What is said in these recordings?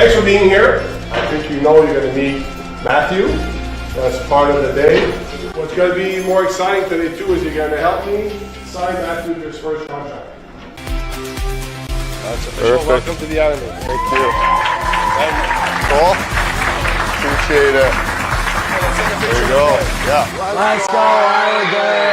Thanks for being here. I think you know you're going to meet Matthew. That's part of the day. What's going to be more exciting today too is you're going to help me sign Matthew to his first contract. That's official. Perfect. Welcome to the Islanders. Thank you. Cool. Appreciate it. There you go. Yeah. Let's go, Islanders!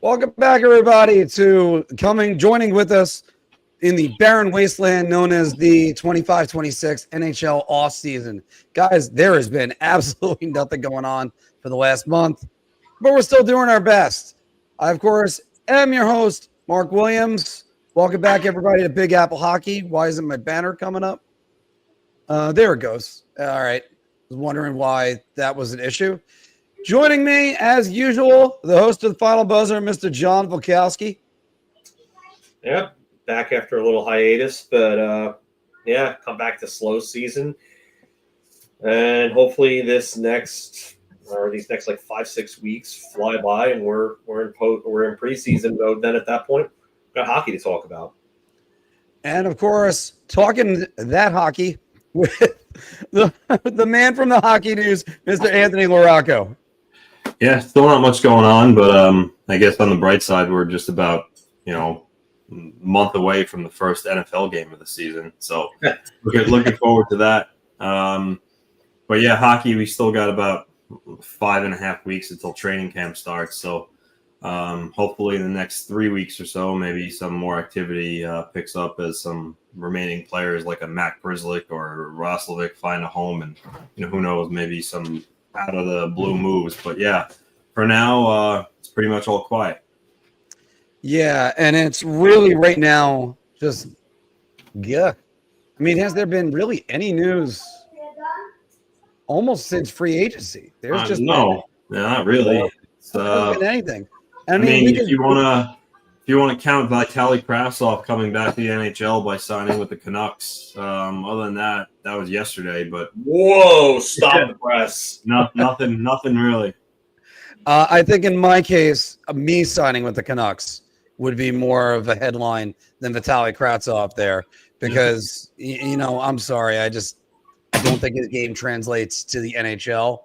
Welcome back, everybody, to joining with us in the barren wasteland known as the 25-26 NHL offseason. Guys, there has been absolutely nothing going on for the last month, but we're still doing our best. I, of course, am your host, Mark Williams. Welcome back, everybody, to Big Apple Hockey. Why isn't my banner coming up? There it goes. All right. I was wondering why that was an issue. Joining me, as usual, the host of the Final Buzzer, Mr. John Filkowski. Yeah, back after a little hiatus, but come back to slow season, and hopefully these next like 5-6 weeks fly by, and we're in preseason mode. Then at that point, we've got hockey to talk about, and of course, talking that hockey with the man from the hockey news, Mr. Anthony LaRocco. Yeah, still not much going on, but I guess on the bright side, we're just about, a month away from the first NFL game of the season. So looking forward to that. But yeah, hockey, we still got about 5.5 weeks until training camp starts. So hopefully in the next 3 weeks or so, maybe some more activity picks up as some remaining players like a Matt Grzelcyk or Yaroslav find a home, and who knows, maybe some out of the blue moves. But yeah, for now, it's pretty much all quiet. Yeah, and it's really right now just I mean, has there been really any news almost since free agency? There's just not really. It's been anything. I mean, if you want to count Vitaly Kravtsov coming back to the NHL by signing with the Canucks, other than that was yesterday. But whoa, stop the press. Nothing really. I think in my case, me signing with the Canucks would be more of a headline than Vitaly Kravtsov there, because I'm sorry, I don't think his game translates to the NHL,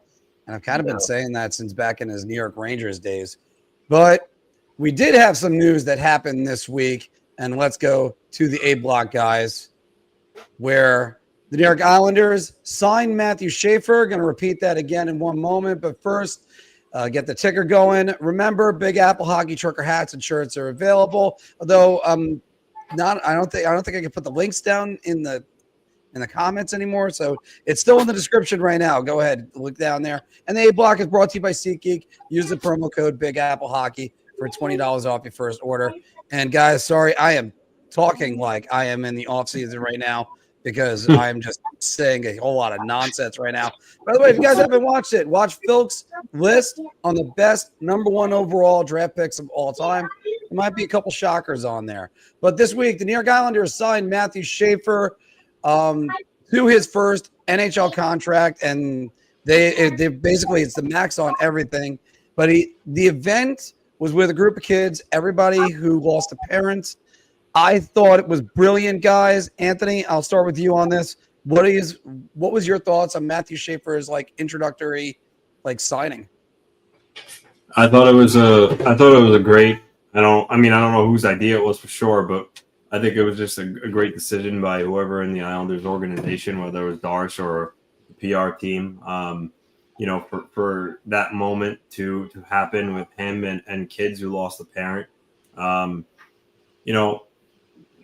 and I've kind of been saying that since back in his New York Rangers days. But we did have some news that happened this week, and let's go to the A block, guys, where the New York Islanders signed Matthew Schaefer. Going to repeat that again in one moment, but first, get the ticker going. Remember, Big Apple Hockey Trucker hats and shirts are available. Although, I don't think I can put the links down in the comments anymore. So it's still in the description right now. Go ahead, look down there. And the A block is brought to you by SeatGeek. Use the promo code Big Apple Hockey for $20 off your first order. And guys, sorry, I am talking like I am in the off season right now, because I'm just saying a whole lot of nonsense right now. By the way, if you guys haven't watched it, watch Filk's list on the best #1 overall draft picks of all time. There might be a couple shockers on there. But this week, the New York Islanders signed Matthew Schaefer to his first NHL contract, and they basically, it's the max on everything. But the event was with a group of kids, everybody who lost a parent. I thought it was brilliant, guys. Anthony, I'll start with you on this. What was your thoughts on Matthew Schaefer's introductory signing? I thought it was a great. I don't know whose idea it was for sure, but I think it was just a great decision by whoever in the Islanders organization, whether it was Darsh or the PR team. For that moment to happen with him and kids who lost a parent.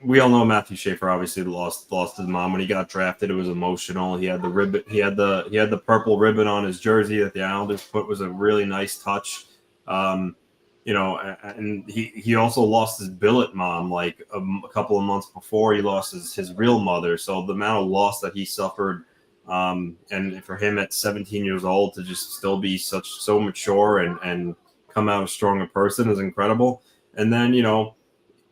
We all know Matthew Schaefer obviously lost his mom when he got drafted. It was emotional. He had the ribbon. He had the purple ribbon on his jersey that the Islanders put. Was a really nice touch. And he also lost his billet mom like a couple of months before. He lost his real mother. So the amount of loss that he suffered, and for him at 17 years old to just still be so mature and come out a stronger person is incredible. And then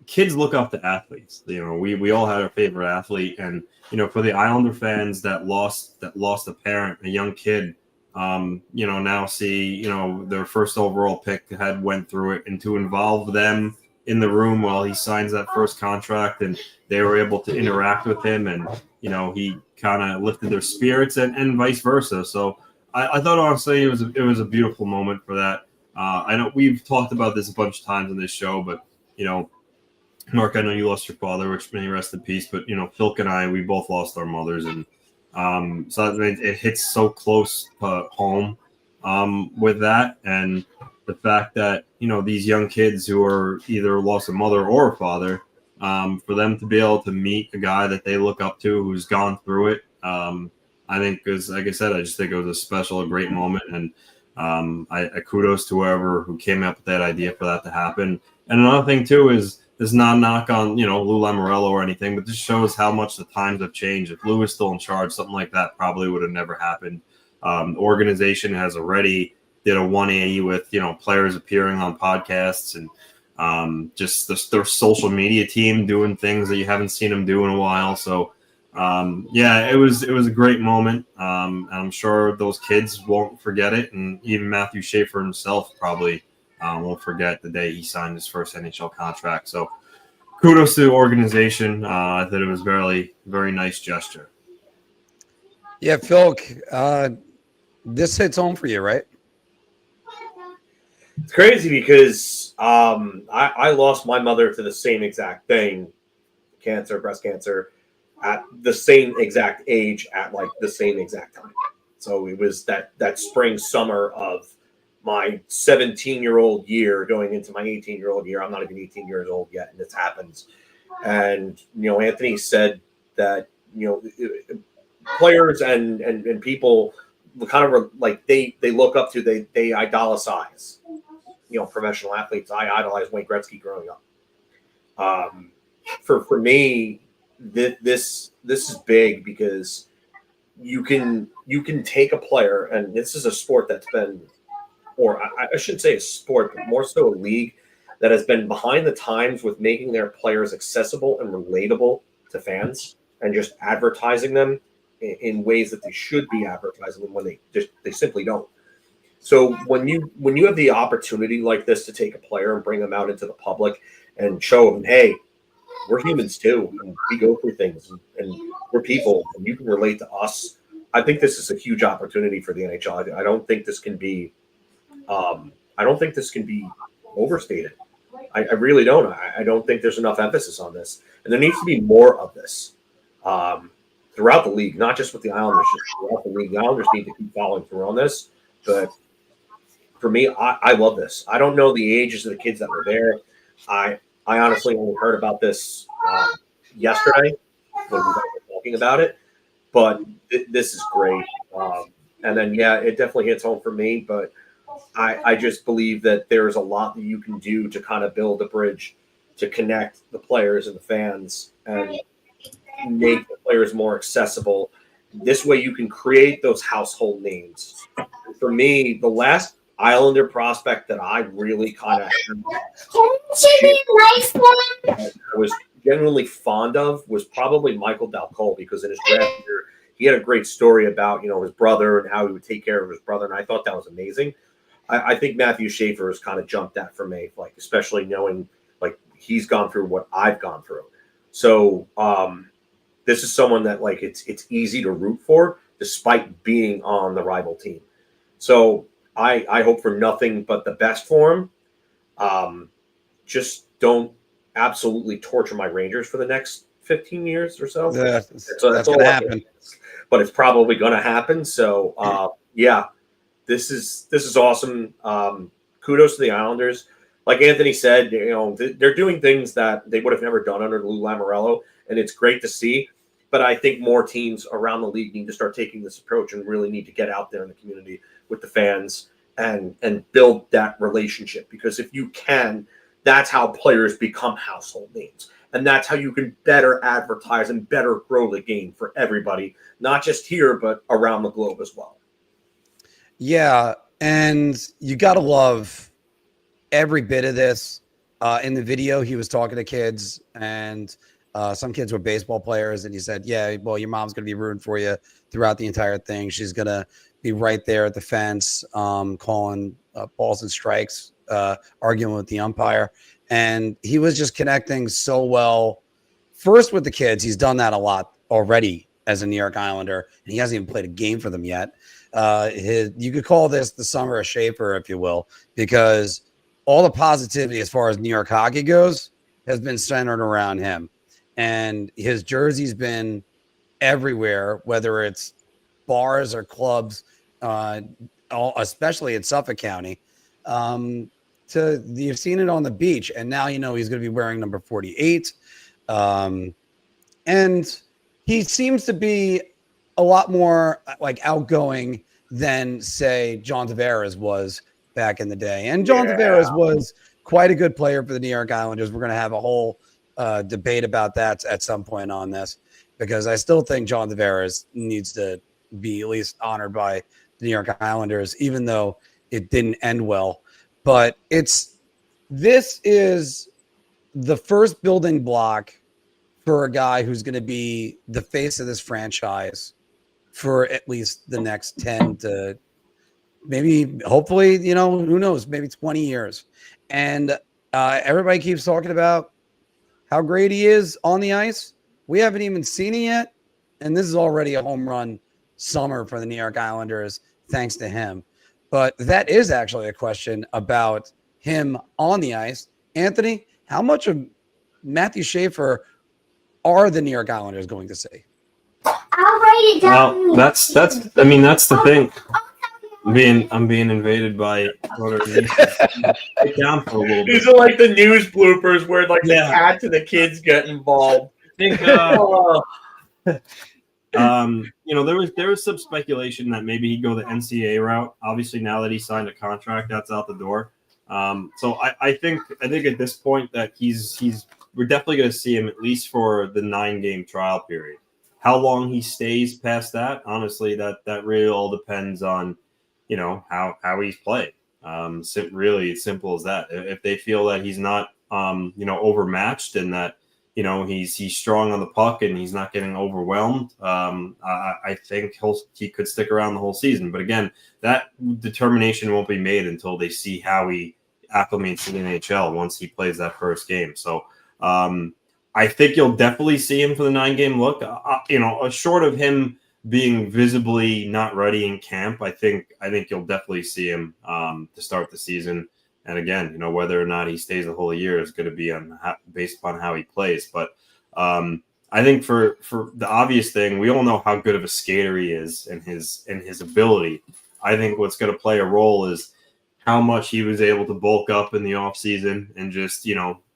kids look up to athletes. We all had our favorite athlete, and for the Islander fans that lost a parent, a young kid, now see, their first overall pick went through it, and to involve them in the room while he signs that first contract, and they were able to interact with him, and, he kind of lifted their spirits and vice versa. So I thought, honestly, it was a beautiful moment for that. I know we've talked about this a bunch of times on this show, but, Mark, I know you lost your father, which may rest in peace, but, Filk and I, we both lost our mothers, and so it hits so close home with that, and the fact that, these young kids who are either lost a mother or a father, for them to be able to meet a guy that they look up to who's gone through it, I think is, like I said, I just think it was a great moment, and I kudos to whoever came up with that idea for that to happen. And another thing too is not a knock on Lou Lamoriello or anything, but this shows how much the times have changed. If Lou was still in charge, something like that probably would have never happened. The organization has already did a 180 with players appearing on podcasts and just their social media team doing things that you haven't seen them do in a while. So it was a great moment, and I'm sure those kids won't forget it, and even Matthew Schaefer himself probably won't forget the day he signed his first NHL contract. So kudos to the organization. I thought it was very, very nice gesture. Yeah, Filk, this hits home for you, right? It's crazy because I lost my mother to the same exact thing, breast cancer, at the same exact age at like the same exact time. So it was that spring summer of my 17-year-old year going into my 18-year-old year. I'm not even 18 years old yet, and this happens. And Anthony said that players and people kind of like they look up to, they idolize professional athletes. I idolized Wayne Gretzky growing up. For me, this is big because you can take a player, and this is a sport that's been, or I shouldn't say a sport, but more so a league that has been behind the times with making their players accessible and relatable to fans, and just advertising them in ways that they should be advertising them when they simply don't. So when you have the opportunity like this to take a player and bring them out into the public and show them, hey, we're humans too, and we go through things, and we're people, and you can relate to us. I think this is a huge opportunity for the NHL. I don't think this can be overstated. I really don't. I don't think there's enough emphasis on this, and there needs to be more of this throughout the league, not just with the Islanders, just throughout the league. The Islanders need to keep following through on this, but for me, I love this. I don't know the ages of the kids that were there. I honestly only heard about this yesterday when we were talking about it, but this is great. And then, it definitely hits home for me, but I just believe that there's a lot that you can do to kind of build a bridge to connect the players and the fans and make the players more accessible. This way you can create those household names. For me, the last Islander prospect that I really kind of I was genuinely fond of was probably Michael Dalcol, because in his draft year, he had a great story about, his brother and how he would take care of his brother. And I thought that was amazing. I think Matthew Schaefer has kind of jumped that for me, like, especially knowing like he's gone through what I've gone through. So this is someone that like it's easy to root for despite being on the rival team. So I hope for nothing but the best for him. Just don't absolutely torture my Rangers for the next 15 years or so. Yeah, that's going to happen. But it's probably going to happen. So, this is awesome. Kudos to the Islanders. Like Anthony said, they're doing things that they would have never done under Lou Lamoriello, and it's great to see. But I think more teams around the league need to start taking this approach and really need to get out there in the community with the fans and build that relationship. Because if you can, that's how players become household names. And that's how you can better advertise and better grow the game for everybody, not just here, but around the globe as well. Yeah, and you got to love every bit of this. In the video, he was talking to kids, and some kids were baseball players, and he said, yeah, well, your mom's going to be rooting for you throughout the entire thing. She's going to be right there at the fence, calling balls and strikes, arguing with the umpire. And he was just connecting so well. First with the kids, he's done that a lot already as a New York Islander, and he hasn't even played a game for them yet. You could call this the summer of Schaefer, if you will, because all the positivity as far as New York hockey goes has been centered around him. And his jersey's been everywhere, whether it's bars or clubs, especially in Suffolk County. You've seen it on the beach, and now he's going to be wearing number 48. And he seems to be a lot more like outgoing than, say, John Tavares was back in the day. And John Tavares was quite a good player for the New York Islanders. We're going to have a whole debate about that at some point on this, because I still think John Tavares needs to be at least honored by the New York Islanders, even though it didn't end well. But this is the first building block for a guy who's going to be the face of this franchise for at least the next 10 to maybe, hopefully, who knows, maybe 20 years. And everybody keeps talking about how great he is on the ice. We haven't even seen it yet. And this is already a home run summer for the New York Islanders, thanks to him. But that is actually a question about him on the ice. Anthony, how much of Matthew Schaefer are the New York Islanders going to see? I'll write it down. Well, that's the thing. I'm being invaded by Sit down for a little bit. These are like the news bloopers where like the cats and the kids get involved. I think, there was some speculation that maybe he'd go the NCAA route. Obviously, now that he signed a contract, that's out the door. So I think at this point that we're definitely going to see him at least for the 9-game trial period. How long he stays past that, honestly, that really all depends on, how he's played. Really, it's simple as that. If they feel that he's not, overmatched and that, he's strong on the puck and he's not getting overwhelmed, I think he could stick around the whole season. But again, that determination won't be made until they see how he acclimates to the NHL once he plays that first game. So I think you'll definitely see him for the 9-game look. Short of him being visibly not ready in camp, I think you'll definitely see him to start the season. And again, whether or not he stays the whole year is going to be based upon how he plays. But I think for the obvious thing, we all know how good of a skater he is and his ability. I think what's going to play a role is how much he was able to bulk up in the offseason and just,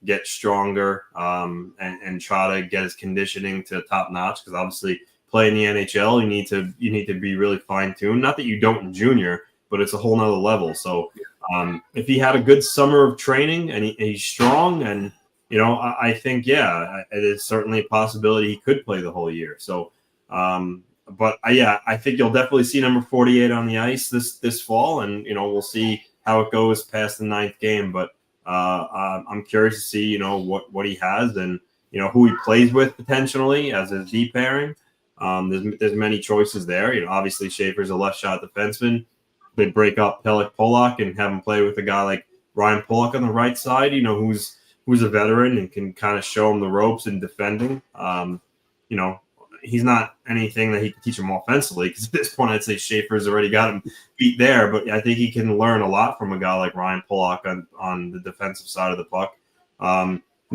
get stronger and try to get his conditioning to top notch. Because obviously playing the NHL, you need to be really fine-tuned. Not that you don't in junior, but it's a whole nother level. So if he had a good summer of training and he's strong and, I think, it is certainly a possibility he could play the whole year. So, I think you'll definitely see number 48 on the ice this fall. And, we'll see how it goes past the 9th game. But I'm curious to see, what he has and, who he plays with potentially as his D pairing. There's many choices there. Obviously Schaefer's a left shot defenseman. They break up Pollock and have him play with a guy like Ryan Pollock on the right side, who's a veteran and can kind of show him the ropes in defending. He's not anything that he can teach him offensively, because at this point I'd say Schaefer's already got him beat there, but I think he can learn a lot from a guy like Ryan Pollock on the defensive side of the puck.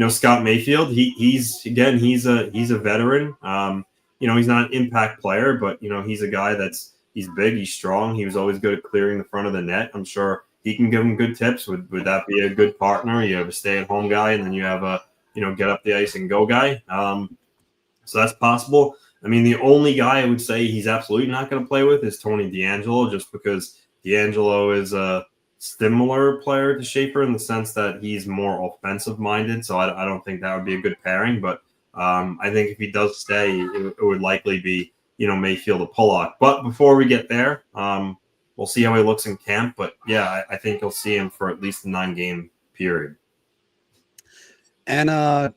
Scott Mayfield, he's a veteran. He's not an impact player, but he's a guy he's big, he's strong. He was always good at clearing the front of the net. I'm sure he can give him good tips. Would that be a good partner? You have a stay-at-home guy, and then you have a get up the ice and go guy. So that's possible. I mean, the only guy I would say he's absolutely not going to play with is Tony DeAngelo, just because DeAngelo is a similar player to Schaefer in the sense that he's more offensive-minded. So I don't think that would be a good pairing. But I think if he does stay, it would likely be Mayfield or Pollock. But before we get there, we'll see how he looks in camp. But yeah, I think you'll see him for at least the 9-game period. And I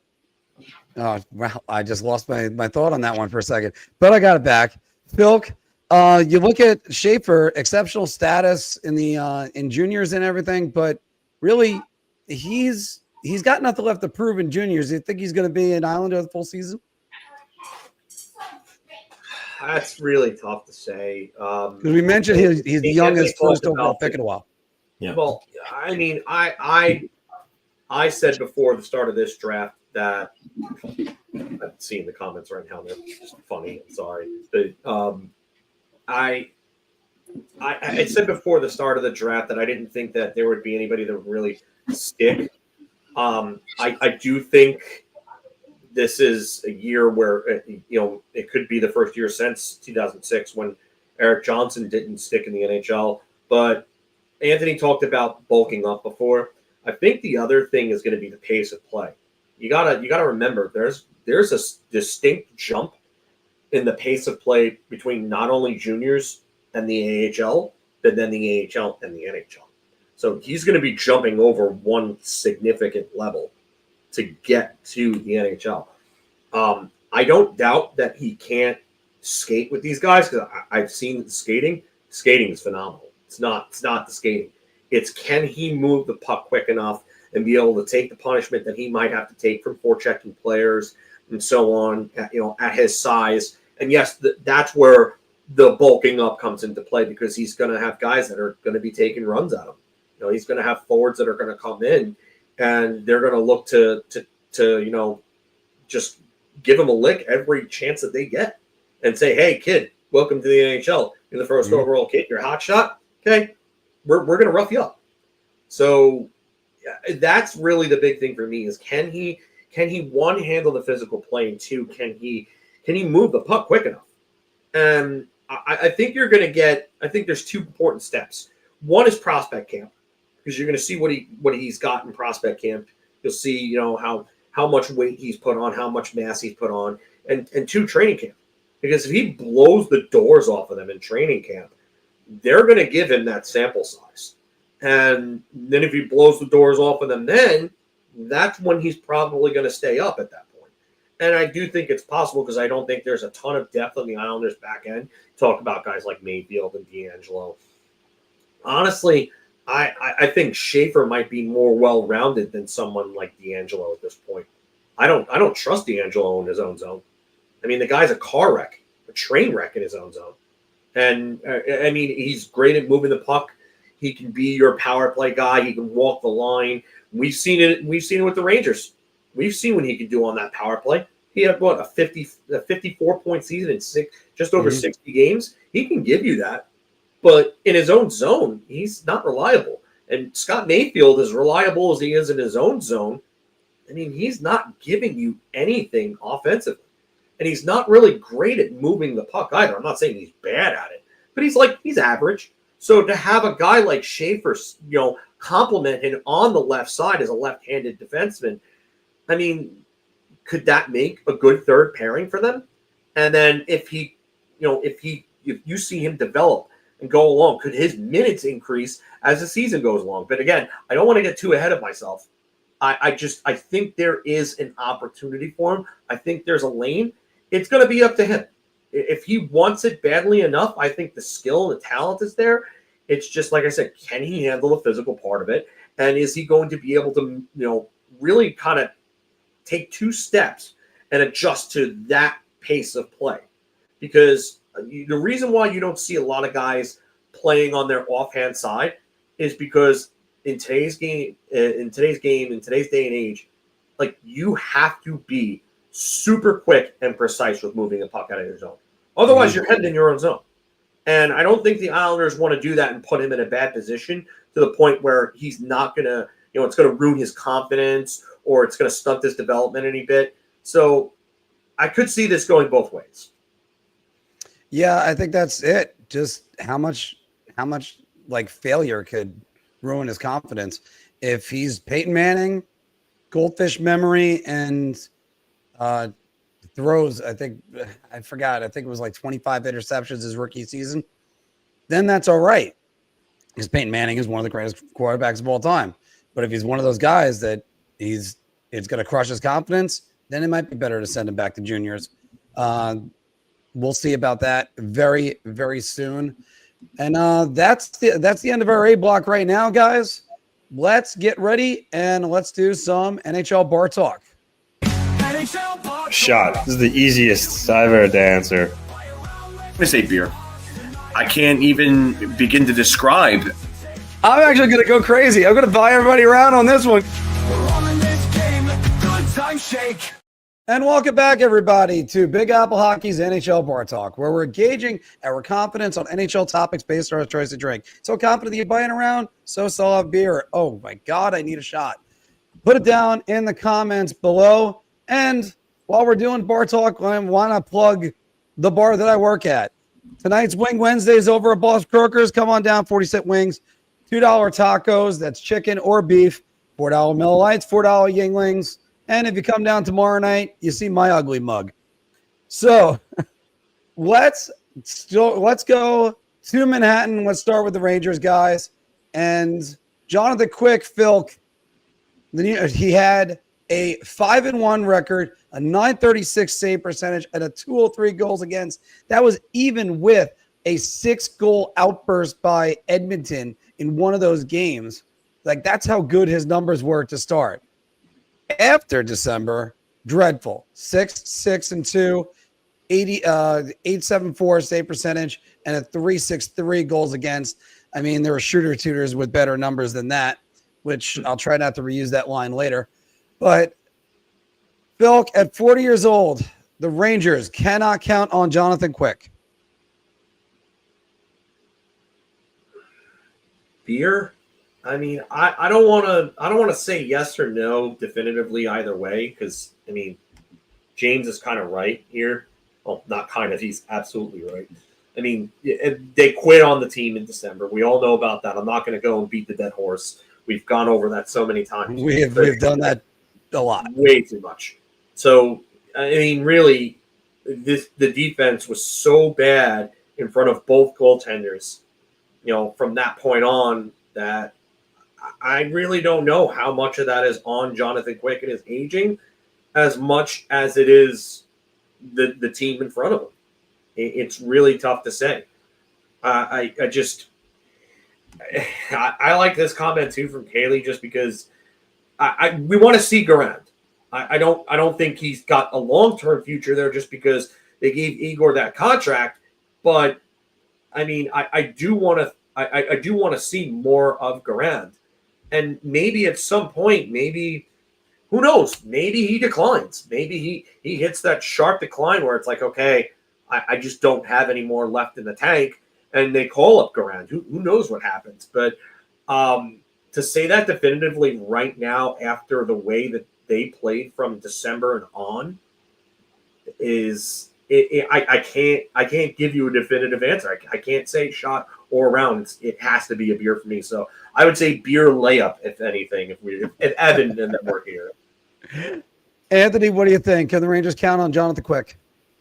just lost my thought on that one for a second, but I got it back. Filk, You look at Schaefer, exceptional status in the in juniors and everything, but really he's got nothing left to prove in juniors. You think he's going to be an Islander the full season? That's really tough to say. Because we mentioned he's the youngest first overall pick in a while. Yeah. Well, I mean, I said before the start of this draft that I'm seeing the comments right now. They're just funny. I'm sorry, but I said before the start of the draft that I didn't think that there would be anybody that would really stick. I do think this is a year where it could be the first year since 2006 when Erik Johnson didn't stick in the NHL. But Anthony talked about bulking up before. I think the other thing is going to be the pace of play. You gotta remember there's a distinct jump in the pace of play between not only juniors and the AHL, but then the AHL and the NHL. So he's going to be jumping over one significant level to get to the NHL. I don't doubt that he can't skate with these guys because I've seen the skating. Skating is phenomenal. It's not the skating. It's can he move the puck quick enough and be able to take the punishment that he might have to take from forechecking players and so on, at his size. And yes, that's where the bulking up comes into play because he's going to have guys that are going to be taking runs at him. He's going to have forwards that are going to come in and they're going to look to just give him a lick every chance that they get and say, hey, kid, welcome to the NHL. You're the first overall kid. You're a hot shot. Okay, we're going to rough you up. So that's really the big thing for me is can he one, handle the physical play, and two, can he move the puck quick enough? And I think you're going to get. I think there's two important steps. One is prospect camp because you're going to see what he's got in prospect camp. You'll see how much weight he's put on, how much mass he's put on, and two, training camp. Because if he blows the doors off of them in training camp, they're going to give him that sample size. And then if he blows the doors off of them, then that's when he's probably going to stay up at that point. And I do think it's possible because I don't think there's a ton of depth on the Islanders back end. Talk about guys like Mayfield and D'Angelo. Honestly, I think Schaefer might be more well-rounded than someone like D'Angelo at this point. I don't trust D'Angelo in his own zone. I mean, the guy's a car wreck, a train wreck in his own zone. And I mean, he's great at moving the puck. He can be your power play guy. He can walk the line. We've seen it with the Rangers. We've seen what he can do on that power play. He had a 54-point season in just over 60 games. He can give you that. But in his own zone, he's not reliable. And Scott Mayfield, as reliable as he is in his own zone, I mean, he's not giving you anything offensively. And he's not really great at moving the puck either. I'm not saying he's bad at it, but he's average. So to have a guy like Schaefer, compliment him on the left side as a left-handed defenseman, I mean, could that make a good third pairing for them? And then if you see him develop and go along, could his minutes increase as the season goes along? But again, I don't want to get too ahead of myself. I think there is an opportunity for him. I think there's a lane. It's going to be up to him. If he wants it badly enough, I think the skill and the talent is there. It's just, like I said, can he handle the physical part of it? And is he going to be able to, really kind of take two steps and adjust to that pace of play? Because the reason why you don't see a lot of guys playing on their offhand side is because in today's day and age, like, you have to be super quick and precise with moving the puck out of your zone. Otherwise, you're heading in your own zone. And I don't think the Islanders want to do that and put him in a bad position to the point where he's not going to, it's going to ruin his confidence or it's going to stunt his development any bit. So I could see this going both ways. Yeah, I think that's it. Just how much like failure could ruin his confidence. If he's Peyton Manning, goldfish memory, and throws, I think it was like 25 interceptions his rookie season, then that's all right. Because Peyton Manning is one of the greatest quarterbacks of all time. But if he's one of those guys that it's going to crush his confidence, then it might be better to send him back to juniors. we'll see about that very, very soon. And that's the end of our A block right now, guys. Let's get ready and let's do some NHL Bar Talk. Shot. This is the easiest I've ever to answer. I'm going to say beer. I can't even begin to describe. I'm actually going to go crazy. I'm going to buy everybody around on this one. And welcome back, everybody, to Big Apple Hockey's NHL Bar Talk, where we're gauging our confidence on NHL topics based on our choice of drink. So confident that you're buying around, so still have beer. Oh, my God, I need a shot. Put it down in the comments below. And while we're doing Bar Talk, I want to plug the bar that I work at. Tonight's Wing Wednesday is over at Boss Croakers. Come on down, 40-cent wings, $2 tacos, that's chicken or beef, $4 Miller Lights, $4 Yinglings. And if you come down tomorrow night, you see my ugly mug. So let's go to Manhattan. Let's start with the Rangers, guys. And Jonathan Quick, Filk, he had a 5-1 record, a .936 save percentage, and a .203 goals against. That was even with a 6-goal outburst by Edmonton in one of those games. Like, that's how good his numbers were to start. After December, dreadful. 6-6-2, 874 save percentage, and a .363 goals against. I mean, there were shooter-tutors with better numbers than that, which I'll try not to reuse that line later. But Phil, at 40 years old, the Rangers cannot count on Jonathan Quick. Beer? I mean, I don't want to say yes or no definitively either way, because I mean, James is kind of right here. Well, not kind of, he's absolutely right. I mean, they quit on the team in December. We all know about that. I'm not going to go and beat the dead horse. We've gone over that so many times. We've done that a lot. Way too much. So, I mean, really, the defense was so bad in front of both goaltenders, you know, from that point on, that I really don't know how much of that is on Jonathan Quick and his aging as much as it is the team in front of him. It's really tough to say. I like this comment too from Kaylee, just because we want to see Garand. I don't think he's got a long-term future there just because they gave Igor that contract. But I mean, I do want to see more of Garand. And maybe at some point, maybe, who knows, maybe he declines. Maybe he hits that sharp decline where it's like, okay, I just don't have any more left in the tank, and they call up Garand. Who knows what happens? But to say that definitively right now, after the way that they played from December and on, is I can't give you a definitive answer. I can't say shot or round. It has to be a beer for me. So I would say beer layup, if anything, if Evan and them were here. Anthony, what do you think? Can the Rangers count on Jonathan Quick?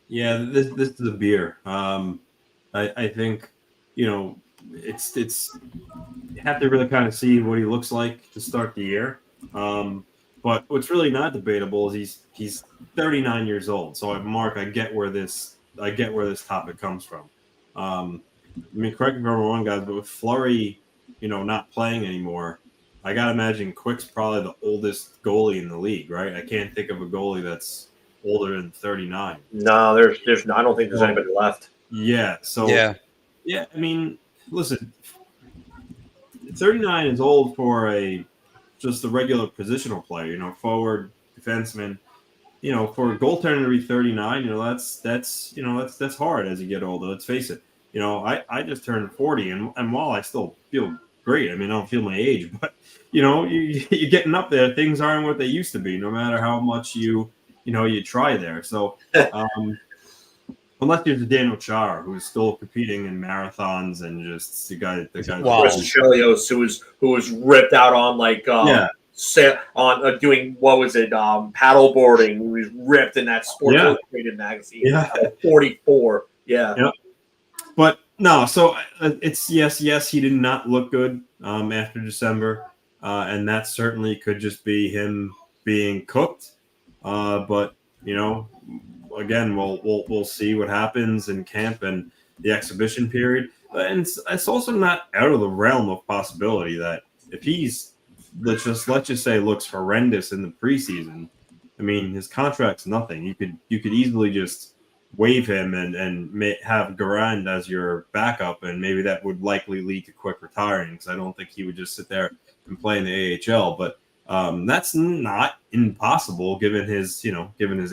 Yeah, this is a beer. I think, you know, it's you have to really kind of see what he looks like to start the year. But what's really not debatable is he's 39 years old. So Mark, I get where this topic comes from. I mean, correct me if I'm wrong, guys, but with Fleury, you know, not playing anymore, I gotta imagine Quick's probably the oldest goalie in the league, right? I can't think of a goalie that's older than 39. No, there's I don't think there's anybody left. Yeah. So yeah. I mean, listen, 39 is old for just a regular positional player, you know, forward, defenseman. You know, for a goaltender to be 39, you know, that's hard as you get older. Let's face it. You know, I just turned 40, and while I still feel great, I mean, I don't feel my age, but you know, you're getting up there. Things aren't what they used to be, no matter how much you try there. So, unless there's a Daniel Chara who's still competing in marathons and just the guy. Wow. Chris Chelios, who was ripped out on doing what was it, paddle boarding. He was ripped in that Sports Illustrated magazine. Yeah, 44. Yeah. Yep. But no, so it's yes, he did not look good after December, and that certainly could just be him being cooked. But you know, again, we'll see what happens in camp and the exhibition period. And it's also not out of the realm of possibility that if he's let's just say looks horrendous in the preseason, I mean his contract's nothing. You could easily just waive him and have Garand as your backup, and maybe that would likely lead to quick retiring because I don't think he would just sit there and play in the AHL. But that's not impossible given his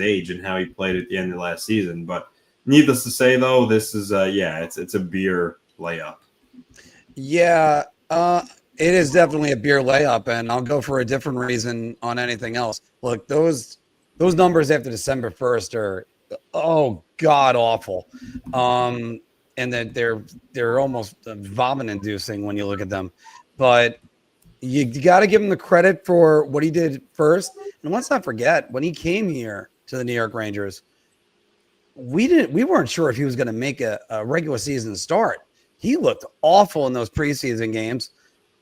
age and how he played at the end of last season. But needless to say, though, this is it's a beer layup. Yeah, it is definitely a beer layup, and I'll go for a different reason on anything else. Look, those numbers after December 1st are god awful, and that they're almost vomit inducing when you look at them. But you got to give him the credit for what he did first, and let's not forget when he came here to the New York Rangers, we weren't sure if he was going to make a regular season start. He looked awful in those preseason games.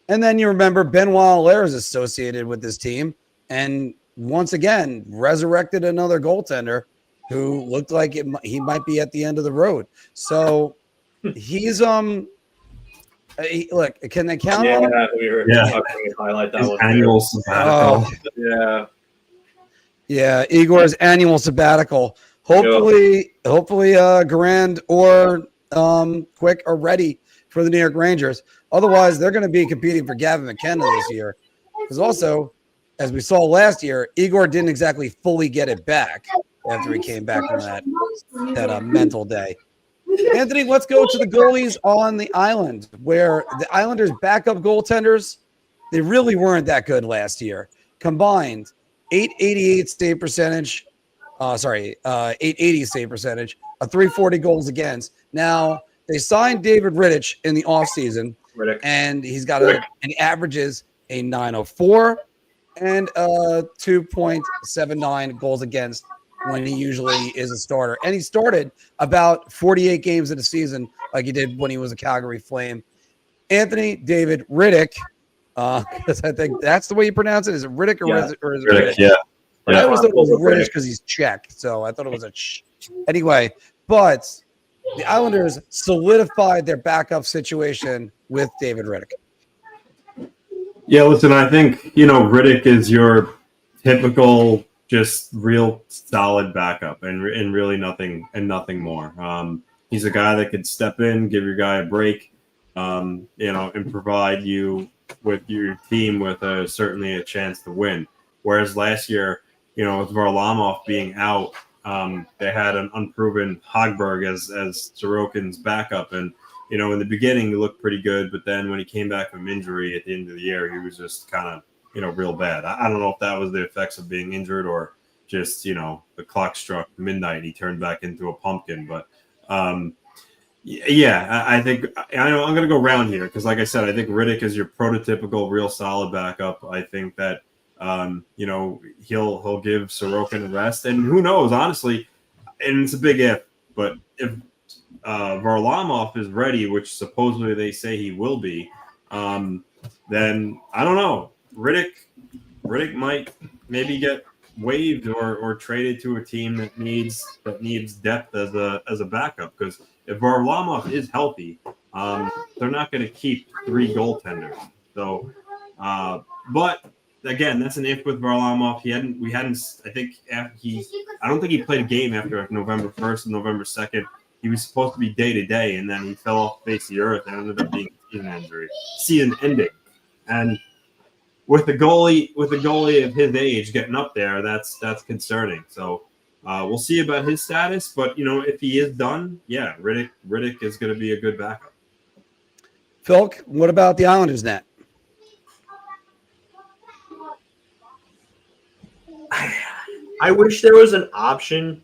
And then you remember Benoit Allaire is associated with this team and once again resurrected another goaltender who looked like he might be at the end of the road. So he's look, can they count on him? We were highlight that his one. annual sabbatical. Yeah, Igor's annual sabbatical. Hopefully, Garand or Quick are ready for the New York Rangers. Otherwise, they're going to be competing for Gavin McKenna this year. Because also, as we saw last year, Igor didn't exactly fully get it back after he came back from that mental day. Anthony, let's go to the goalies on the island, where the Islanders' backup goaltenders, they really weren't that good last year. Combined, 888 save percentage. 880 save percentage, a 340 goals against. Now, they signed David Rittich in the offseason, and he averages a 904 and a 2.79 goals against when he usually is a starter. And he started about 48 games in a season like he did when he was a Calgary Flame. Anthony David Rittich, because I think that's the way you pronounce it. Is it Rittich or is it Rittich? Yeah. I always thought it was British because he's Czech, so I thought it was anyway. But the Islanders solidified their backup situation with David Rittich. Yeah, listen, I think Rittich is your typical, just real solid backup, and really nothing more. He's a guy that could step in, give your guy a break, and provide you with your team with certainly a chance to win. Whereas last year, with Varlamov being out, they had an unproven Hogberg as Sorokin's backup. And, in the beginning, he looked pretty good. But then when he came back from injury at the end of the year, he was just kind of, real bad. I don't know if that was the effects of being injured or just, the clock struck midnight and he turned back into a pumpkin. But, I think I'm going to go round here because, like I said, I think Rittich is your prototypical real solid backup. I think that he'll give Sorokin a rest, and who knows, honestly, and it's a big if, but if Varlamov is ready, which supposedly they say he will be, then I don't know. Rittich might maybe get waived or traded to a team that needs depth as a backup, because if Varlamov is healthy, they're not going to keep three goaltenders. So, but again, that's an if with Varlamov. I don't think he played a game after November 1st and November 2nd. He was supposed to be day to day, and then he fell off the face of the earth and ended up being season ending. And with the goalie of his age getting up there, that's concerning. So we'll see about his status. But if he is done, yeah, Rittich is going to be a good backup. Filk, what about the Islanders net? I wish there was an option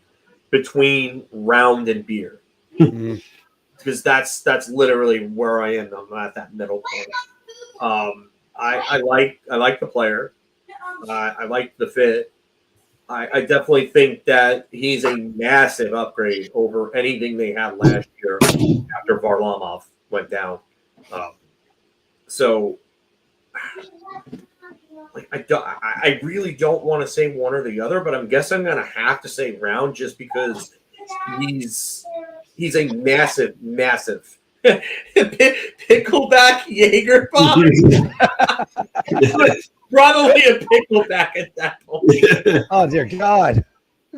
between round and beer, because that's literally where I am. I'm at that middle point. I like the player. I like the fit. I definitely think that he's a massive upgrade over anything they had last year after Varlamov went down. So I really don't want to say one or the other, but I'm guessing I'm going to have to say Round just because he's a massive pickleback Jaeger bomb. Probably a pickleback at that point. Oh dear God!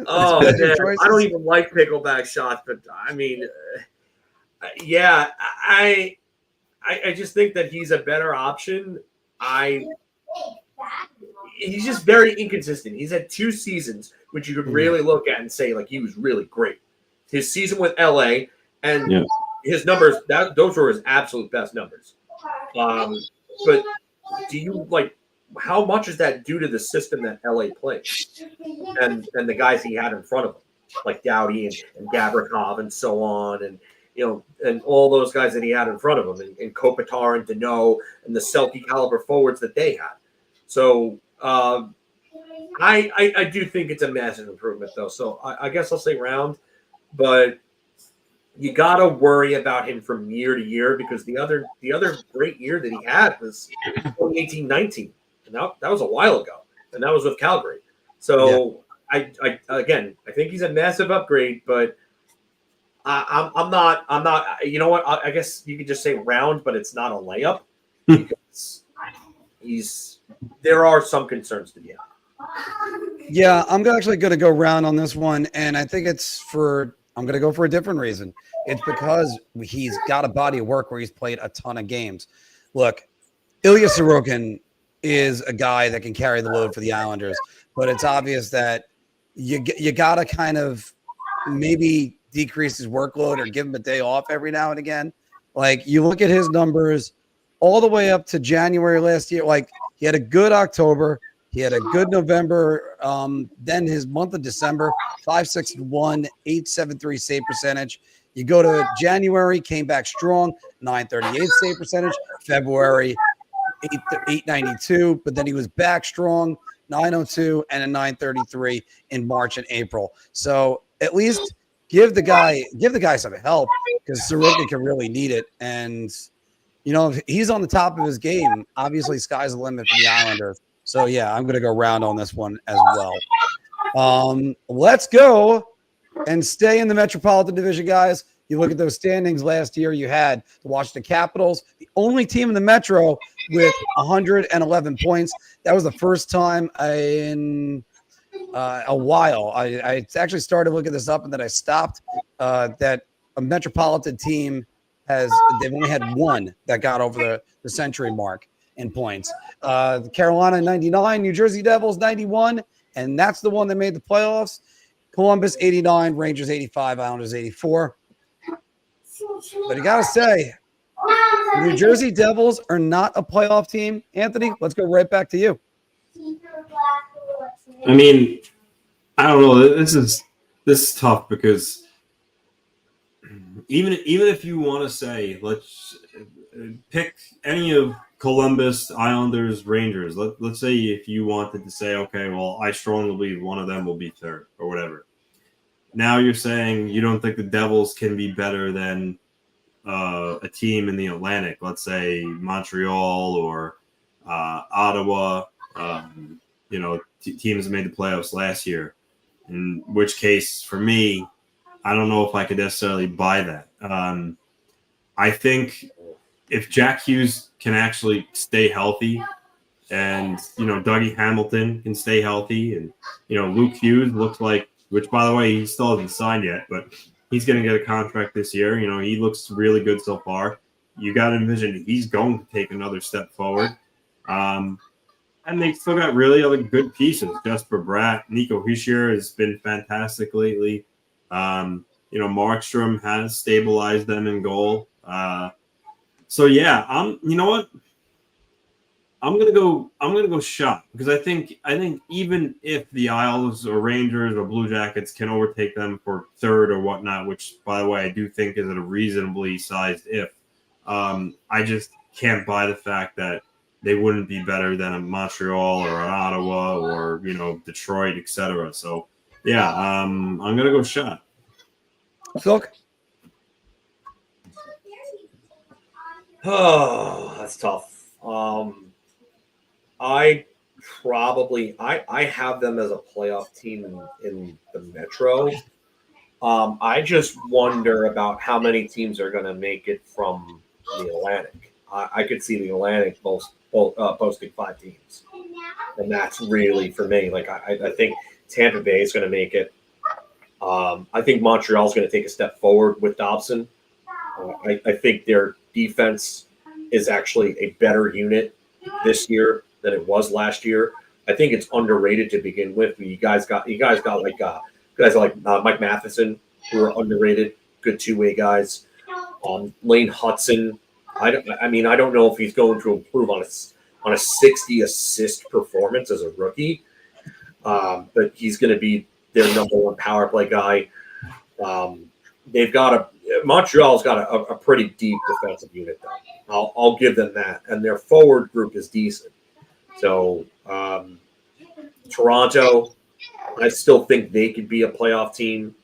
Oh man, I don't even like pickleback shots, but I mean, yeah, I just think that he's a better option. He's just very inconsistent. He's had 2 seasons, which you could really look at and say like he was really great. His season with LA and his numbers, those were his absolute best numbers. But do you like? How much is that due to the system that LA played and the guys he had in front of him, like Doughty and Gavrikov and so on, and and all those guys that he had in front of him, and Kopitar and Deneau and the Selke caliber forwards that they had. So I do think it's a massive improvement, though. So I guess I'll say Round, but you got to worry about him from year to year because the other great year that he had was 2018-19. And that was a while ago, and that was with Calgary. So I think he's a massive upgrade, but I'm not. You know what? I guess you could just say Round, but it's not a layup because there are some concerns to be had. Yeah, I'm actually going to go Round on this one, and I think I'm going to go for a different reason. It's because he's got a body of work where he's played a ton of games. Look, Ilya Sorokin is a guy that can carry the load for the Islanders, but it's obvious that you got to kind of maybe decrease his workload or give him a day off every now and again. Like you look at his numbers all the way up to January last year. Like he had a good October, he had a good November. Then his month of December, 5.61, 8.73 save percentage. You go to January, came back strong, 9.38 save percentage. February, 892, but then he was back strong, 902 and a 933 in March and April. So at least give the guy some help because Sorokin can really need it. And if he's on the top of his game, obviously sky's the limit for the Islanders. So yeah, I'm gonna go Round on this one as well. Let's go and stay in the Metropolitan Division, guys. You look at those standings last year, you had the Washington Capitals, the only team in the Metro with 111 points. That was the first time in a while. I actually started looking this up and then I stopped. That a Metropolitan team they've only had one that got over the century mark in points. Carolina 99, New Jersey Devils 91, and that's the one that made the playoffs. Columbus 89, Rangers 85, Islanders 84. But you got to say, the New Jersey Devils are not a playoff team. Anthony, let's go right back to you. I mean, I don't know. This is tough because even if you want to say, let's pick any of Columbus, Islanders, Rangers. Let's say if you wanted to say, okay, well, I strongly believe one of them will be third or whatever. Now you're saying you don't think the Devils can be better than a team in the Atlantic, let's say Montreal or Ottawa, teams that made the playoffs last year, in which case, for me, I don't know if I could necessarily buy that. I think if Jack Hughes can actually stay healthy and, Dougie Hamilton can stay healthy and, Luke Hughes looks like, which, by the way, he still hasn't signed yet, but he's going to get a contract this year. He looks really good so far. You got to envision he's going to take another step forward. And they still got really other good pieces. Jesper Bratt, Nico Hischier has been fantastic lately. Markstrom has stabilized them in goal. So yeah, you know what? I'm gonna go shot because I think even if the Isles or Rangers or Blue Jackets can overtake them for third or whatnot, which by the way I do think is a reasonably sized if, I just can't buy the fact that they wouldn't be better than a Montreal or an Ottawa or Detroit, etc. So yeah, I'm gonna go shot. Silk. Oh, that's tough. I probably I have them as a playoff team in the Metro. I just wonder about how many teams are going to make it from the Atlantic. I could see the Atlantic posting 5 teams, and that's really for me. Like I think Tampa Bay is going to make it. I think Montreal is going to take a step forward with Dobson. I think their defense is actually a better unit this year than it was last year. I think it's underrated to begin with. You guys got like guys like Mike Matheson, who are underrated, good two-way guys. Lane Hudson. I don't know if he's going to improve on a 60 assist performance as a rookie, but he's going to be their number one power play guy. Montreal's got a pretty deep defensive unit, though. I'll give them that, and their forward group is decent. So Toronto, I still think they could be a playoff team.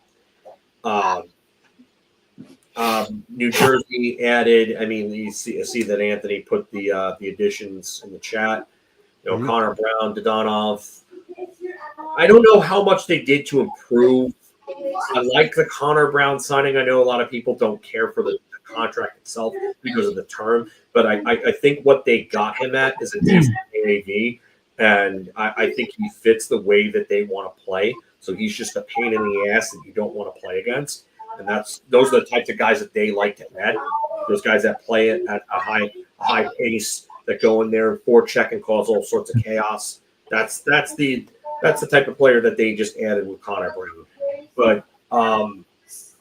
New Jersey added. I mean, you see that Anthony put the additions in the chat. Connor Brown, Demidov. I don't know how much they did to improve. I like the Connor Brown signing. I know a lot of people don't care for the contract itself because of the term, but I think what they got him at is a decent AAV, and I think he fits the way that they want to play. So he's just a pain in the ass that you don't want to play against, and those are the types of guys that they like to add. Those guys that play it at a high pace, that go in there and forecheck and cause all sorts of chaos. That's the type of player that they just added with Connor Brown. But I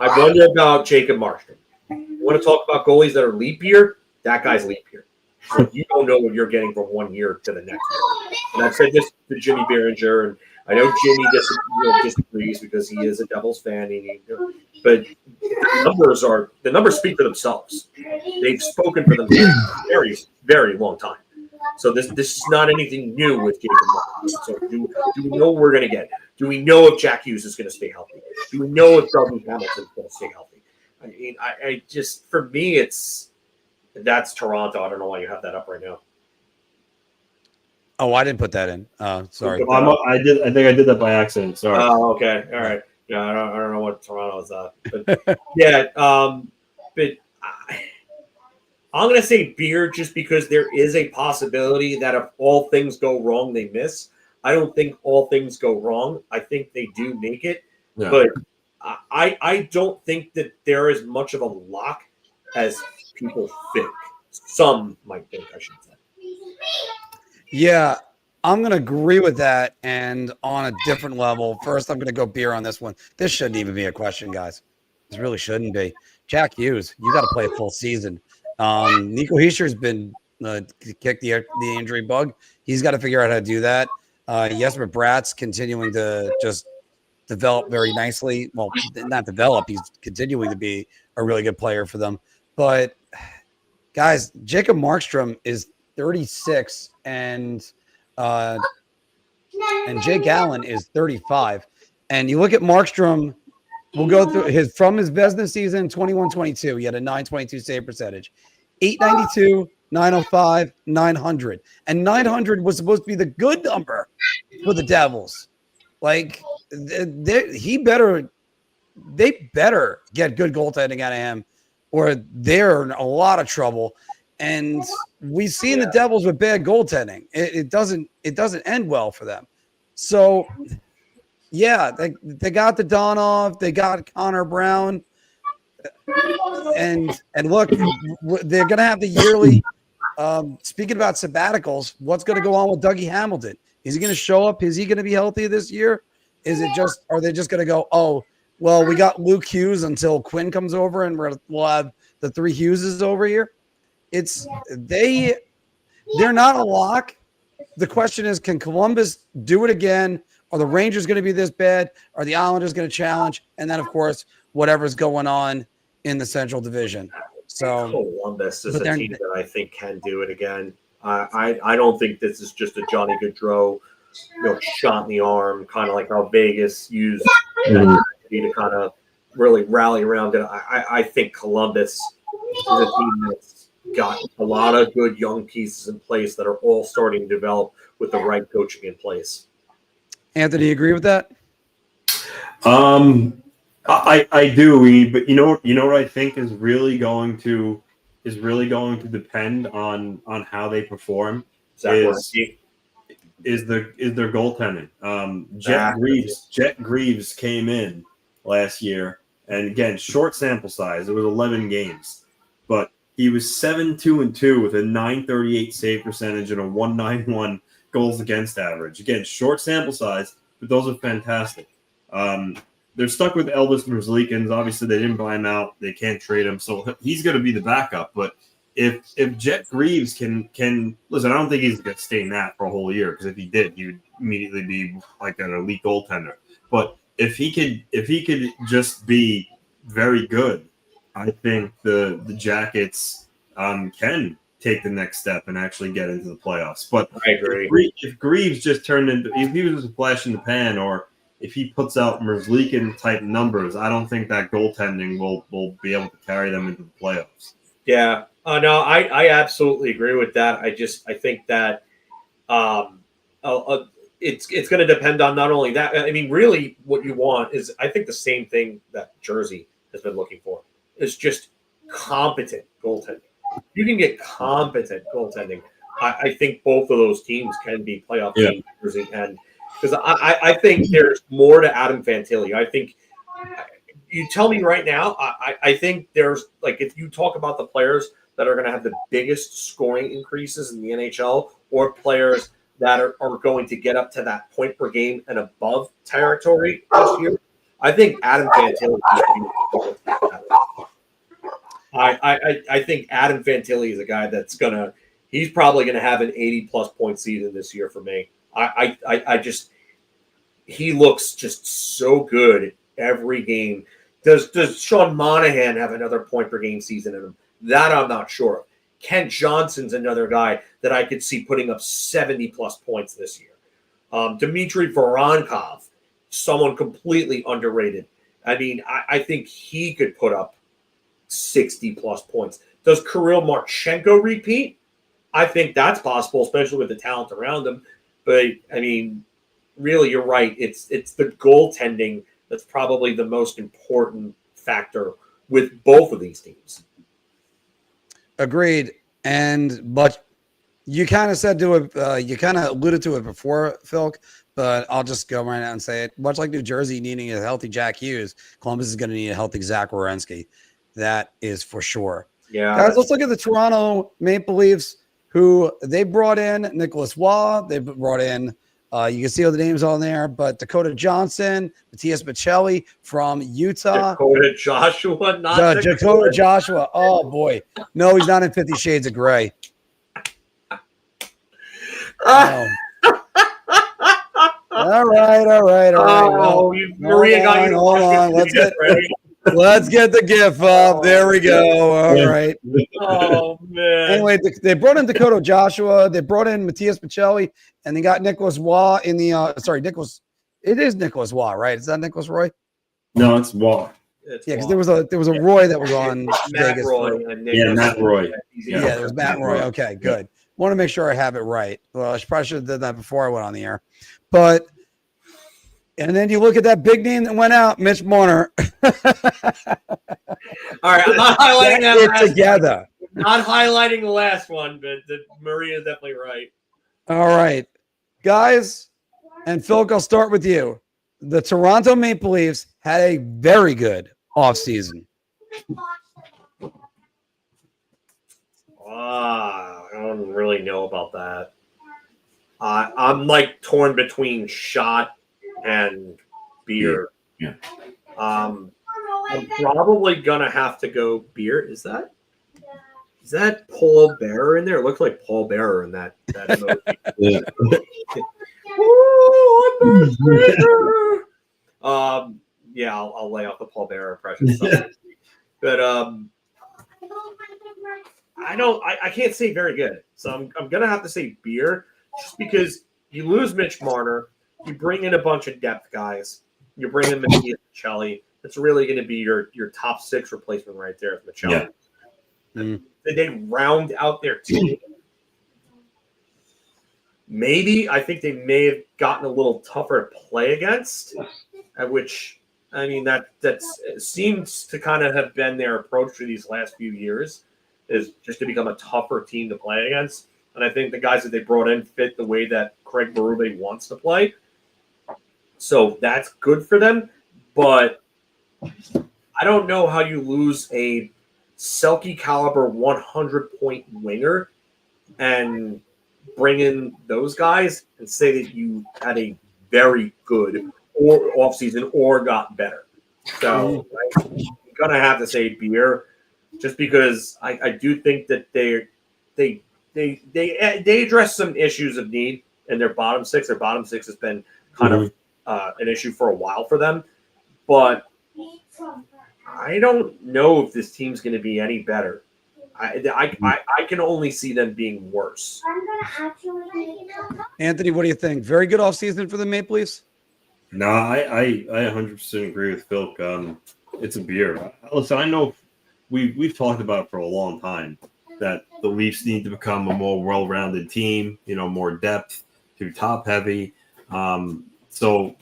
wonder about Jacob Markstrom. You want to talk about goalies that are leap year? That guy's leap year. So you don't know what you're getting from one year to the next year. And I've said this to Jimmy Behringer, and I know Jimmy disagrees because he is a Devils fan. But the numbers speak for themselves. They've spoken for them for a very, very long time. So this is not anything new with Jacob Markstrom. So do we know what we're going to get? Do we know if Jack Hughes is going to stay healthy? Do we know if Dougie Hamilton is going to stay healthy? I mean, I just, for me, that's Toronto. I don't know why you have that up right now. Oh, I didn't put that in. Sorry. I did. I think I did that by accident. Sorry. Oh, okay. All right. Yeah, I don't know what Toronto's at. But yeah, but I'm going to say Beer just because there is a possibility that if all things go wrong, they miss. I don't think all things go wrong. I think they do make it. Yeah. But I don't think that there is much of a lock as people think. Some might think, I should say. Yeah, I'm going to agree with that. And on a different level, first, I'm going to go Beer on this one. This shouldn't even be a question, guys. This really shouldn't be. Jack Hughes, you got to play a full season. Nico Heischer's been kicked the injury bug. He's got to figure out how to do that. Jesper Bratt's continuing to just develop very nicely. Well, not develop. He's continuing to be a really good player for them. But, guys, Jacob Markstrom is 36, and Jake Allen is 35. And you look at Markstrom, we'll go through his Vezina season, 21-22. He had a .922 save percentage. 892, 905, 900. And 900 was supposed to be the good number for the Devils. Like, they better get good goaltending out of him, or they're in a lot of trouble. And we've seen the Devils with bad goaltending. It doesn't end well for them. So, yeah, they got the Demidov, they got Connor Brown, and look, they're going to have the yearly. Speaking about sabbaticals, what's going to go on with Dougie Hamilton? Is he going to show up? Is he going to be healthy this year? Are they just going to go, oh, well, we got Luke Hughes until Quinn comes over, and we'll have the 3 Hugheses over here? They're not a lock. The question is, can Columbus do it again? Are the Rangers going to be this bad? Are the Islanders going to challenge? And then, of course, whatever's going on in the Central Division. So Columbus is a team that I think can do it again. I don't think this is just a Johnny Gaudreau, shot in the arm, kind of like how Vegas used that to kind of really rally around it. I think Columbus is a team that's got a lot of good young pieces in place that are all starting to develop with the right coaching in place. Anthony, you agree with that? I do, but you know what I think is really going to depend on how they perform is their goaltending. Jet Greaves came in last year, and again, short sample size. It was 11 games, but he was 7-2-2 with a .938 save percentage and a .191 goals against average. Again, short sample size, but those are fantastic. They're stuck with Elvis Merzlikins. Obviously, they didn't buy him out. They can't trade him, so he's going to be the backup. But if Jet Greaves can listen, I don't think he's going to stay in that for a whole year, because if he did, he would immediately be like an elite goaltender. But if he could just be very good, I think the Jackets can take the next step and actually get into the playoffs. But I agree. If Greaves just turned into, if he was a flash in the pan, or if he puts out Merzlikin type numbers, I don't think that goaltending will be able to carry them into the playoffs. Yeah. No, I absolutely agree with that. I think that it's going to depend on not only that. I mean, really, what you want is, I think, the same thing that Jersey has been looking for. It's just competent goaltending. You can get competent goaltending. I think both of those teams can be playoff teams, Jersey, and because I think there's more to Adam Fantilli. I think you tell me right now. I think there's, like, if you talk about the players that are going to have the biggest scoring increases in the NHL, or players that are going to get up to that point per game and above territory this year, I think Adam Fantilli is I think Adam Fantilli is a guy that's he's probably going to have an 80-plus point season this year for me. He looks just so good every game. Does Sean Monahan have another point per game season in him? That I'm not sure of. Kent Johnson's another guy that I could see putting up 70-plus points this year. Dmitry Voronkov, someone completely underrated. I mean, I think he could put up 60-plus points. Does Kirill Marchenko repeat? I think that's possible, especially with the talent around him. But, I mean, really, you're right. It's the goaltending that's probably the most important factor with both of these teams. Agreed. But you kind of said to it, you kind of alluded to it before, Phil, but I'll just go right now and say it. Much like New Jersey needing a healthy Jack Hughes, Columbus is going to need a healthy Zach Werenski. That is for sure. Yeah. Guys, let's look at the Toronto Maple Leafs, who they brought in Nicholas Waugh. They brought in, you can see all the names on there, but Dakota Johnson, Matthias Michelli from Utah. Dakota Joshua, not Dakota Joshua. Oh, boy. No, he's not in 50 Shades of Grey. Oh. All right. Oh, Maria got you. Hold on. Let's get the GIF up. There we go. All right. Oh, man. Anyway, they brought in Dakota Joshua. They brought in Matthias Michelli, and they got Nicholas Waugh in the Nicholas. It is Nicholas Waugh, right? Is that Nicholas Roy? No, it's Waugh. Because there was a Roy that was on Vegas. Matt Roy. Yeah, there was Matt Roy. Okay, good. Want to make sure I have it right. Well, I probably should have done that before I went on the air. And then you look at that big name that went out, Mitch Marner. All right, I'm not highlighting that last together. One. Not highlighting the last one, but Maria is definitely right. All right, guys, and Phil, I'll start with you. The Toronto Maple Leafs had a very good offseason. I don't really know about that. I'm like torn between shot and beer. Yeah. I'm probably gonna have to go beer. Is that Paul Bearer in there? It looks like Paul Bearer in that emoji. Yeah. Yeah, I'll lay off the Paul Bearer impression. But I can't say very good. So I'm gonna have to say beer, just because you lose Mitch Marner, you bring in a bunch of depth guys, you bring in Matthias Michelli. It's really going to be your top six replacement right there with Michelli. Yeah. Did they round out their team? maybe I think they may have gotten a little tougher to play against, at which I mean that seems to kind of have been their approach for these last few years, is just to become a tougher team to play against. And I think the guys that they brought in fit the way that Craig Berube wants to play. So that's good for them. But I don't know how you lose a Selke caliber 100-point winger and bring in those guys and say that you had a very good or offseason or got better. So I'm going to have to say Beer, just because I do think that they address some issues of need in their bottom six. Their bottom six has been kind of an issue for a while for them. But I don't know if this team's going to be any better. I can only see them being worse. Anthony, what do you think? Very good offseason for the Maple Leafs? No, I 100% agree with Filk. It's a Beer. Listen, I know we've talked about it for a long time that the Leafs need to become a more well-rounded team, more depth, too top-heavy. So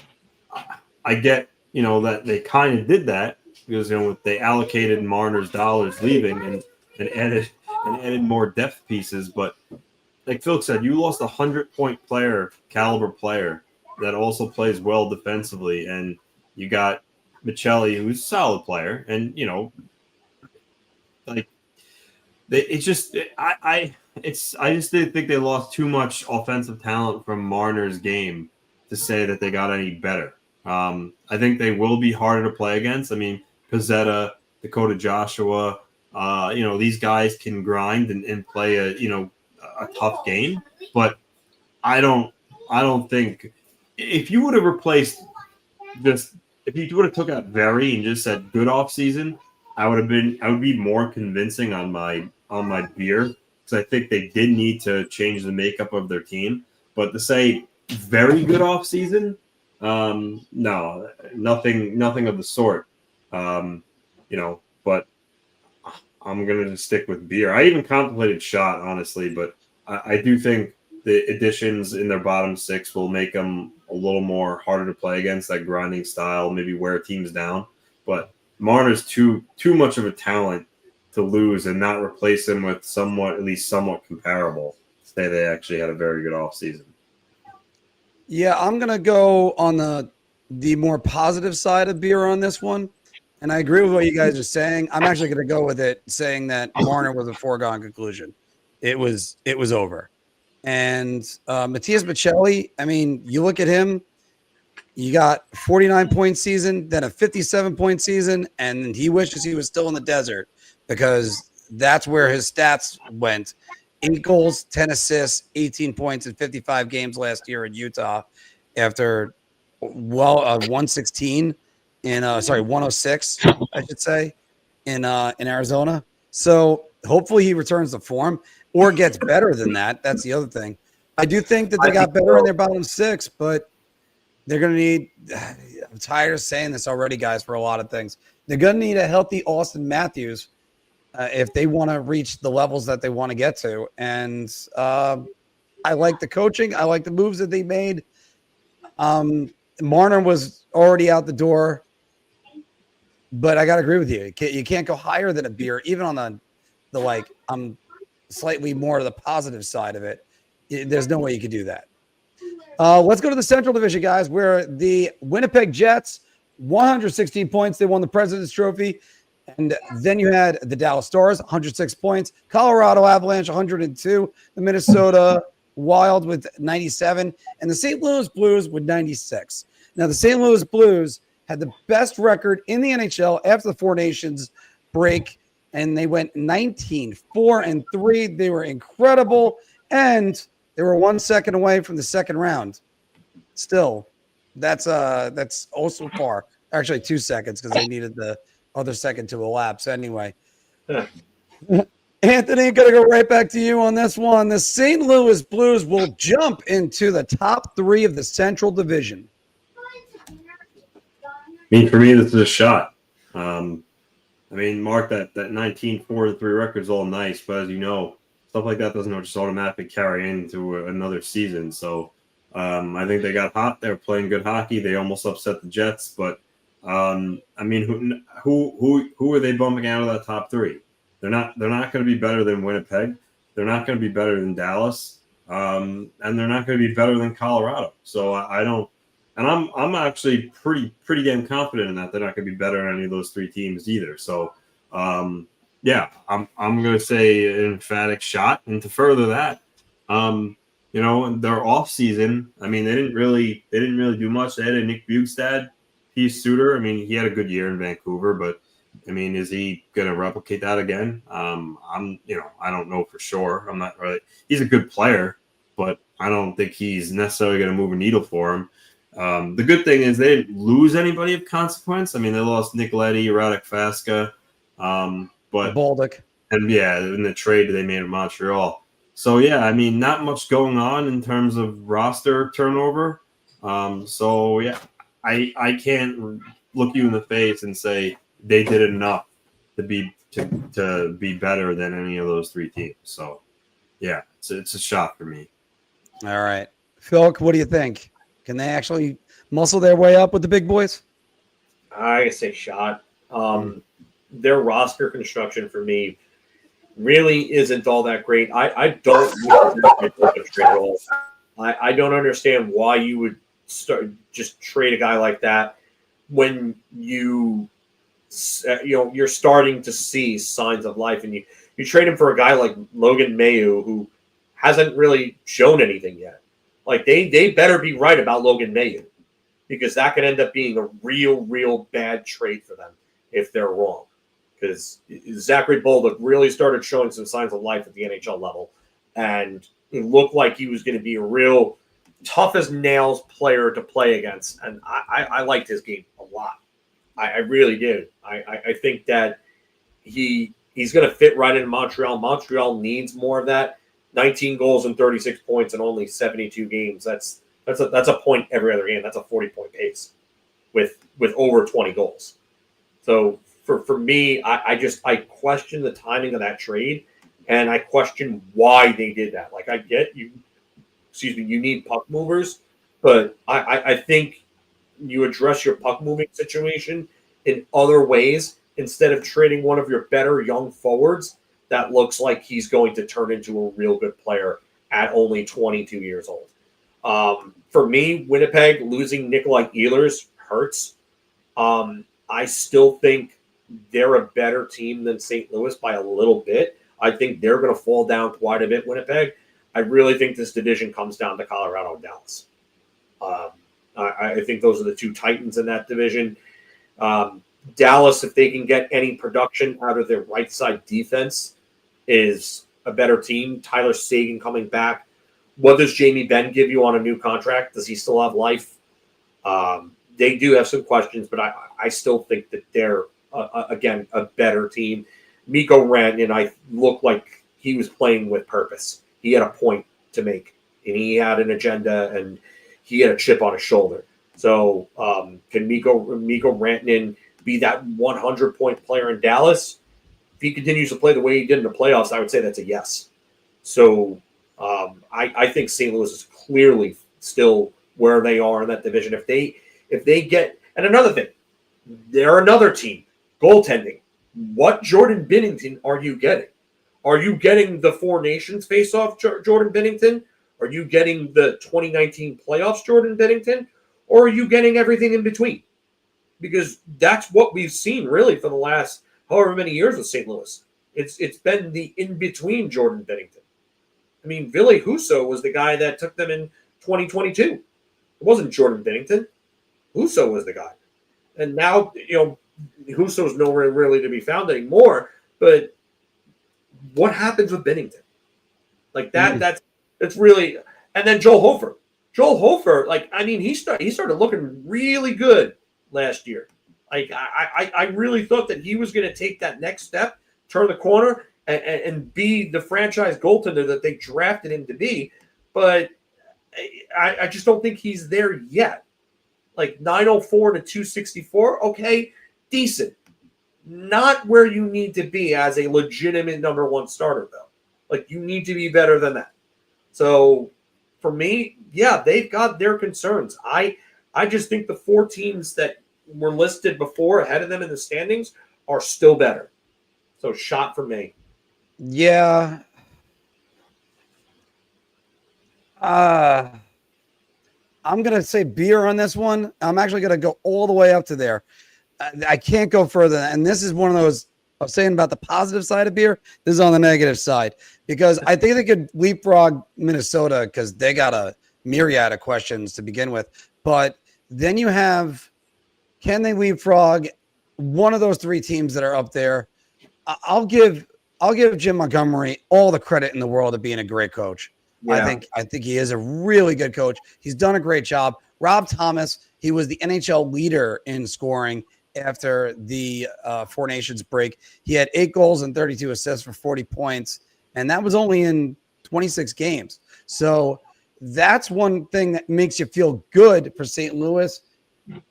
I get, that they kind of did that because, they allocated Marner's dollars leaving and added more depth pieces. But like Phil said, you lost a 100-point caliber player that also plays well defensively, and you got Michelli, who's a solid player, and I just didn't think they lost too much offensive talent from Marner's game to say that they got any better. I think they will be harder to play against. I mean, Pizzetta, Dakota Joshua, these guys can grind and play a tough game, but I don't think if you would have replaced this, if you would have took out Very and just said good off season, I would be more convincing on my Beer, because I think they did need to change the makeup of their team. But to say very good off season, no, nothing of the sort. But I'm gonna just stick with Beer. I even contemplated Shot, honestly, but I do think the additions in their bottom six will make them a little more harder to play against, that grinding style, maybe wear teams down. But Marner's too much of a talent to lose and not replace him with at least somewhat comparable. Say they actually had a very good offseason. Yeah, I'm gonna go on the more positive side of Beer on this one. And I agree with what you guys are saying. I'm actually going to go with it, saying that Marner was a foregone conclusion. It was over. And Matias Michelli, I mean, you look at him, you got 49-point season, then a 57-point season, and he wishes he was still in the desert because that's where his stats went. 8 goals, 10 assists, 18 points in 55 games last year in Utah after 116. 106, I should say, in Arizona. So hopefully he returns to form or gets better than that. That's the other thing. I do think that they got better in their bottom six, but they're going to need – I'm tired of saying this already, guys, for a lot of things. They're going to need a healthy Austin Matthews if they want to reach the levels that they want to get to. And I like the coaching. I like the moves that they made. Marner was already out the door. But I got to agree with you. You can't go higher than a Beer, even on the I'm slightly more to the positive side of it. There's no way you could do that. Let's go to the Central Division, guys, where the Winnipeg Jets, 116 points. They won the President's Trophy. And then you had the Dallas Stars, 106 points. Colorado Avalanche, 102. The Minnesota Wild with 97. And the St. Louis Blues with 96. Now, the St. Louis Blues had the best record in the NHL after the Four Nations break, and they went 19-4-3. They were incredible, and they were 1 second away from the second round. Still, that's also far. Actually, 2 seconds because they needed the other second to elapse anyway. Anthony, going to go right back to you on this one. The St. Louis Blues will jump into the top 3 of the Central Division. I mean, for me, this is a shot. Mark, that 19-4-3 record is all nice, but as you know, stuff like that doesn't just automatically carry into another season. So I think they got hot. They were playing good hockey. They almost upset the Jets, but I mean, who are they bumping out of that top three? They're not going to be better than Winnipeg. They're not going to be better than Dallas, and they're not going to be better than Colorado. So I don't, and I'm actually pretty damn confident in that they're not going to be better than any of those three teams either. So yeah, I'm going to say an emphatic shot. And to further that, you know, their offseason, I mean, they didn't really do much. They had a Nick Bjugstad, Heath Suter. I mean, he had a good year in Vancouver, but I mean, is he going to replicate that again? I don't know for sure. I'm not really. He's a good player, but I don't think he's necessarily going to move a needle for him. The good thing is they didn't lose anybody of consequence. I mean, they lost Nick Leddy, Radek Faska, but Baldick. And yeah, in the trade they made in Montreal. So yeah, I mean, not much going on in terms of roster turnover. So yeah, I can't look you in the face and say they did enough to be better than any of those three teams. So yeah, it's a shot for me. All right, Phil, what do you think? Can they actually muscle their way up with the big boys? I say shot. Their roster construction for me really isn't all that great. I don't I don't understand why you would just trade a guy like that when you're starting to see signs of life, and you trade him for a guy like Logan Mailloux, who hasn't really shown anything yet. Like they better be right about Logan Mailloux, because that could end up being a real bad trade for them if they're wrong. Because Zachary Bolduc really started showing some signs of life at the NHL level, and it looked like he was going to be a real tough as nails player to play against. And I liked his game a lot. I really did. I think that he's going to fit right in Montreal. Montreal needs more of that. 19 goals and 36 points in only 72 games. That's a point every other game. That's a 40-point pace with over 20 goals. So for me, I question the timing of that trade, and I question why they did that. Like, I get you need puck movers, but I think you address your puck moving situation in other ways instead of trading one of your better young forwards that looks like he's going to turn into a real good player at only 22 years old. For me, Winnipeg losing Nikolai Ehlers hurts. I still think they're a better team than St. Louis by a little bit. I think they're going to fall down quite a bit, Winnipeg. I really think this division comes down to Colorado and Dallas. I think those are the two titans in that division. Dallas, if they can get any production out of their right side defense, is a better team. Tyler Seguin coming back. What does Jamie Benn give you on a new contract? Does he still have life? They do have some questions, but I still think that they're, again, a better team. Mikko Rantanen, looked like he was playing with purpose. He had a point to make, and he had an agenda, and he had a chip on his shoulder. So can Mikko Rantanen be that 100-point player in Dallas? If he continues to play the way he did in the playoffs, I would say that's a yes. So I think St. Louis is clearly still where they are in that division. If they get, and another thing, they're another team, goaltending. What Jordan Binnington are you getting? Are you getting the Four Nations face-off Jordan Binnington? Are you getting the 2019 playoffs Jordan Binnington? Or are you getting everything in between? Because that's what we've seen really for the last however many years with St. Louis. It's been the in-between Jordan Binnington. I mean, Ville Husso was the guy that took them in 2022. It wasn't Jordan Binnington. Husso was the guy. And now, Husso's nowhere really to be found anymore. But what happens with Binnington? Like that, that's really. And then Joel Hofer. Joel Hofer, he started looking really good last year. Like I really thought that he was going to take that next step, turn the corner, and be the franchise goaltender that they drafted him to be. But I just don't think he's there yet. Like 904 to 264, okay, decent. Not where you need to be as a legitimate number one starter, though. Like, you need to be better than that. So for me, yeah, they've got their concerns. I just think the 4 teams that were listed before ahead of them in the standings are still better. So shot for me. Yeah. I'm going to say beer on this one. I'm actually going to go all the way up to there. I can't go further. And this is one of those, I was saying about the positive side of beer. This is on the negative side because I think they could leapfrog Minnesota because they got a myriad of questions to begin with. But then you have, can they leapfrog one of those 3 teams that are up there? I'll give Jim Montgomery all the credit in the world of being a great coach. Yeah. I think he is a really good coach. He's done a great job. Rob Thomas, he was the NHL leader in scoring after the 4 Nations break. He had 8 goals and 32 assists for 40 points, and that was only in 26 games. So that's one thing that makes you feel good for St. Louis.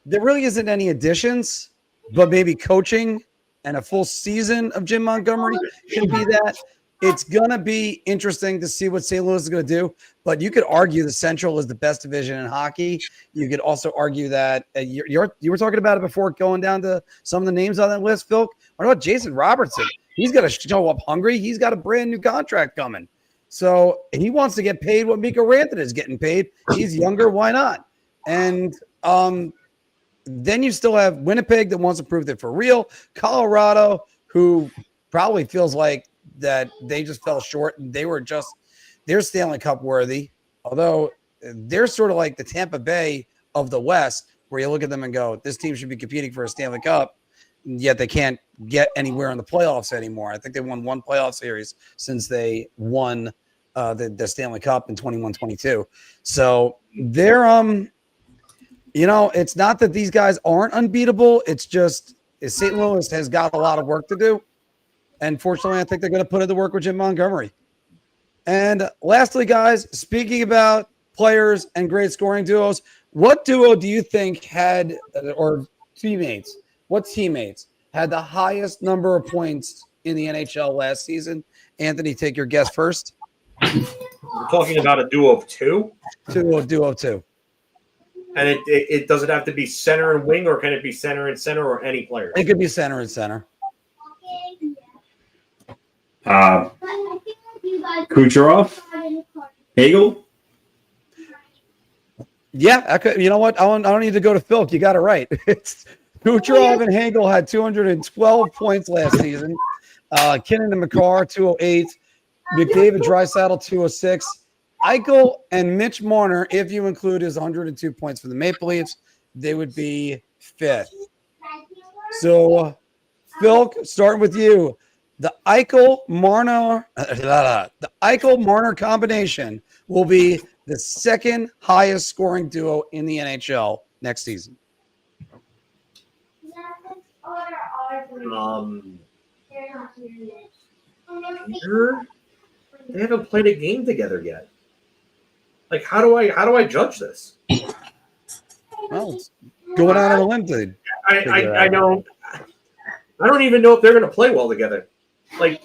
There really isn't any additions, but maybe coaching and a full season of Jim Montgomery should be that. It's going to be interesting to see what St. Louis is going to do, but you could argue the Central is the best division in hockey. You could also argue that you were talking about it before going down to some of the names on that list, Phil. What about Jason Robertson? He's got to show up hungry. He's got a brand new contract coming. So he wants to get paid what Mikko Rantanen is getting paid. He's younger. Why not? And then you still have Winnipeg that wants to prove that for real. Colorado, who probably feels like that they just fell short and they're Stanley Cup worthy, although they're sort of like the Tampa Bay of the West, where you look at them and go, this team should be competing for a Stanley Cup, yet they can't get anywhere in the playoffs anymore. I think they won 1 playoff series since they won the Stanley Cup in 21-22. So they're it's not that these guys aren't unbeatable. It's just St. Louis has got a lot of work to do. And fortunately, I think they're going to put in the work with Jim Montgomery. And lastly, guys, speaking about players and great scoring duos, what duo do you think had, or teammates, what teammates had the highest number of points in the NHL last season? Anthony, take your guess first. We're talking about a duo of 2? Duo of 2. And it does it have to be center and wing, or can it be center and center, or any player? It could be center and center. Kucherov, Hagel. Yeah, I could. You know what? I don't need to go to Phil. You got it right. It's Kucherov and Hagel had 212 points last season. Kinnan and McCarr 208. McDavid, Draisaitl 206. Eichel and Mitch Marner, if you include his 102 points for the Maple Leafs, they would be 5th. So, Phil, starting with you. The Eichel-Marner combination will be the 2nd highest scoring duo in the NHL next season. They haven't played a game together yet. Like, how do I judge this? Well, going out on a limb, dude. I don't even know if they're going to play well together. Like,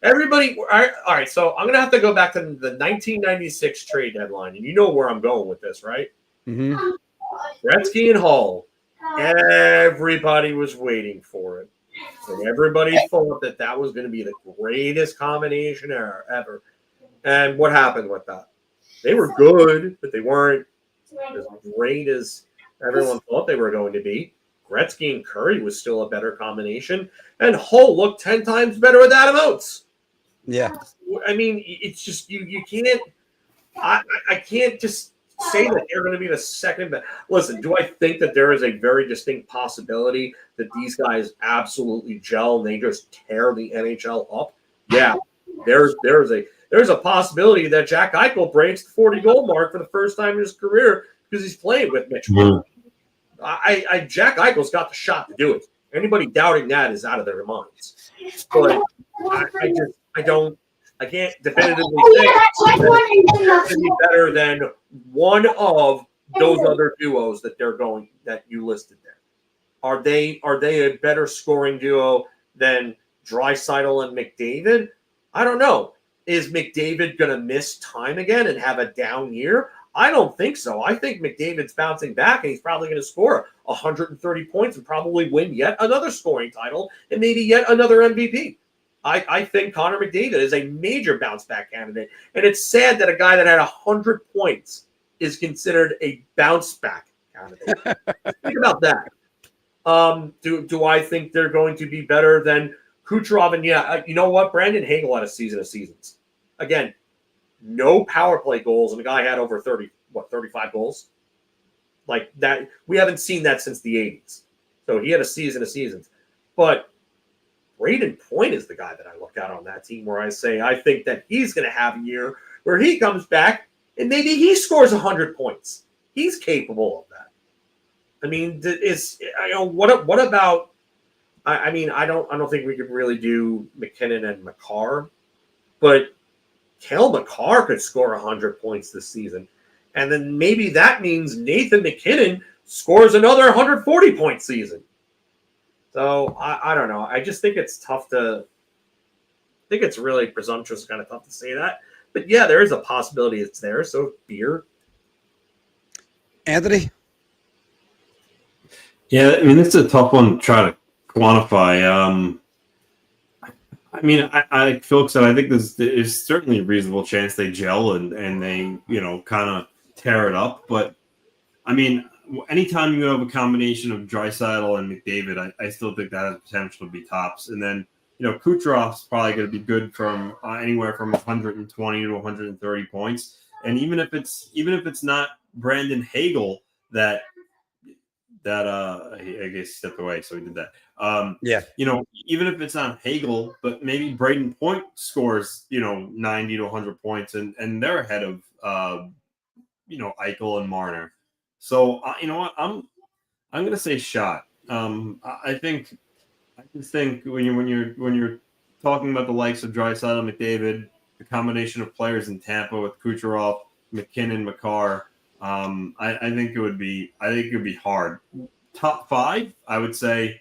everybody. All right. So I'm going to have to go back to the 1996 trade deadline, and you know where I'm going with this, right? Mm-hmm. Gretzky and Hull. Everybody was waiting for it, and everybody thought that was going to be the greatest combination ever. And what happened with that? They were good, but they weren't as great as everyone thought they were going to be. Gretzky and Curry was still a better combination, and Hull looked 10 times better with Adam Oates. Yeah. I mean, it's just you can't – I can't just say that they're going to be the second best. Listen, do I think that there is a very distinct possibility that these guys absolutely gel and they just tear the NHL up? Yeah, there's a possibility that Jack Eichel breaks the 40-goal mark for the first time in his career because he's playing with Mitch. Jack Eichel's got the shot to do it. Anybody doubting that is out of their minds. But I can't definitively say that to be better than one of those other duos that you listed there. Are they a better scoring duo than Draisaitl and McDavid? I don't know. Is McDavid going to miss time again and have a down year? I don't think so. I think McDavid's bouncing back, and he's probably going to score 130 points and probably win yet another scoring title and maybe yet another MVP. I think Connor McDavid is a major bounce back candidate. And it's sad that a guy that had 100 points is considered a bounce back candidate. Think about that. Do I think they're going to be better than Kucherov? And you know what? Brandon Hagel had a season of seasons. Again, no power play goals, and the guy had over 35 goals? Like that. We haven't seen that since the 80s. So he had a season of seasons. But Braden Point is the guy that I look at on that team where I say I think that he's going to have a year where he comes back and maybe he scores 100 points. He's capable of that. I mean, what about? I mean, I don't think we could really do McKinnon and Makar, but Cale Makar could score 100 points this season, and then maybe that means Nathan McKinnon scores another 140 point season. So I don't know. I just think it's tough to. I think it's really presumptuous, kind of tough to say that. But yeah, there is a possibility it's there. So beer. Anthony? Yeah, I mean, it's a tough one to try to quantify. I mean, I Phil said, I think there's certainly a reasonable chance they gel and they, kind of tear it up. But, I mean, anytime you have a combination of Draisaitl and McDavid, I still think that has potential to be tops. And then, Kucherov's probably going to be good from anywhere from 120 to 130 points. And even if it's not Brandon Hagel that I guess he stepped away, so he did that. Even if it's not Hagel, but maybe Braden Point scores 90 to 100 points, and they're ahead of Eichel and Marner. So you know what, I'm gonna say shot. I just think when you're talking about the likes of Draisaitl, McDavid, the combination of players in Tampa with Kucherov, McKinnon, Makar. I think it would be hard. Top 5, I would say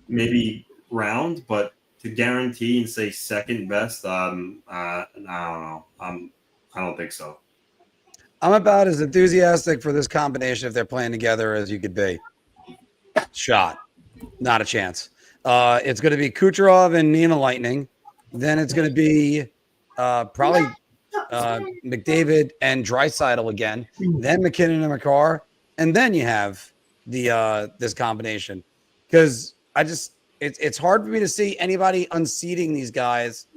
maybe round, but to guarantee and say second best, I don't know. I don't think so. I'm about as enthusiastic for this combination if they're playing together as you could be. Shot. Not a chance. It's going to be Kucherov and Nina Lightning. Then it's going to be probably McDavid and Draisaitl again, then McKinnon and Makar, and then you have the this combination. Because it's hard for me to see anybody unseating these guys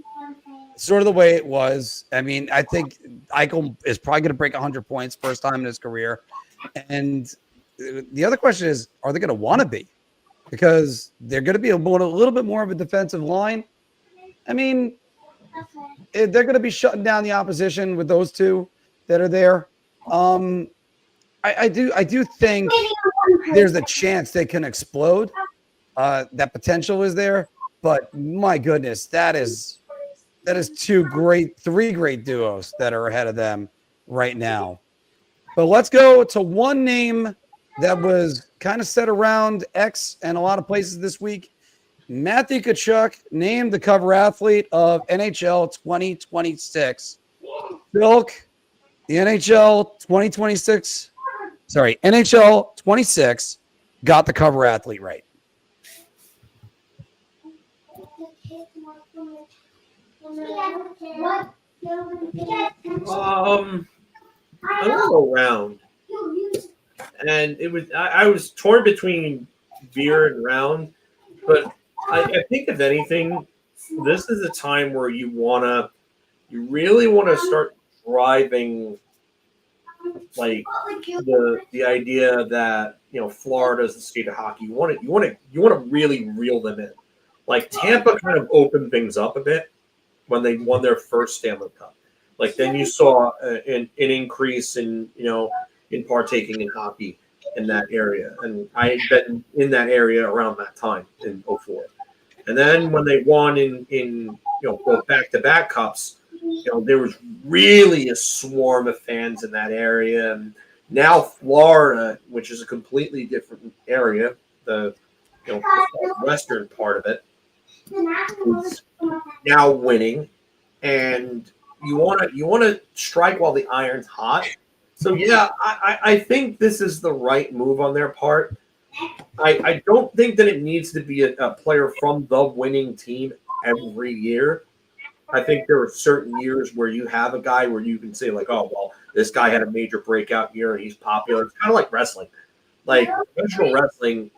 sort of the way it was. I mean, I think Eichel is probably going to break 100 points first time in his career. And the other question is, are they going to want to be? Because they're going to be a little bit more of a defensive line. I mean, they're going to be shutting down the opposition with those two that are there. I do think there's a chance they can explode. That potential is there, but my goodness, that is three great duos that are ahead of them right now. But let's go to one name that was kind of set around X and a lot of places this week. Matthew Tkachuk named the cover athlete of NHL 2026. Filk, the NHL 26 got the cover athlete right. I don't go round. And it was I was torn between beer and round, but I think if anything, this is a time where you really want to start driving like the idea that Florida is the state of hockey. You want to really reel them in. Like Tampa kind of opened things up a bit when they won their first Stanley Cup. Like then you saw an increase in partaking in hockey in that area, and I had been in that area around that time in 2004. And then when they won in both back-to-back cups, there was really a swarm of fans in that area. And now Florida, which is a completely different area, the western part of it, is now winning. and you want to strike while the iron's hot. So yeah, I think this is the right move on their part. I don't think that it needs to be a player from the winning team every year. I think there are certain years where you have a guy where you can say like, oh well, this guy had a major breakout year and he's popular. It's kind of like wrestling. Like professional wrestling,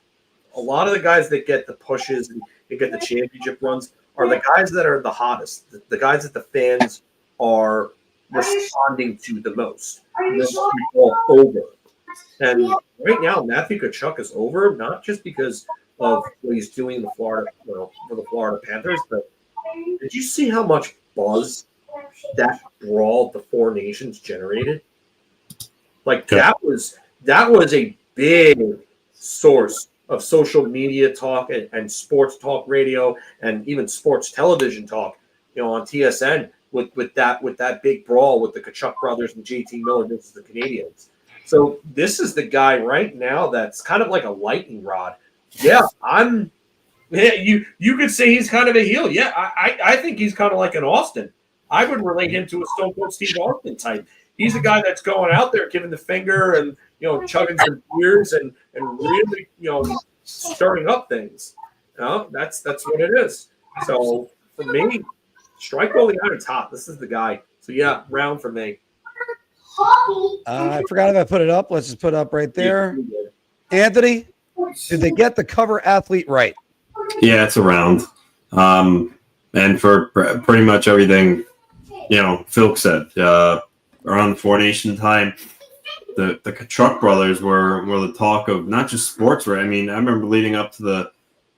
a lot of the guys that get the pushes and get the championship runs are the guys that are the hottest, the guys that the fans are responding to the most. This is all over. And right now, Matthew Tkachuk is over, not just because of what he's doing in the for the Florida Panthers, but did you see how much buzz that brawl of the Four Nations generated? Like that was a big source of social media talk and sports talk radio and even sports television talk, on TSN with that big brawl with the Tkachuk brothers and JT Miller versus the Canadians. So this is the guy right now that's kind of like a lightning rod. Yeah, you could say he's kind of a heel. Yeah, I think he's kind of like an Austin. I would relate him to a Stone Cold Steve Austin type. He's a guy that's going out there giving the finger and chugging some beers and really stirring up things. That's what it is. So for me, strike while the iron's hot. This is the guy. So yeah, round for me. I forgot if I put it up. Let's just put it up right there. Anthony, did they get the cover athlete right? Yeah, it's around. And for pretty much everything, Filk said, around the Four Nation time, the Tkachuk brothers were the talk of not just sports, right? I mean, I remember leading up to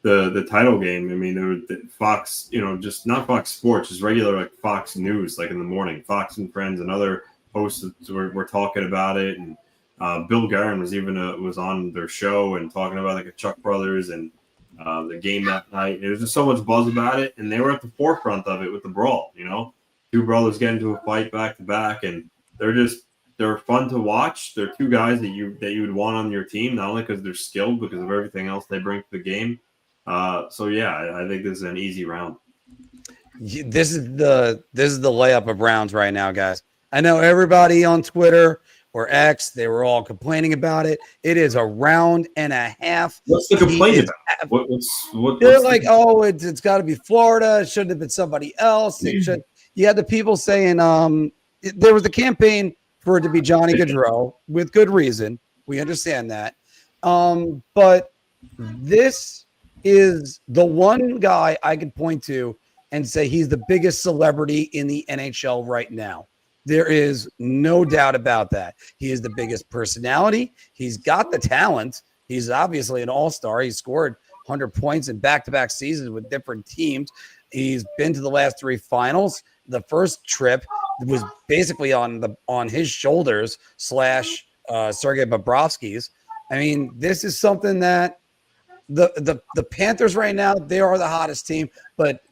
the title game. I mean, there was Fox, just not Fox Sports, just regular like Fox News, like in the morning. Fox and Friends and other hosts were talking about it, and Bill Guerin was on their show and talking about the Tkachuk brothers and the game that night. There was just so much buzz about it, and they were at the forefront of it with the brawl. Two brothers get into a fight back to back, and they're fun to watch. They're two guys that you would want on your team, not only because they're skilled, because of everything else they bring to the game. So yeah, I think this is an easy round. This is the layup of rounds right now, guys. I know everybody on Twitter or X, they were all complaining about it. It is a round and a half. What's the complaint about? They're like, oh, it's got to be Florida. It shouldn't have been somebody else. You had the people saying there was a campaign for it to be Johnny Gaudreau with good reason. We understand that. But this is the one guy I could point to and say he's the biggest celebrity in the NHL right now. There is no doubt about that. He is the biggest personality. He's got the talent. He's obviously an all-star. He scored 100 points in back-to-back seasons with different teams. He's been to the last three finals. The first trip was basically on his shoulders / Sergei Bobrovsky's. I mean, this is something that the Panthers right now, they are the hottest team, but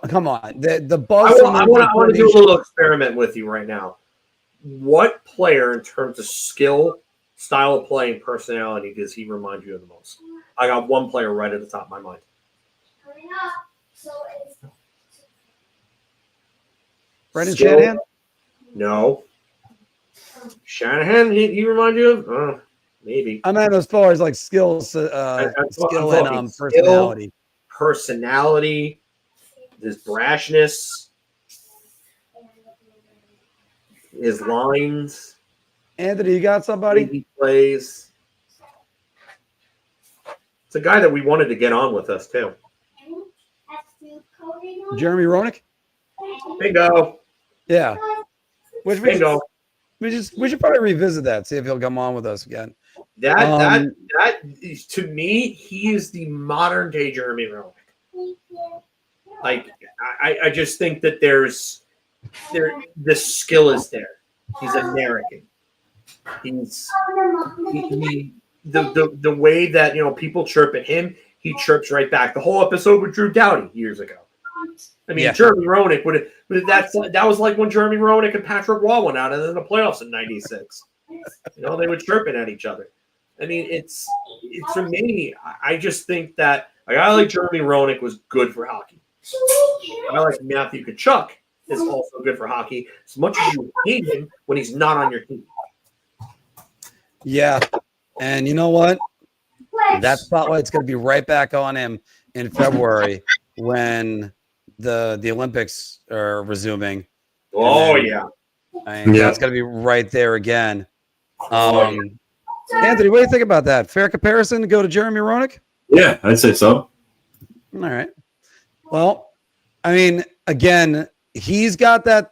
come on, the buzz. I want to do a little experiment with you right now. What player, in terms of skill, style of play, and personality, does he remind you of the most? I got one player right at the top of my mind. Brendan Shanahan? No. Shanahan? He remind you of? Maybe. I mean, as far as like skill and personality. Personality. His brashness, his lines. Anthony, you got somebody? He plays. It's a guy that we wanted to get on with us too. Jeremy Roenick? Bingo. Yeah. Bingo. We should probably revisit that, see if he'll come on with us again. That to me, he is the modern day Jeremy Roenick. Like, I just think that the skill is there. He's American. He's the way that people chirp at him, he chirps right back. The whole episode with Drew Doughty years ago. I mean, yeah. Jeremy Roenick that was like when Jeremy Roenick and Patrick Waugh went out in the playoffs in '96. They were chirping at each other. I mean, it's for me. I just think that a guy like Jeremy Roenick was good for hockey. I like Matthew Tkachuk is also good for hockey. As much as you hate him when he's not on your team. Yeah. And you know what? That spotlight's going to be right back on him in February when the Olympics are resuming. Oh, yeah. That's going to be right there again. Anthony, what do you think about that? Fair comparison to go to Jeremy Roenick? Yeah, I'd say so. All right. Well, I mean, again, he's got that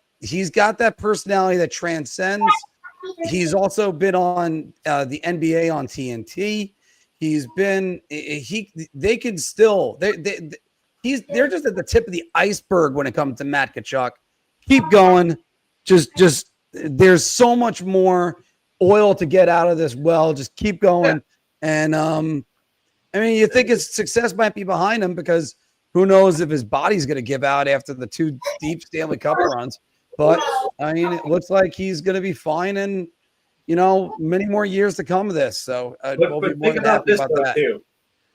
personality that transcends. He's also been on the NBA on TNT. They can still they're just at the tip of the iceberg when it comes to Matt Tkachuk. Keep going. Just there's so much more oil to get out of this well. Just keep going. Yeah. And I mean, you think his success might be behind him because who knows if his body's going to give out after the 2 deep Stanley Cup runs. But I mean, it looks like he's going to be fine, and many more years to come of this. So we'll be more than happy about that. Too.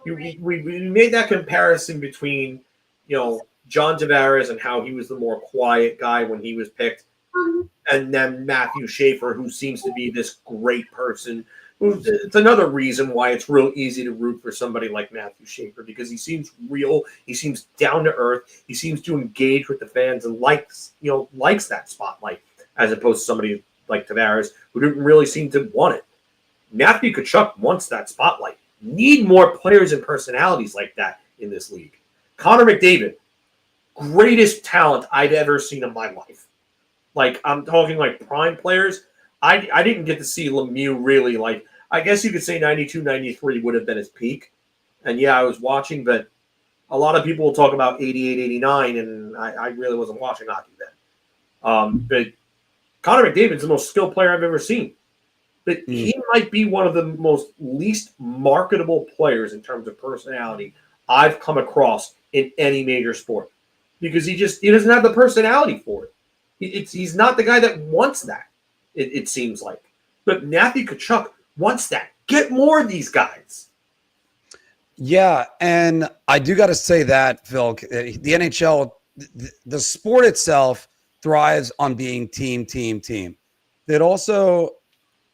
We made that comparison between John Tavares and how he was the more quiet guy when he was picked, and then Matthew Schaefer, who seems to be this great person. It's another reason why it's real easy to root for somebody like Matthew Schaefer, because he seems real, he seems down to earth, he seems to engage with the fans and likes that spotlight, as opposed to somebody like Tavares who didn't really seem to want it. Matthew Tkachuk wants that spotlight. Need more players and personalities like that in this league. Connor McDavid, greatest talent I'd ever seen in my life. Like, I'm talking like prime players. I didn't get to see Lemieux really. Like, I guess you could say 92, 93 would have been his peak. And yeah, I was watching, but a lot of people will talk about 88, 89, and I really wasn't watching hockey then. But Connor McDavid's the most skilled player I've ever seen. But he might be one of the most least marketable players in terms of personality I've come across in any major sport. Because he doesn't have the personality for it. He's not the guy that wants that. It seems like. But Matthew Tkachuk wants that. Get more of these guys. Yeah, and I do got to say that, Phil, the NHL, the sport itself thrives on being team. That also,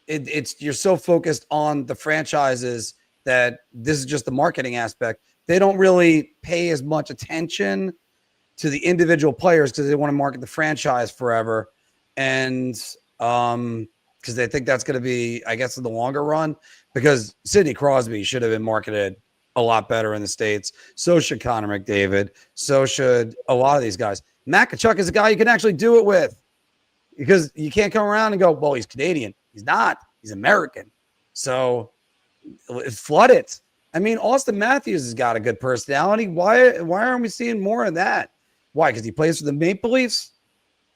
you're so focused on the franchises that this is just the marketing aspect. They don't really pay as much attention to the individual players because they want to market the franchise forever. And because they think that's going to be, I guess, in the longer run, because Sidney Crosby should have been marketed a lot better in the States. So should Connor McDavid. So should a lot of these guys. Matt Tkachuk is a guy you can actually do it with, because you can't come around and go, well, he's Canadian. He's not. He's American. So flood it. I mean, Austin Matthews has got a good personality. Why aren't we seeing more of that? Why? Because he plays for the Maple Leafs?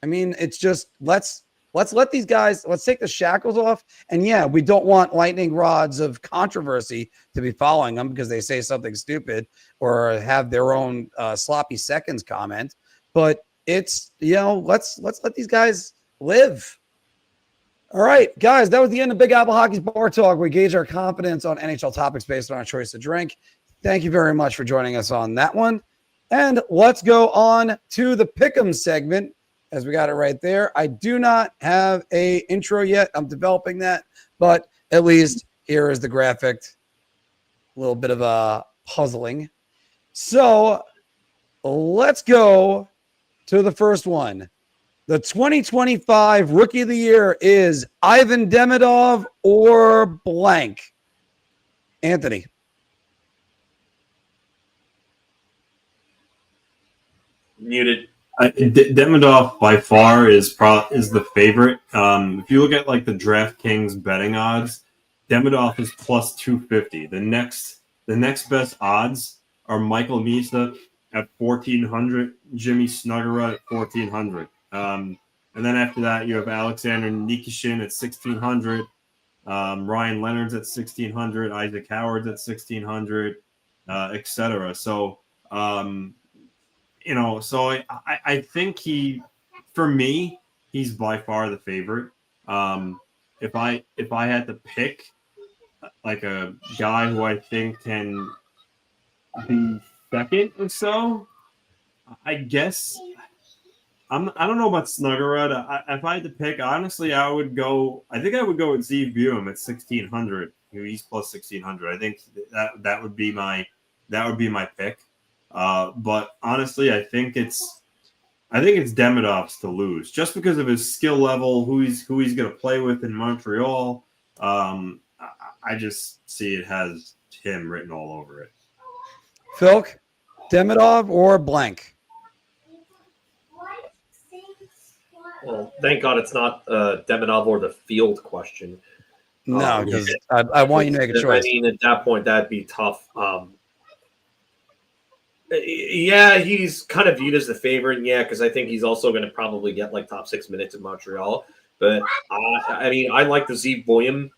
I mean, it's just let's let these guys, let's take the shackles off. And yeah, we don't want lightning rods of controversy to be following them because they say something stupid or have their own sloppy seconds comment. But it's, let's let these guys live. All right, guys, that was the end of Big Apple Hockey's Bar Talk. We gauge our confidence on NHL topics based on our choice to drink. Thank you very much for joining us on that one. And let's go on to the Pick'em segment, as we got it right there. I do not have a intro yet. I'm developing that, but at least here is the graphic. A little bit of a puzzling. So let's go to the first one. The 2025 Rookie of the Year is Ivan Demidov or blank. Anthony. Muted. Demidov by far is the favorite. If you look at like the DraftKings betting odds, Demidov is plus 250. The next best odds are Michael Misa at 1,400, Jimmy Snuggerud at 1,400. And then after that, you have Alexander Nikishin at 1,600, Ryan Leonard's at 1,600, Isaac Howard's at 1,600, etc. So, so I think for me, he's by far the favorite. If I had to pick like a guy who I think can be second or so, I guess I don't know about Snuggerud. If I had to pick, honestly, I would go. I think I would go with Zeev Buim at 1,600. He's plus 1,600. I think that would be my pick. But honestly, I think it's Demidov's to lose just because of his skill level, who he's going to play with in Montreal. I just see it has him written all over it. Filk, Demidov, or blank? Well, thank God it's not Demidov or the field question. No, because I want you to make a choice. I mean, at that point, that'd be tough. Yeah, he's kind of viewed as the favorite. Yeah, because I think he's also going to probably get like top 6 minutes in Montreal. But I mean, I like the Zeev Buim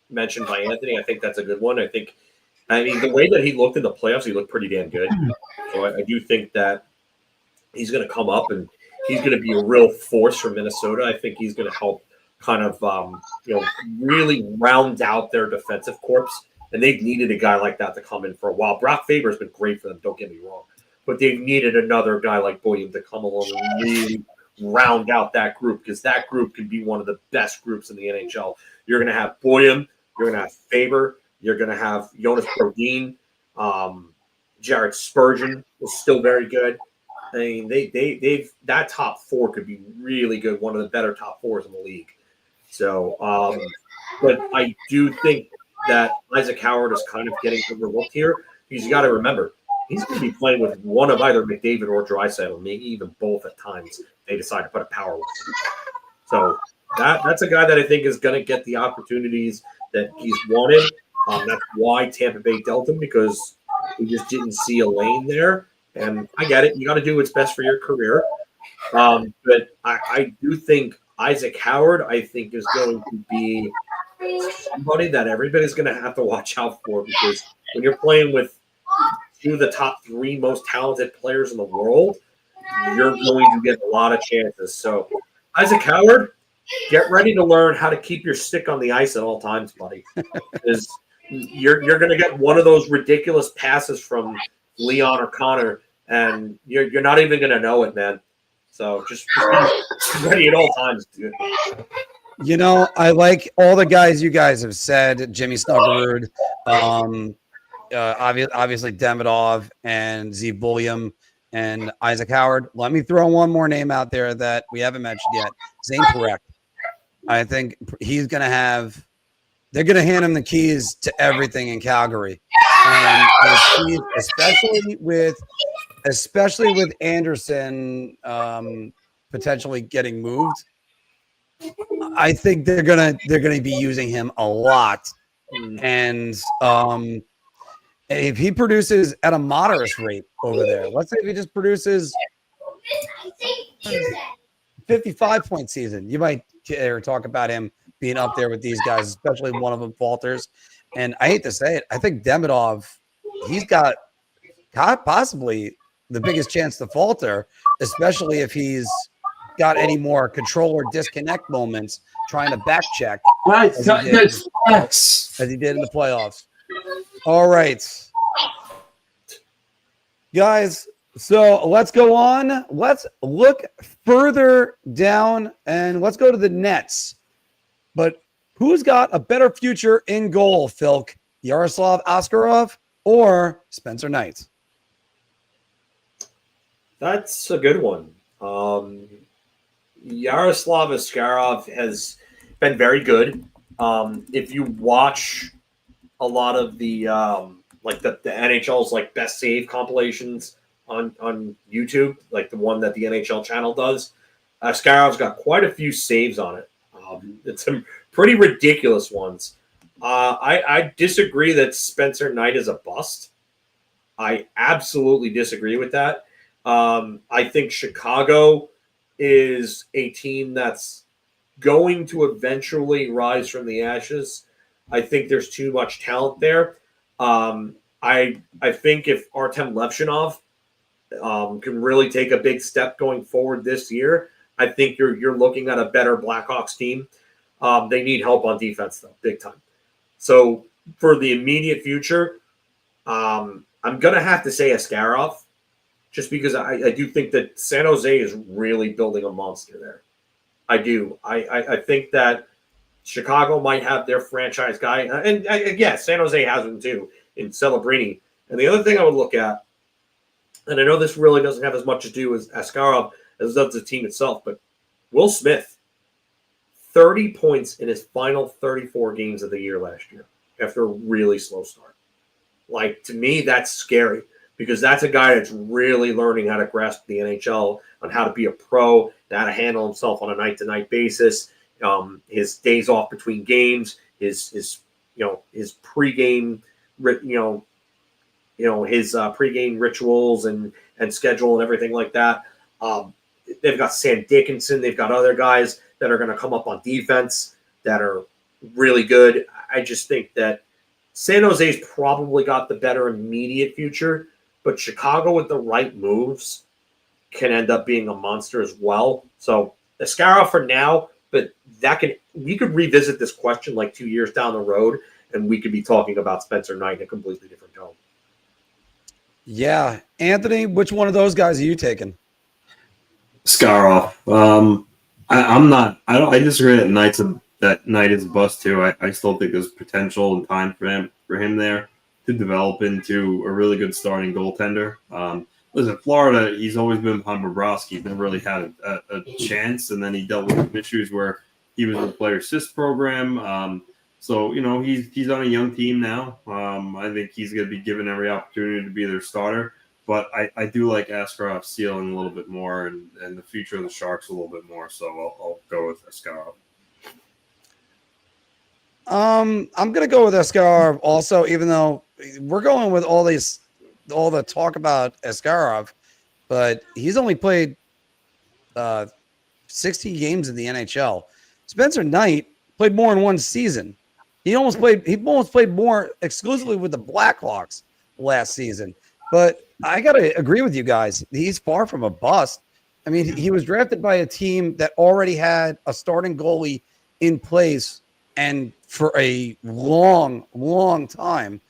mentioned by Anthony. I think that's a good one. I mean, the way that he looked in the playoffs, he looked pretty damn good. So I do think that he's going to come up and he's going to be a real force for Minnesota. I think he's going to help kind of really round out their defensive corps. And they've needed a guy like that to come in for a while. Brock Faber's been great for them, don't get me wrong. But they've needed another guy like Buim to come along and really round out that group, because that group can be one of the best groups in the NHL. You're going to have Buim, you're going to have Faber, you're going to have Jonas Brodin, Jared Spurgeon is still very good. I mean, they've that top four could be really good, one of the better top fours in the league. So, but I do think that Isaac Howard is kind of getting overlooked here, because you got to remember he's going to be playing with one of either McDavid or Draisaitl, maybe even both at times. They decide to put a power line. So that's a guy that I think is going to get the opportunities that he's wanted. That's why Tampa Bay dealt him, because we just didn't see a lane there. And I get it. You got to do what's best for your career. But I do think Isaac Howard, I think, is going to be somebody that everybody's going to have to watch out for, because when you're playing with two of the top 3 most talented players in the world, you're going to get a lot of chances. So Isaac Howard, get ready to learn how to keep your stick on the ice at all times, buddy. Because you're going to get one of those ridiculous passes from Leon or Connor, and you're not even going to know it, man. So just be ready at all times, dude. You know, I like all the guys you guys have said. Jimmy Snuggerud, obviously Demidov and Zeev Buim and Isaac Howard. Let me throw one more name out there that we haven't mentioned yet. Zane Parekh. I think he's going to have – they're going to hand him the keys to everything in Calgary. And especially with Anderson potentially getting moved, I think they're gonna be using him a lot. And if he produces at a moderate rate over there, let's say if he just produces 55-point season, you might talk about him being up there with these guys, especially one of them falters. And I hate to say it, I think Demidov, he's got possibly the biggest chance to falter, especially if he's got any more control or disconnect moments trying to back check as he did in the playoffs. All right, guys, so let's go on. Let's look further down and let's go to the Nets. But who's got a better future in goal, Filk? Yaroslav Askarov or Spencer Knight? That's a good one. Yaroslav Askarov has been very good. If you watch a lot of the the NHL's like best save compilations on YouTube, like the one that the NHL channel does, Askarov's got quite a few saves on it. It's some pretty ridiculous ones. I disagree that Spencer Knight is a bust. I absolutely disagree with that. I think Chicago is a team that's going to eventually rise from the ashes. I think there's too much talent there. I think if Artem Levshinov can really take a big step going forward this year, I think you're looking at a better Blackhawks team. They need help on defense, though, big time. So for the immediate future, I'm going to have to say Askarov. just because I do think that San Jose is really building a monster there. I do. I think that Chicago might have their franchise guy, and San Jose has him too in Celebrini. And the other thing I would look at, and I know this really doesn't have as much to do with Askarov as does the team itself, but Will Smith, 30 points in his final 34 games of the year last year after a really slow start. Like, to me, that's scary because that's a guy that's really learning how to grasp the NHL, on how to be a pro, how to handle himself on a night-to-night basis, his days off between games, his pregame, his pregame rituals and schedule and everything like that. They've got Sam Dickinson. They've got other guys that are going to come up on defense that are really good. I just think that San Jose's probably got the better immediate future, but Chicago with the right moves can end up being a monster as well. So Askarov for now, but we could revisit this question like 2 years down the road, and we could be talking about Spencer Knight in a completely different tone. Yeah. Anthony, which one of those guys are you taking? Askarov. I disagree that Knight is a bust too. I still think there's potential and time for him there to develop into a really good starting goaltender. Listen, Florida, he's always been behind Bobrovsky. He's never really had a chance, and then he dealt with some issues where he was in the player assist program. So, he's on a young team now. I think he's going to be given every opportunity to be their starter. But I do like Askarov's ceiling a little bit more and the future of the Sharks a little bit more. So I'll go with Askarov. I'm going to go with Askarov also, even though we're going with all the talk about Askarov, but he's only played 60 games in the NHL. Spencer Knight played more in one season. He almost played more exclusively with the Blackhawks last season. But I got to agree with you guys. He's far from a bust. I mean, he was drafted by a team that already had a starting goalie in place and for a long, long time.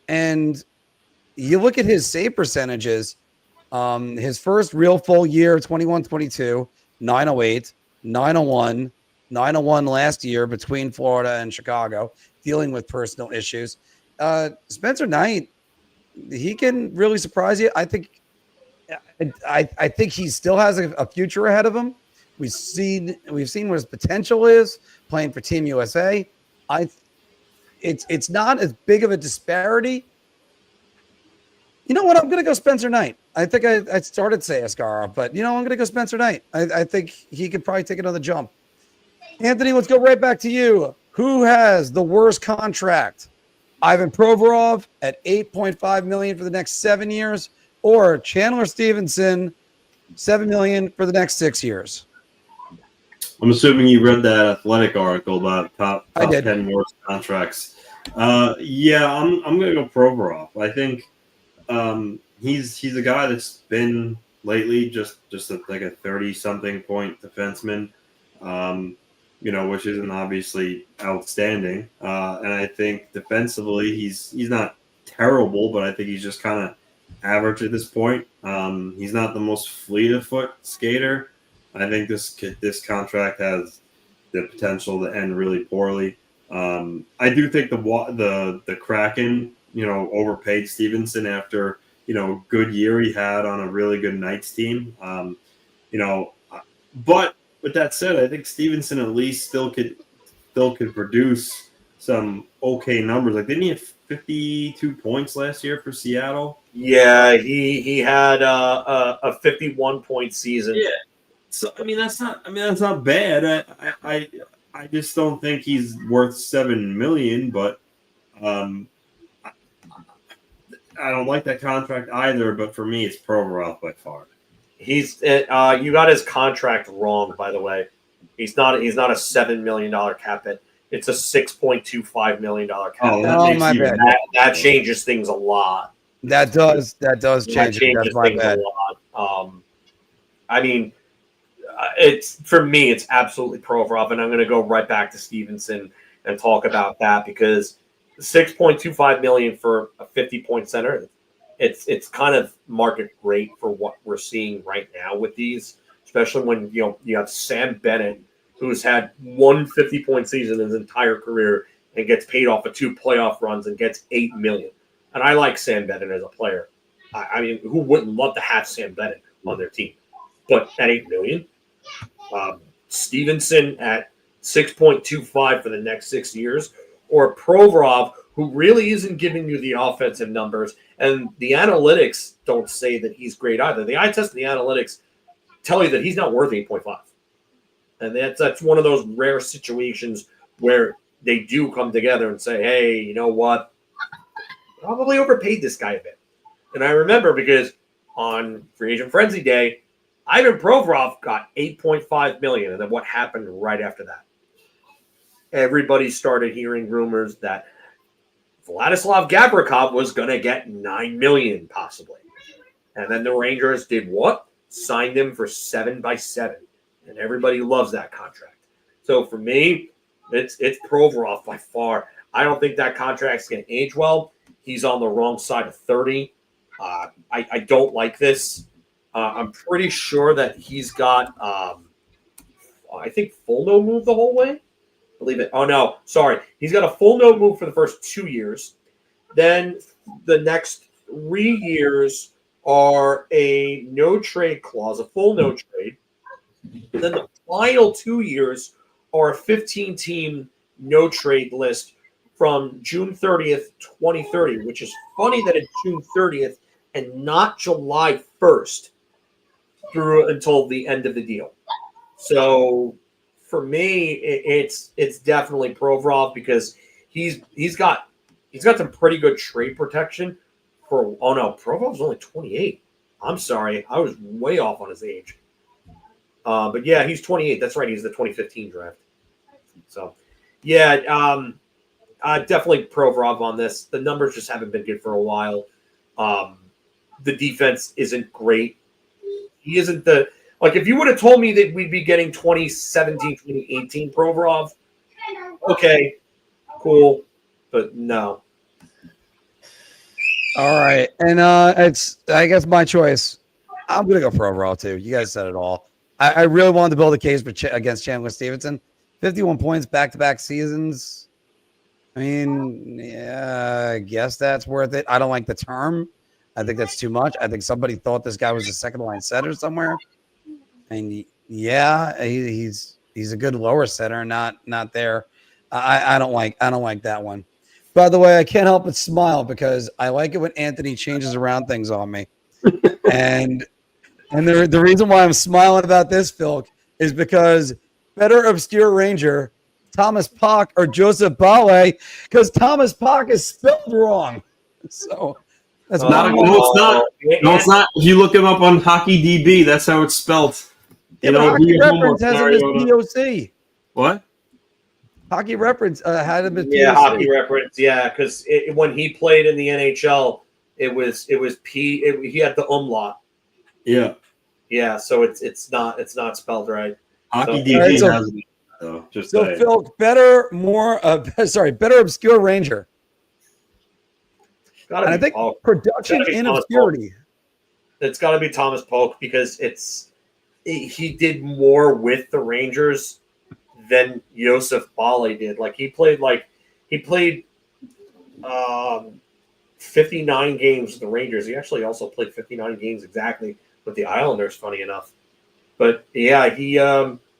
And you look at his save percentages, his first real full year, 21-22, 908, 901, 901 last year between Florida and Chicago, dealing with personal issues. Spencer Knight, he can really surprise you. I think he still has a future ahead of him. We've seen what his potential is playing for Team USA. It's not as big of a disparity. You know what? I'm going to go Spencer Knight. I think I started to say Askarov, but I'm going to go Spencer Knight. I think he could probably take another jump. Anthony, let's go right back to you. Who has the worst contract? Ivan Provorov at $8.5 million for the next 7 years, or Chandler Stevenson, $7 million for the next 6 years? I'm assuming you read that Athletic article about top 10 worst contracts. Yeah, I'm going to go Provorov. I think he's a guy that's been lately just like a 30-something point defenseman. Which isn't obviously outstanding. And I think defensively, he's not terrible, but I think he's just kind of average at this point. He's not the most fleet of foot skater. I think this contract has the potential to end really poorly. I do think the Kraken, overpaid Stevenson after good year he had on a really good Knights team. But with that said, I think Stevenson at least still could produce some okay numbers. Like, didn't he have 52 points last year for Seattle? Yeah, he had a 51-point season. Yeah. So that's not bad. I just don't think he's worth $7 million, but I don't like that contract either. But for me, it's Provorov by far. He's you got his contract wrong, by the way. He's not a $7 million cap hit. It's a $6.25 million cap hit. Oh, my bad. That changes things a lot. That does change. That changes things a lot. For me, it's absolutely Provorov, and I'm going to go right back to Stevenson and talk about that because $6.25 million for a 50-point center, it's kind of market rate for what we're seeing right now with these, especially when you have Sam Bennett, who's had one 50-point season in his entire career and gets paid off of 2 playoff runs and gets $8 million. And I like Sam Bennett as a player. I mean, who wouldn't love to have Sam Bennett on their team? But at $8 million, Stevenson at 6.25 for the next 6 years, or Provorov, who really isn't giving you the offensive numbers, and the analytics don't say that he's great either. The eye test and the analytics tell you that he's not worth 8.5. And that's one of those rare situations where they do come together and say, hey, you know what? Probably overpaid this guy a bit. And I remember because on Free Agent Frenzy Day, Ivan Provorov got $8.5 million. And then what happened right after that? Everybody started hearing rumors that Vladislav Gavrikov was going to get $9 million possibly. And then the Rangers did what? Signed him for 7x7. And everybody loves that contract. So for me, it's Provorov by far. I don't think that contract's going to age well. He's on the wrong side of 30. I don't like this. I'm pretty sure that he's got, I think, full no move the whole way. Believe it. Oh, no. Sorry. He's got a full no move for the first 2 years. Then the next 3 years are a no trade clause, a full no trade. And then the final 2 years are a 15-team no trade list from June 30th, 2030, which is funny that it's June 30th and not July 1st through until the end of the deal. So for me, it's definitely Provorov because he's got some pretty good trade protection for. Oh no, Provorov's only 28. I'm sorry, I was way off on his age. But yeah, he's 28. That's right. He's the 2015 draft. So, yeah, definitely Provorov on this. The numbers just haven't been good for a while. The defense isn't great. He isn't if you would have told me that we'd be getting 2017, 2018 Provorov, okay, cool, but no. All right, and it's I guess my choice. I'm gonna go Provorov too. You guys said it all. I really wanted to build a case against Chandler Stevenson. 51 points back-to-back seasons. I mean, yeah, I guess that's worth it. I don't like the term. I think that's too much. I think somebody thought this guy was a second-line setter somewhere. And yeah, he's a good lower setter, not there. I don't like that one. By the way, I can't help but smile because I like it when Anthony changes around things on me. And the reason why I'm smiling about this, Phil, is because better obscure Ranger, Thomas Pock or Jozef Balej, because Thomas Pock is spelled wrong. So that's it's not. No, it's not. If you look him up on Hockey DB, that's how it's spelled. Hockey Reference has him as POC. What? Hockey Reference had him as POC. Yeah, Hockey Reference. Yeah, because when he played in the NHL, it was P. He had the umlaut. Yeah. Yeah, so it's not spelled right. Hockey so, DB has it, though. Just so saying. Phil, better obscure Ranger. And I think Polk. production in obscurity. It's got to be Thomas Polk because he did more with the Rangers than Jozef Balej did. He played 59 games with the Rangers. He actually also played 59 games exactly with the Islanders, funny enough. But yeah,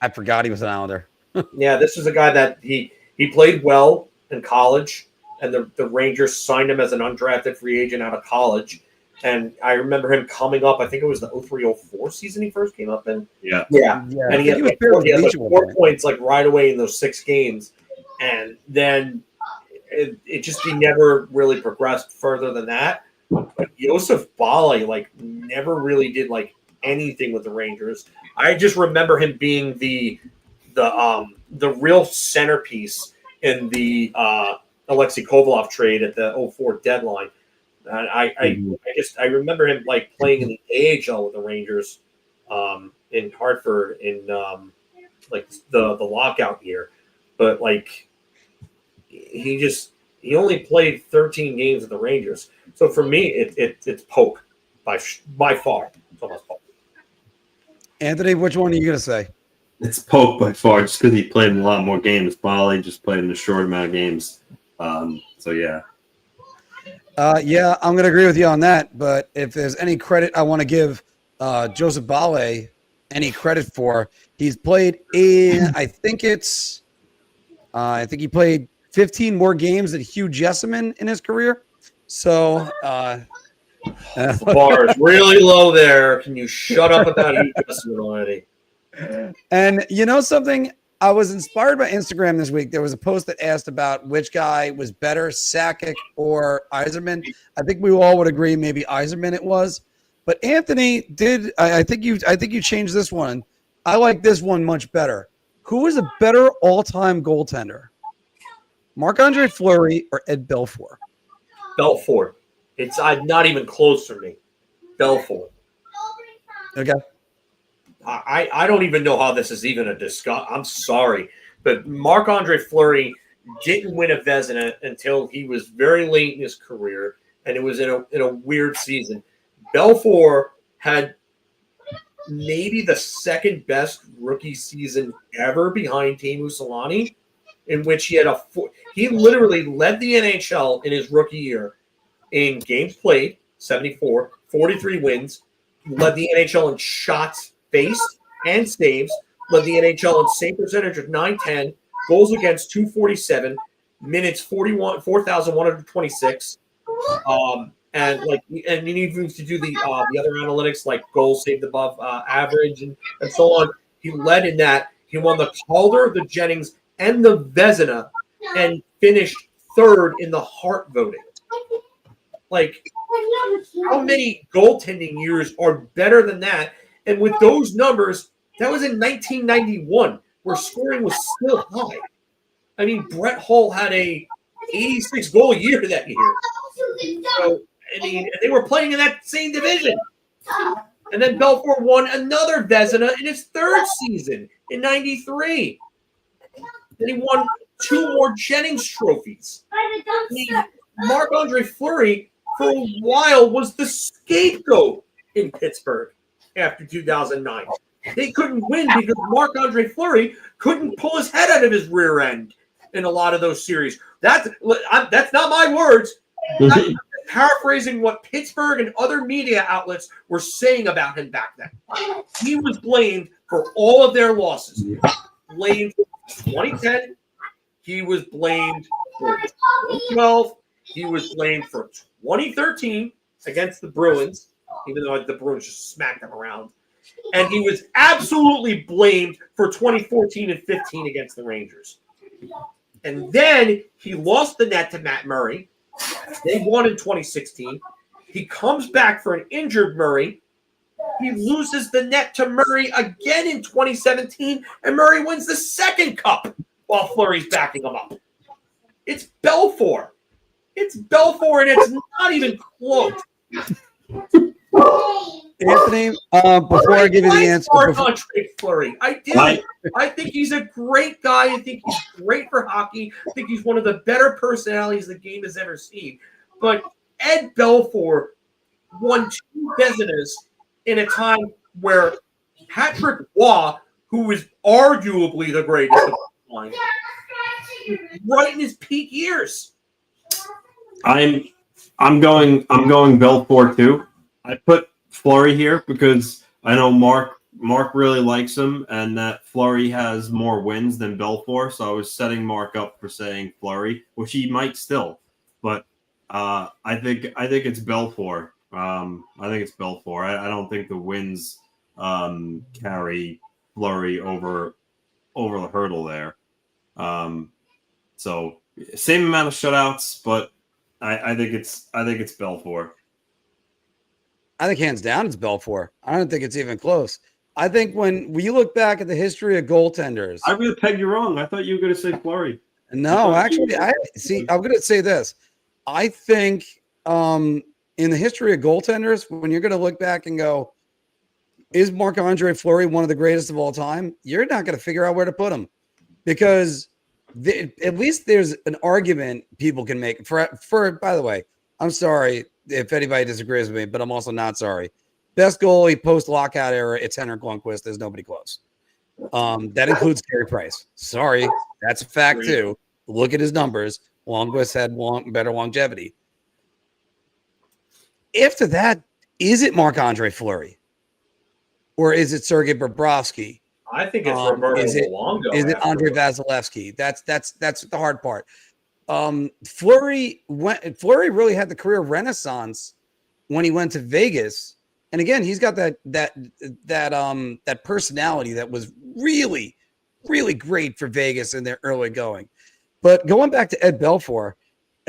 I forgot he was an Islander. Yeah, this is a guy that he played well in college, and the Rangers signed him as an undrafted free agent out of college. And I remember him coming up. I think it was the 03-04 season he first came up in. Yeah. And he had 4 points right away in those 6 games, and then he never really progressed further than that. But Jozef Balej never really did anything with the Rangers. I just remember him being the real centerpiece in the Alexei Kovalov trade at the 04 deadline. And I remember him playing in the AHL with the Rangers in Hartford in the lockout year, but he only played 13 games with the Rangers. So for me, it's Pock by far. It's almost Pock. Anthony, which one are you gonna say? It's Pock by far, just because he played in a lot more games. Balej just played in a short amount of games. So yeah. Yeah, I'm gonna agree with you on that. But if there's any credit I want to give Jozef Balej any credit for, he's played in. I think he played 15 more games than Hugh Jessamine in his career. So The bar is really low there. Can you shut up about Hugh Jessamine already? And you know something? I was inspired by Instagram this week. There was a post that asked about which guy was better, Sakic or Yzerman. I think we all would agree maybe Yzerman it was. But Anthony did. I think you changed this one. I like this one much better. Who is a better all-time goaltender? Marc-Andre Fleury or Ed Belfour? Belfour. It's not even close for me. Belfour. Okay. I don't even know how this is even a discuss. I'm sorry, but Marc-Andre Fleury didn't win a Vezina until he was very late in his career, and it was in a weird season. Belfour had maybe the second best rookie season ever behind Teemu Selanne, in which he literally led the NHL in his rookie year in games played, 74, 43 wins, led the NHL in shots faced and saves, led the NHL in save percentage of .910, goals against 247, minutes 4,126, and you need to do the other analytics like goals saved above average and so on. He led in that. He won the Calder, the Jennings, and the Vezina, and finished third in the Hart voting. Like, how many goaltending years are better than that? And with those numbers, that was in 1991, where scoring was still high. I mean, Brett Hull had a 86 goal year that year. So, I mean, they were playing in that same division. And then Belfour won another Vezina in his third season in 93. Then he won 2 more Jennings trophies. I mean, Marc-Andre Fleury, for a while, was the scapegoat in Pittsburgh after 2009. They couldn't win because Marc-Andre Fleury couldn't pull his head out of his rear end in a lot of those series. That's not my words. I'm paraphrasing what Pittsburgh and other media outlets were saying about him back then. He was blamed for all of their losses. Blamed for 2010. He was blamed for 2012. He was blamed for 2013 against the Bruins, even though the Bruins just smacked him around. And he was absolutely blamed for 2014 and 15 against the Rangers. And then he lost the net to Matt Murray. They won in 2016. He comes back for an injured Murray. He loses the net to Murray again in 2017, and Murray wins the second cup while Fleury's backing him up. It's Belfour. It's Belfour, and it's not even close. Anthony, before I give you the answer, Marc-Andre Fleury. I do. I think he's a great guy. I think he's great for hockey. I think he's one of the better personalities the game has ever seen. But Ed Belfour won 2 Vezinas in a time where Patrick Roy, who is arguably the greatest of all time, right in his peak years. I'm going Belfour too. I put Fleury here because I know Mark really likes him, and that Fleury has more wins than Belfour. So I was setting Mark up for saying Fleury, which he might still, but I think it's Belfour. I think it's Belfour. I don't think the wins carry Fleury over the hurdle there. So same amount of shutouts, but I think it's Belfour. I think hands down it's Belfour. I don't think it's even close. I think when you look back at the history of goaltenders, I really pegged you wrong. I thought you were going to say Fleury. No, actually, I'm going to say this. I think in the history of goaltenders, when you're going to look back and go, is Marc-Andre Fleury one of the greatest of all time? You're not going to figure out where to put him because at least there's an argument people can make for. By the way, I'm sorry, if anybody disagrees with me, but I'm also not sorry. Best goalie post lockout era, it's Henrik Lundqvist. There's nobody close. That includes Carey Price. Sorry, that's a fact too. Look at his numbers. Lundqvist had better longevity. After that, is it Marc-Andre Fleury? Or is it Sergei Bobrovsky? I think it's Roberto Luongo. Is it Andre Vasilevsky? That's the hard part. Fleury really had the career renaissance when he went to Vegas. And again, he's got that personality that was really, really great for Vegas in their early going. But going back to Ed Belfour,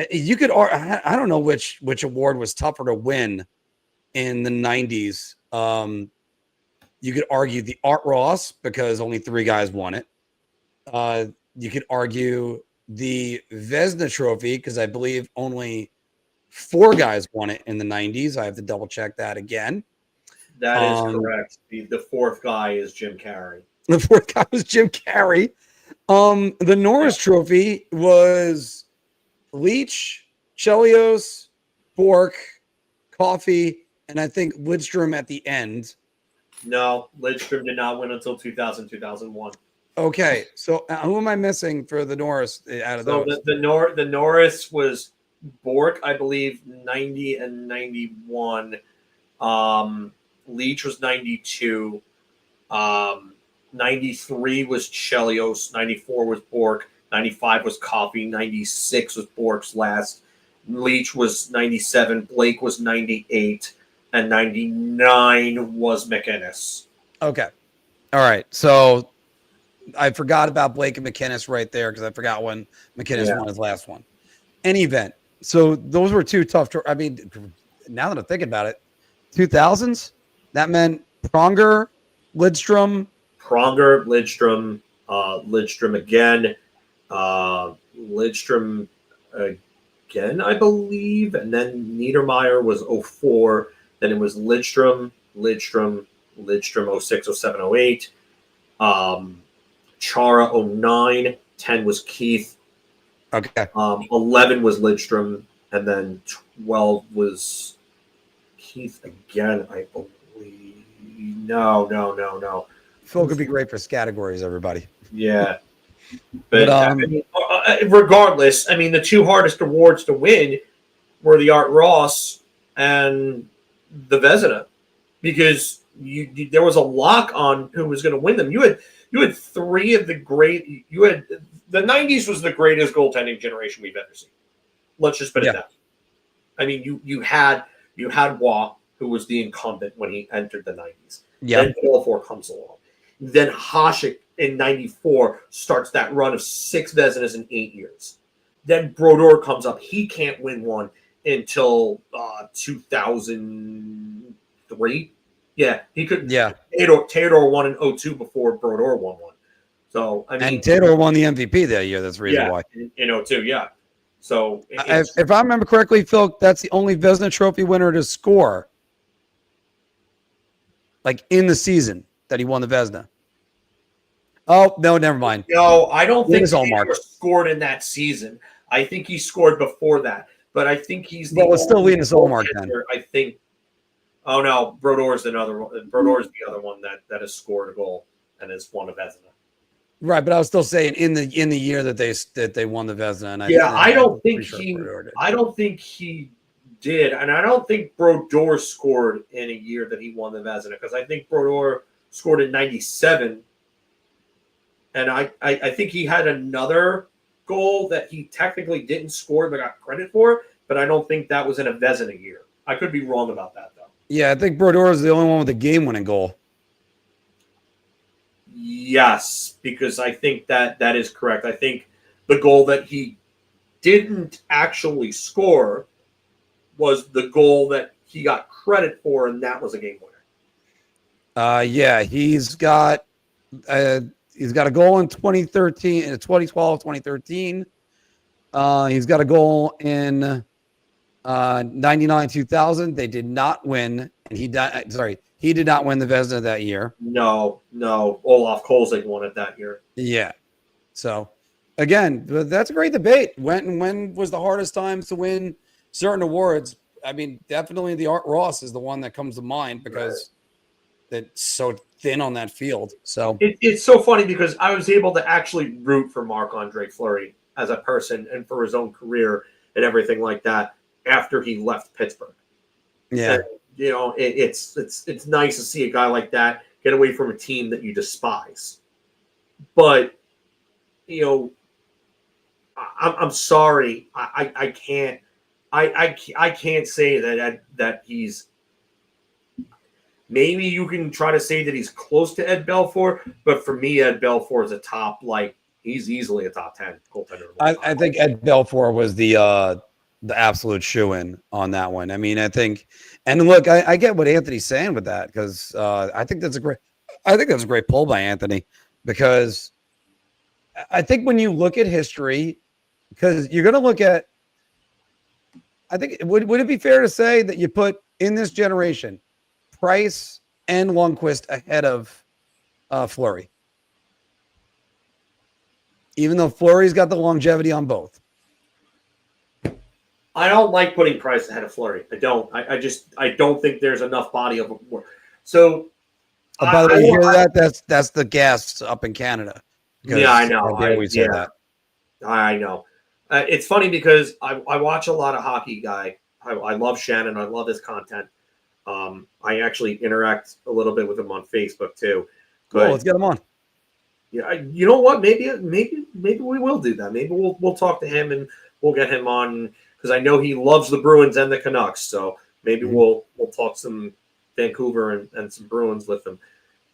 you could, I don't know which award was tougher to win in the 90s. You could argue the Art Ross because only 3 guys won it. You could argue the Vezina Trophy because I believe only 4 guys won it in the 90s. I have to double check that again. That is correct. The 4th guy is Jim Carrey. The 4th guy was Jim Carrey. The Norris Trophy was Leach, Chelios, Bork, Coffey, and I think Lidstrom at the end. No, Lidstrom did not win until 2000, 2001. Okay, so who am I missing for the Norris out of those? The Norris was Bork, I believe, 90 and 91. Leach was 92. 93 was Chelios. 94 was Bork. 95 was Coffey. 96 was Bork's last. Leach was 97. Blake was 98. And 99 was McInnes. Okay. All right. So I forgot about Blake and McInnes right there because I forgot when McInnes won his last one. Any event. So those were 2 tough. I mean, now that I'm thinking about it, 2000s, that meant Pronger, Lidstrom. Lidstrom again. Lidstrom again, I believe. And then Niedermeyer was 04. Then it was Lidstrom, 06, 07, 08. Chara 09. 10 was Keith. Okay. 11 was Lidstrom. And then 12 was Keith again, I believe. No. Phil could be great for categories, everybody. Yeah. But I mean, regardless, I mean, the 2 hardest awards to win were the Art Ross and the Vezina, because there was a lock on who was going to win them. You had 3 of the great. You had the 90s was the greatest goaltending generation we've ever seen. Let's just put it that way. I mean, you had Waugh, who was the incumbent when he entered the 90s. Yeah. Then Belfour comes along. Then Hasek in 94 starts that run of 6 Vezinas in 8 years. Then Brodeur comes up. He can't win one until 2003. Yeah, he could. Yeah, Theodore won in 02 before Brodeur won one. So I mean, and Theodore won the MVP that year. That's the reason why. In 02, yeah. So if I remember correctly, Phil, that's the only Vezina Trophy winner to score, like in the season that he won the Vezina. Oh no, never mind. No, I don't think he scored in that season. I think he scored before that. But I think he's the it's still Linus Ullmark then. I think. Oh no, Brodeur's another one. Brodeur's the other one that has scored a goal and has won a Vezina. Right, but I was still saying in the year that they won the Vezina. And I don't think he did, and I don't think Brodeur scored in a year that he won the Vezina, because I think Brodeur scored in '97, and I think he had another goal that he technically didn't score but got credit for, but I don't think that was in a Vezina year. I could be wrong about that though. Yeah, I think Brodeur is the only one with a game-winning goal. Yes, because I think that is correct. I think the goal that he didn't actually score was the goal that he got credit for, and that was a game winner. Yeah, he's got a goal in 2013, in 2012, 2013. He's got a goal in 99, 2000. They did not win, and he did not win the Vezina that year. No. Olaf Kolzig won it that year. Yeah. So, again, that's a great debate. When was the hardest times to win certain awards? I mean, definitely the Art Ross is the one that comes to mind because it's so thin on that field. So it's so funny because I was able to actually root for Marc-Andre Fleury as a person and for his own career and everything like that after he left Pittsburgh. yeah, And, you know, it's nice to see a guy like that get away from a team that you despise. But, you know, I'm sorry, I can't say that he's. Maybe you can try to say that he's close to Ed Belfour, but for me, Ed Belfour is a top, like, he's easily a top 10 goaltender. I think Ed Belfour was the absolute shoo-in on that one. I mean, I think, and look, I get what Anthony's saying with that because I think that's a great pull by Anthony because I think when you look at history, because you're going to look at, I think would it be fair to say that you put in this generation Price and Lundqvist ahead of Fleury, even though Fleury's got the longevity on both? I don't like putting Price ahead of Fleury. I don't. I don't think there's enough body of work. So, by the way, you hear that? That's the gas up in Canada. Yeah, I know. They always say that. I know. It's funny because I watch a lot of hockey, guy. I love Shannon. I love his content. I actually interact a little bit with him on Facebook too. Cool, let's get him on. Yeah, you know what? Maybe we will do that. Maybe we'll talk to him and we'll get him on because I know he loves the Bruins and the Canucks. So maybe we'll talk some Vancouver and some Bruins with him.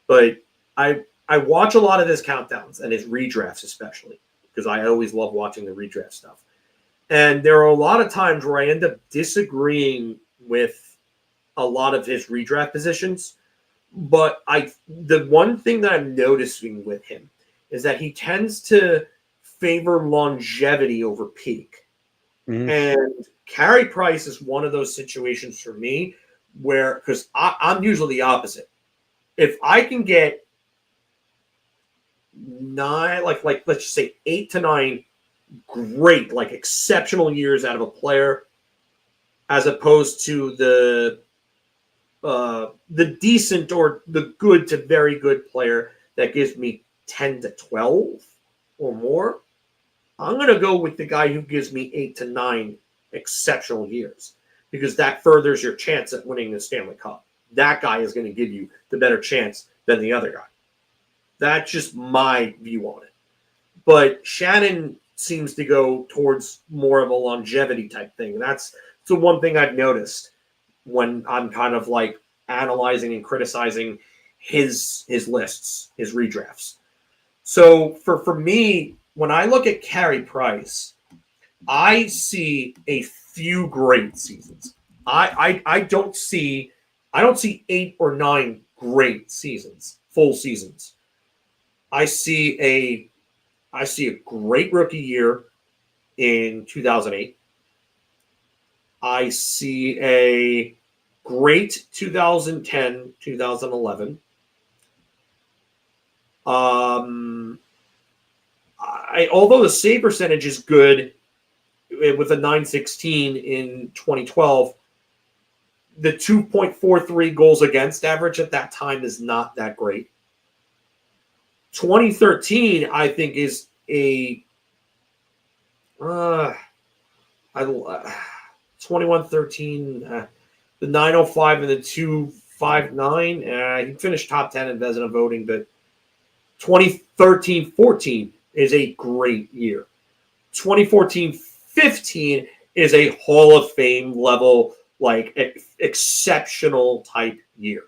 But I watch a lot of his countdowns and his redrafts especially because I always love watching the redraft stuff. And there are a lot of times where I end up disagreeing with a lot of his redraft positions. But the one thing that I'm noticing with him is that he tends to favor longevity over peak. Mm-hmm. And Carey Price is one of those situations for me where, because I'm usually the opposite. If I can get 9, like let's just say 8 to 9 great, like exceptional years out of a player, as opposed to the decent or the good to very good player that gives me 10 to 12 or more, I'm going to go with the guy who gives me 8 to 9 exceptional years because that furthers your chance at winning the Stanley Cup. That guy is going to give you the better chance than the other guy. That's just my view on it. But Shannon seems to go towards more of a longevity type thing. And that's the one thing I've noticed when I'm kind of like analyzing and criticizing his lists, his redrafts. So for me, when I look at Carey Price, I see a few great seasons. I don't see 8 or 9 great seasons, full seasons. I see a great rookie year in 2008. I see a great 2010, 2011. Although the save percentage is good with a .916 in 2012, the 2.43 goals against average at that time is not that great. 2013, I think, is a 21-13, the 905 and the 259. He finished top 10 in Vezina voting, but 2013-14 is a great year. 2014-15 is a Hall of Fame level, like exceptional type year.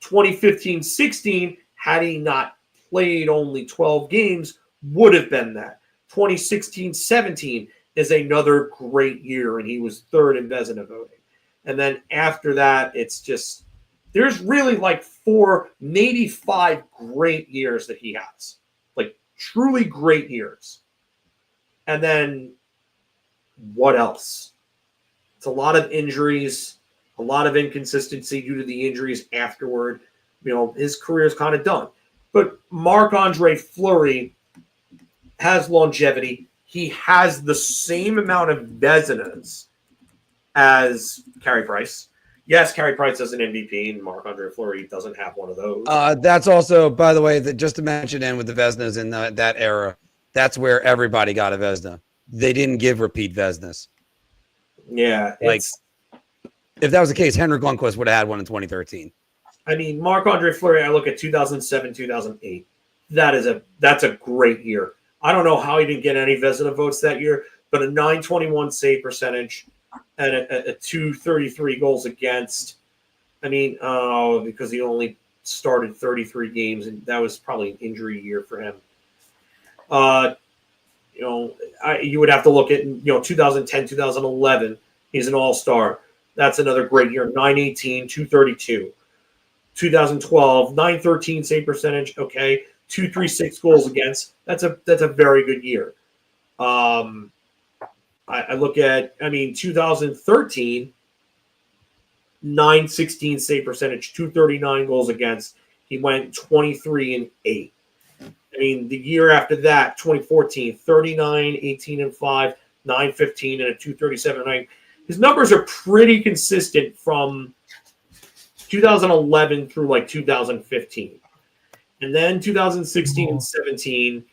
2015-16, had he not played only 12 games, would have been that. 2016-17 is another great year, and he was third in Vezina voting. And then after that, it's just, there's really like 4, maybe 5 great years that he has. Like truly great years. And then what else? It's a lot of injuries, a lot of inconsistency due to the injuries afterward. You know, his career is kind of done. But Marc-Andre Fleury has longevity. He has the same amount of Vezinas as Carey Price. Yes, Carey Price is an MVP, and Marc-Andre Fleury doesn't have one of those. That's also, by the way, that just to mention in with the Vezinas in that era, that's where everybody got a Vezina. They didn't give repeat Vezinas. Yeah, Like, if that was the case, Henrik Lundqvist would have had one in 2013. I mean, Marc-Andre Fleury, I look at 2007, 2008. That's a great year. I don't know how he didn't get any Vezina votes that year, but a 921 save percentage and a 233 goals against. I mean, because he only started 33 games, and that was probably an injury year for him. You would have to look at 2010, 2011. He's an all-star. That's another great year. 918, 232. 2012, 913 save percentage. Okay, 236 goals against. That's a very good year. I look at 2013, 916 save percentage, 239 goals against. He went 23-8. I mean, the year after that, 2014, 39, 18-5, 915, and a 237-9. His numbers are pretty consistent from 2011 through like 2015. And then 2016 and 17,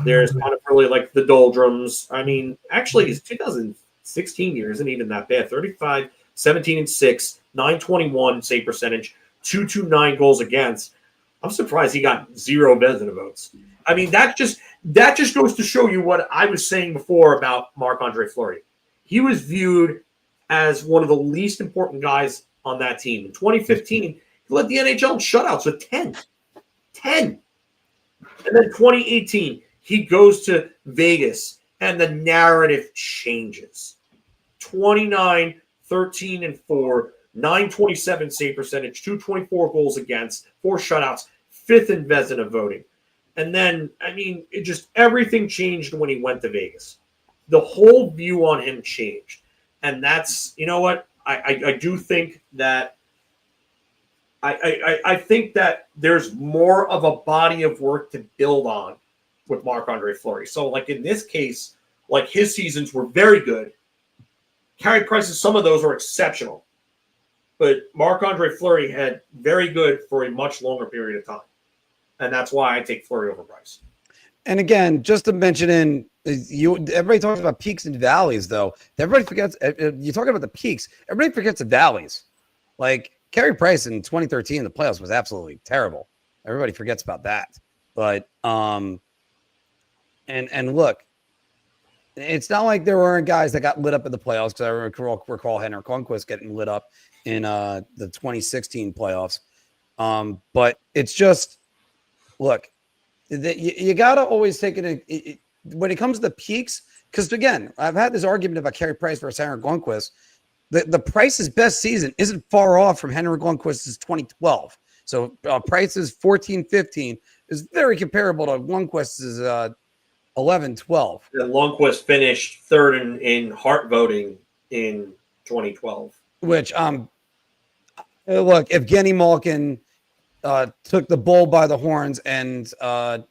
there's kind of really like the doldrums. I mean, actually, his 2016 year isn't even that bad. 35, 17-6, 921 save percentage, 229 goals against. I'm surprised he got 0 Vezina votes. I mean, that just goes to show you what I was saying before about Marc-Andre Fleury. He was viewed as one of the least important guys on that team. In 2015, he led the NHL in shutouts with 10. 10. And then 2018, he goes to Vegas, and the narrative changes. 29, 13-4, 927 save percentage, 224 goals against, 4 shutouts, 5th in Vezina voting. And then, everything changed when he went to Vegas. The whole view on him changed. And that's, you know what? I do think that I think that there's more of a body of work to build on with Marc-Andre Fleury. So, like in this case, like his seasons were very good. Carey Price's, some of those were exceptional. But Marc-Andre Fleury had very good for a much longer period of time. And that's why I take Fleury over Price. And again, just to mention everybody talks about peaks and valleys, though. Everybody forgets, you're talking about the peaks. Everybody forgets the valleys. Like, Carey Price in 2013 in the playoffs was absolutely terrible. Everybody forgets about that. But, and look, it's not like there weren't guys that got lit up in the playoffs, because I recall Henrik Lundqvist getting lit up in the 2016 playoffs. But it's just, look, you got to always take it when it comes to the peaks, because, again, I've had this argument about Carey Price versus Henrik Lundqvist. The Price's best season isn't far off from Henrik Lundqvist's 2012. So Price's 14-15 is very comparable to Lundqvist's 11-12. And Lundqvist finished 3rd in Hart voting in 2012. Which, look, if Genny Malkin took the bull by the horns, and how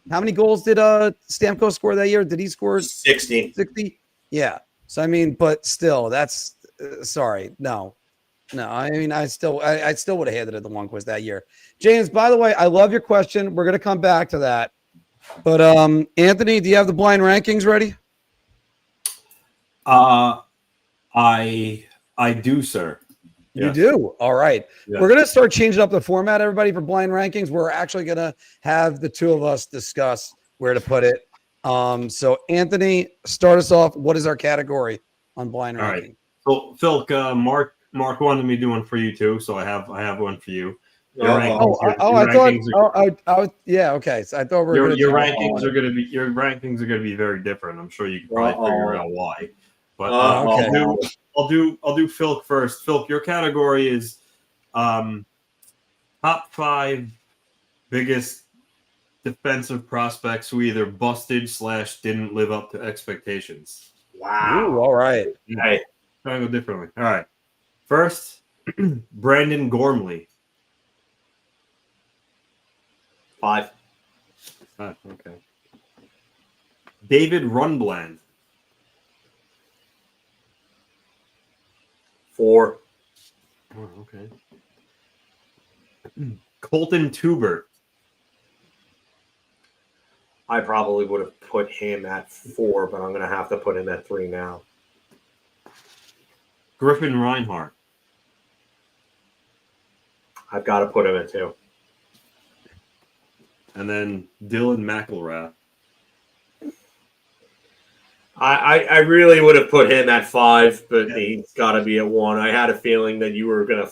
many goals did Stamkos score that year? Did he score 60? 60? Yeah. So, but still, that's sorry. No. I still would have handed it to Lundqvist that year. James, by the way, I love your question. We're going to come back to that. But Anthony, do you have the blind rankings ready? I do, sir. You Yes. do? All right. Yes. We're going to start changing up the format, everybody, for blind rankings. We're actually going to have the two of us discuss where to put it. So, Anthony, start us off. What is our category on blind ranking? Right. So, Phil, Mark wanted me to do one for you too, so I have one for you. Yeah. Okay. So I thought your rankings are going to be very different. I'm sure you can probably figure out why. But okay. I'll do Filk first. Filk, your category is top 5 biggest defensive prospects who either busted / didn't live up to expectations. Wow. Ooh, all right. Trying to go differently. All right. First, Brandon Gormley. 5. Okay. David Rundbland. 4. Oh, okay. Colton Tuber. I probably would have put him at 4, but I'm going to have to put him at 3 now. Griffin Reinhardt. I've got to put him at 2. And then Dylan McElrath. I really would have put him at 5, but he's got to be at 1. I had a feeling that you were going to.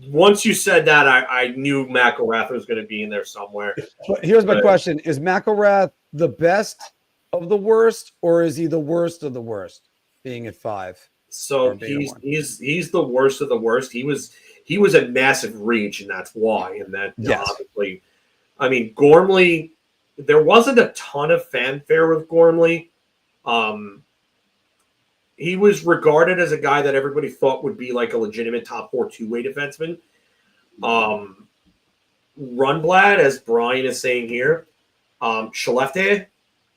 Once you said that, I knew McElrath was going to be in there somewhere. But here's my question: is McElrath the best of the worst, or is he the worst of the worst, being at 5? So he's the worst of the worst. He was a massive reach, and that's why. And that obviously, I mean, Gormley. There wasn't a ton of fanfare with Gormley. He was regarded as a guy that everybody thought would be like a legitimate top 4 two-way defenseman. Rundblad, as Brian is saying here, Skellefteå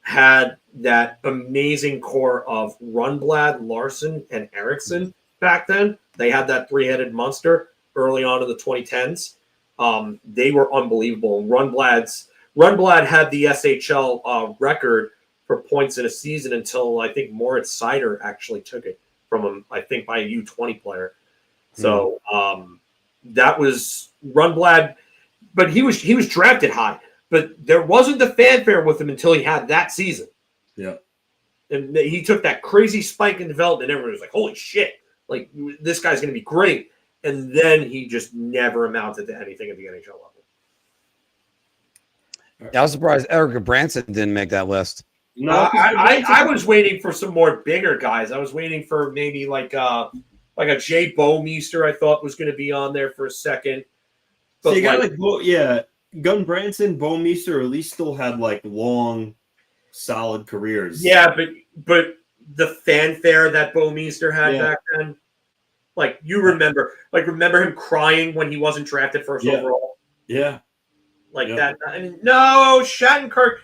had that amazing core of Rundblad, Larson, and Eriksson back then. They had that three-headed monster early on in the 2010s. They were unbelievable. Rundblad had the SHL record for points in a season until I think Moritz Seider actually took it from him, I think by a U20 player. So that was Rundblad, but he was drafted high. But there wasn't the fanfare with him until he had that season. Yeah. And he took that crazy spike in development. Everyone was like, holy shit, like this guy's going to be great. And then he just never amounted to anything at the NHL level. I was surprised Erica Branson didn't make that list. No, I was waiting for some more bigger guys. I was waiting for maybe like a Jay Bowmeister. I thought was going to be on there for a second. But so you got Gun Branson, Bowmeister at least still had like long, solid careers. Yeah, but the fanfare that Bowmeister had back then, like you remember him crying when he wasn't drafted first overall. Yeah, that. I mean, no, Shattenkirk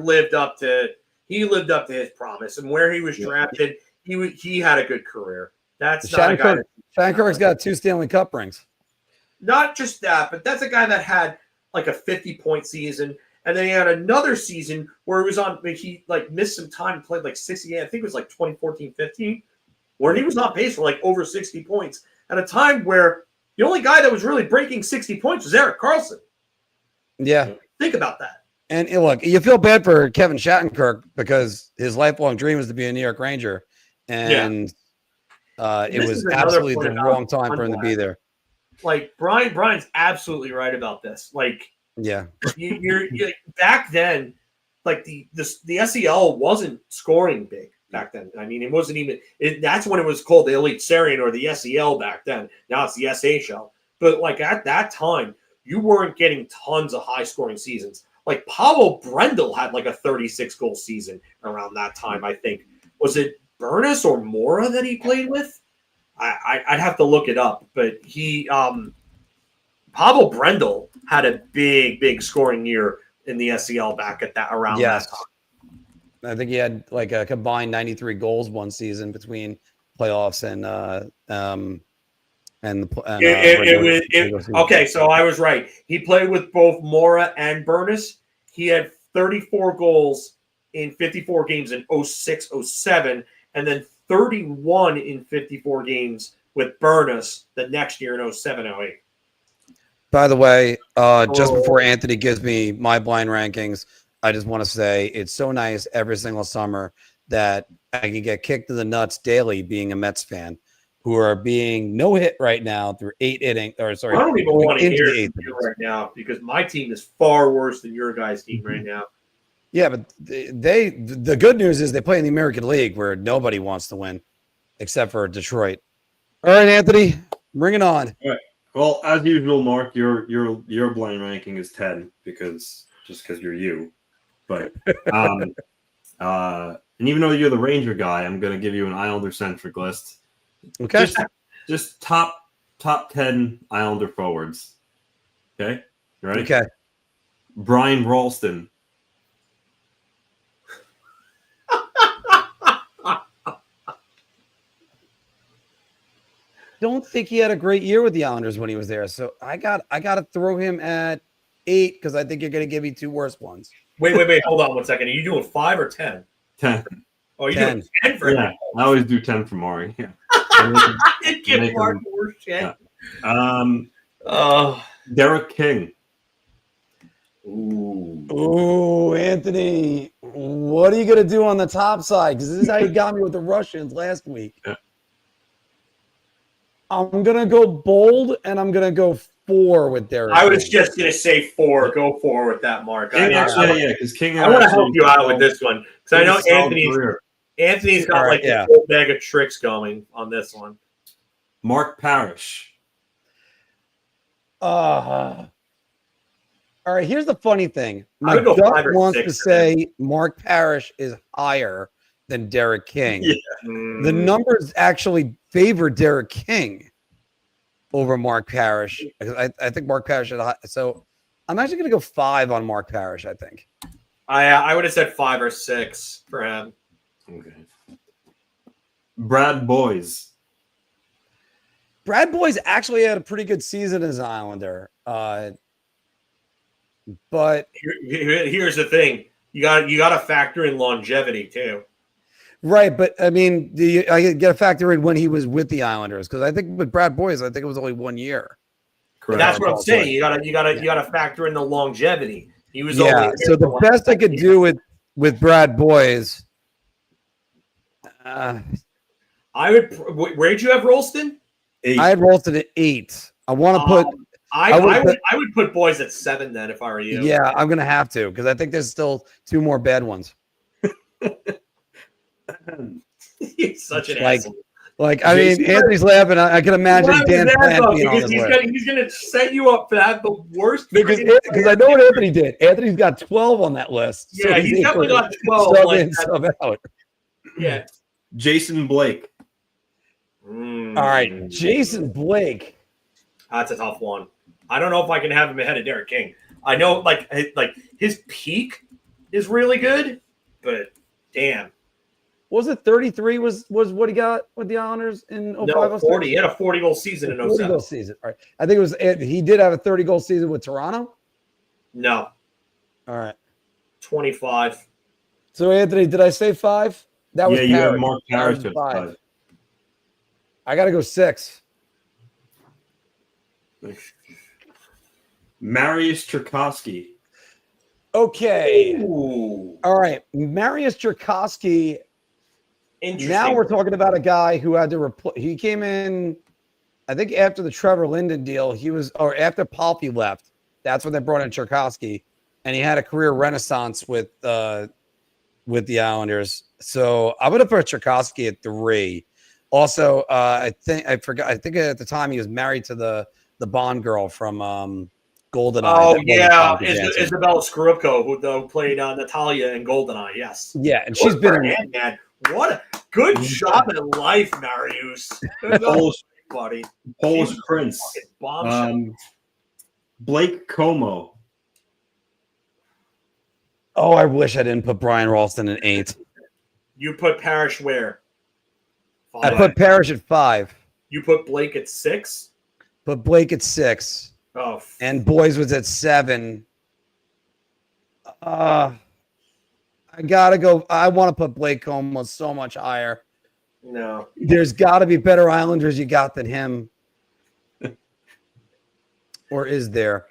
lived up to his promise, and where he was drafted, he had a good career. That's not a guy. Shattenkirk's got 2 Stanley Cup rings. Not just that, but that's a guy that had like a 50-point season, and then he had another season where he like missed some time and played like 60. I think it was like 2014-15, where he was on pace for like over 60 points at a time where the only guy that was really breaking 60 points was Erik Karlsson. Yeah, think about that. And look, you feel bad for Kevin Shattenkirk because his lifelong dream was to be a New York Ranger, and it was absolutely the wrong time for him to be there. Like Brian's absolutely right about this. Like, you're back then, like the SEL wasn't scoring big back then. I mean, it wasn't even. That's when it was called the Elite Serien or the SEL back then. Now it's the SHL. But like at that time, you weren't getting tons of high scoring seasons. Like Pavel Brendel had like a 36 goal season around that time. I think was it Burness or Mora that he played with? I'd have to look it up, but Pavel Brendel had a big scoring year in the SEL back at that around that time. I think he had like a combined 93 goals one season between playoffs okay. So I was right. He played with both Mora and Burness. He had 34 goals in 54 games in 06-07, and then 31 in 54 games with Burness the next year in 07-08. By the way, just before Anthony gives me my blind rankings, I just want to say it's so nice every single summer that I can get kicked to the nuts daily being a Mets fan who are being no hit right now through 8 innings. Or sorry, I don't even want to hear it right now because my team is far worse than your guys' team right now. Yeah, but the good news is they play in the American League where nobody wants to win except for Detroit. All right, Anthony, bring it on. All right. Well, as usual, Mark, your blind ranking is 10 because you're you. But and even though you're the Ranger guy, I'm going to give you an Islander centric list. Okay. Just top 10 Islander forwards. Okay. You ready? Okay. Brian Ralston. don't think he had a great year with the Islanders when he was there. So I got to throw him at 8 because I think you're going to give me 2 worse ones. Wait. Hold on 1 second. Are you doing 5 or 10? 10. Oh, you're 10. doing 10 for Yeah, him. I always do 10 for Maury. Yeah. It gives Mark more shit. Yeah. Derek King. Ooh, Anthony, what are you going to do on the top side? Because this is how you got me with the Russians last week. Yeah. I'm going to go bold, and I'm going to go 4 with Derek I was King. just going to say 4. Go 4 with that, Mark. Because King. I want to help you out with this one because I know Anthony's got like a whole bag of tricks going on this one. Mark Parrish. All right, here's the funny thing. I My would go gut 5 or wants 6 to say Mark Parrish is higher than Derek King. Yeah. The numbers actually favor Derek King over Mark Parrish. I think Mark Parrish is high. So I'm actually going to go 5 on Mark Parrish, I think. I would have said 5 or 6 for him. Okay. Brad Boys. Brad Boy's actually had a pretty good season as an Islander. But Here's the thing: you got to factor in longevity too. right, but I mean, I got to factor in when he was with the Islanders because I think with Brad Boyes, I think it was only 1 year. Correct. That's what I'm saying. You gotta factor in the longevity. He was Yeah. only So the best I could do with Brad Boyes, I would. Where'd you have Rolston? 8. I had Rolston at 8. I want to put. I would put Boys at 7 then if I were you. Yeah, I'm gonna have to because I think there's still 2 more bad ones. He's such an asshole. Like I mean, Anthony's laughing. I can imagine Dan Plant being on because this list. he's gonna set you up to have the worst. Because I know what Anthony did. Anthony's got 12 on that list. Yeah, he's definitely got 12. Sub like in, that. sub out. Yeah. Jason Blake. All right, Jason Blake. That's a tough one. I don't know if I can have him ahead of Derek King. I know, like his peak is really good, but damn. Was it 33 was what he got with the Islanders in 05? No, 40. He had a 40-goal season in 40 07. goal season. All right. I think it was he did have a 30-goal season with Toronto. No, All right. 25. So Anthony, did I say 5? That was You have Parrish. Mark That Parrish was at 5. 5. I got to go 6. Mariusz Cherkasky. Okay. Ooh. All right. Mariusz Cherkasky. Interesting. Now we're talking about a guy who had to replace. He came in, I think, after the Trevor Linden deal. Or after Palpy left. That's when they brought in Cherkasky, and he had a career renaissance with the Islanders. So I'm gonna put Cherkasky at 3. Also, I think at the time he was married to the Bond girl from GoldenEye. Oh yeah, Isabella Skorupko, who played Natalia in GoldenEye. Yes. Yeah, and she's been in. Man. What a good job in life, Marius. Buddy. Polish Prince. Blake Como. Oh, I wish I didn't put Brian Ralston at 8. You put Parrish where? 5. I put Parrish at 5. You put Blake at 6. Put Blake at 6. Oh, And Boys was at 7. I gotta go. I want to put Blake Como so much higher. no. There's got to be better Islanders you got than him. Or is there?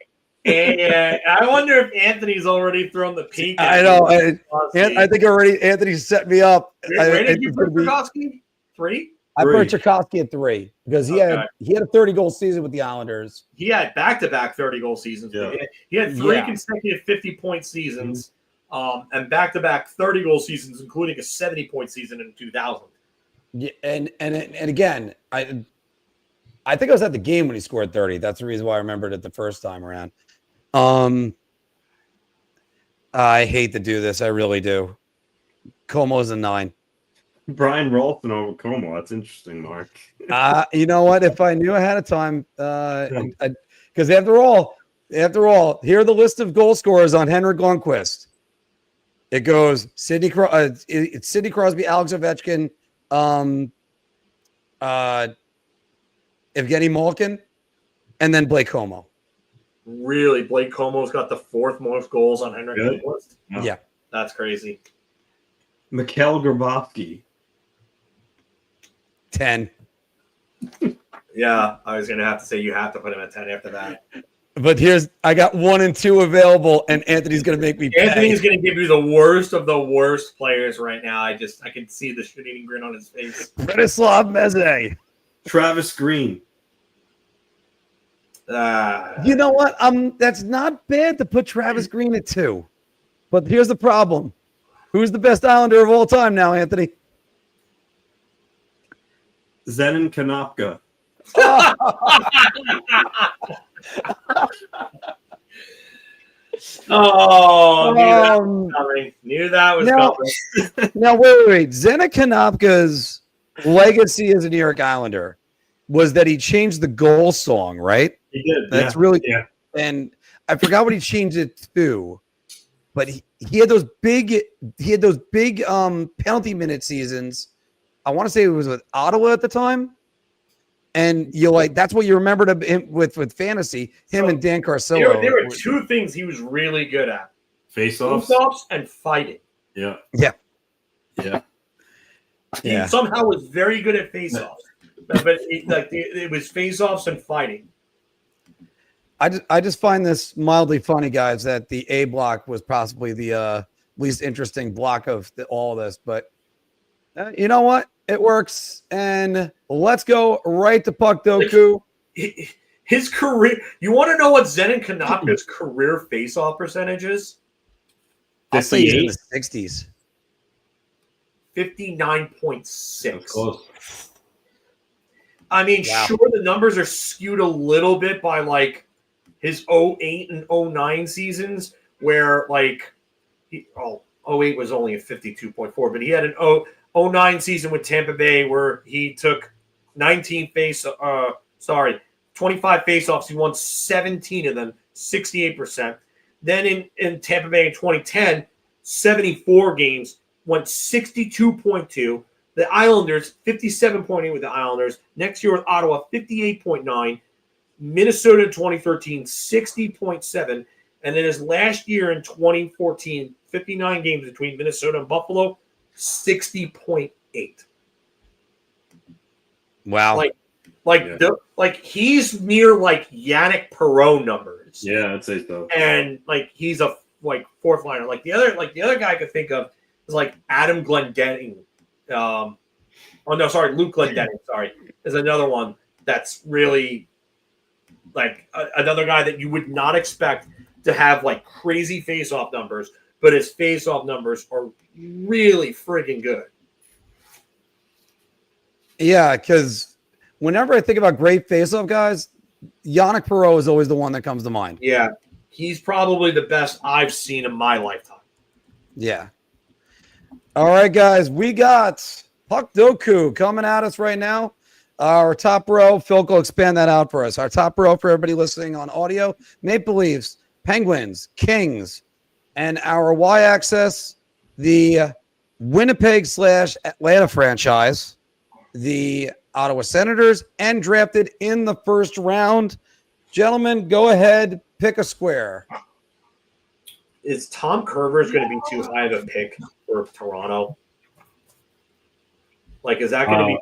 And I wonder if Anthony's already thrown the peak. I know. I think already Anthony set me up. Where did you put Filkowski? 3? I put Cherkasky at 3 because he had a 30-goal season with the Islanders. He had back-to-back 30-goal seasons. Yeah. He had 3 consecutive 50-point seasons, and back-to-back 30-goal seasons, including a 70-point season in 2000. Yeah, and again, I think I was at the game when he scored 30. That's the reason why I remembered it the first time around. I hate to do this. I really do. Como's a 9. Brian Ralston over Como. That's interesting, Mark. You know what? If I knew ahead of time, because after all, here are the list of goal scorers on Henrik Lundqvist. It goes it's Sidney Crosby, Alex Ovechkin, Evgeny Malkin, and then Blake Como. Really, Blake Como's got the 4th most goals on Henrik Really? Lundqvist. Wow. Yeah. That's crazy. Mikhail Grabowski. 10. Yeah, I was gonna have to say you have to put him at 10 after that. But I got 1 and 2 available, and Anthony's going to make me pay. Anthony's gonna give you the worst of the worst players right now. I can see the shit-eating grin on his face. Bratislav Meze. Travis Green. You know what? That's not bad to put Travis Green at 2. But here's the problem. Who's the best Islander of all time now, Anthony? Zenon Konopka. Knew that was coming. Now, wait. Zenon Konopka's legacy as a New York Islander was that he changed the goal song, right? He did. That's really – and I forgot what he changed it to, but he had those big penalty minute seasons. I want to say it was with Ottawa at the time. And that's what you remembered of him with fantasy, him and Dan Carcillo. There were 2 things he was really good at. Face-offs and fighting. Yeah. He somehow was very good at face-offs. But it was face-offs and fighting. I just find this mildly funny, guys, that the A block was possibly the least interesting block of all of this. But you know what? It works. And let's go right to Puckdoku. His career. You want to know what Zenon Konopka's career face-off percentage is? I'll say he's in the 60s. 59.6. Close. I mean, sure, the numbers are skewed a little bit by like his 08 and 09 seasons, where like 08 was only a 52.4, but he had an 09 season with Tampa Bay where he took 25 faceoffs. He won 17 of them, 68%. Then in Tampa Bay in 2010, 74 games, went 62.2. The Islanders, 57.8 with the Islanders. Next year with Ottawa, 58.9. Minnesota in 2013, 60.7. And then his last year in 2014, 59 games between Minnesota and Buffalo, 60.8. Wow. He's near like Yannick Perreault numbers. Yeah, I'd say so. And like he's a fourth liner. Like the other guy I could think of is like Adam Glendening. Luke Glendening, is another one that's really like another guy that you would not expect to have like crazy face-off numbers, but his face-off numbers are really freaking good. Yeah, because whenever I think about great face-off guys, Yannick Perreault is always the one that comes to mind. Yeah, he's probably the best I've seen in my lifetime. Yeah. All right, guys, we got Puckdoku coming at us right now. Our top row, Phil will expand that out for us. Our top row for everybody listening on audio, Maple Leafs, Penguins, Kings, and our y-axis, the Winnipeg/Atlanta franchise, the Ottawa Senators, and drafted in the first round. Gentlemen, go ahead, pick a square. Is Tom Kervers going to be too high of a pick for Toronto? Like, is that going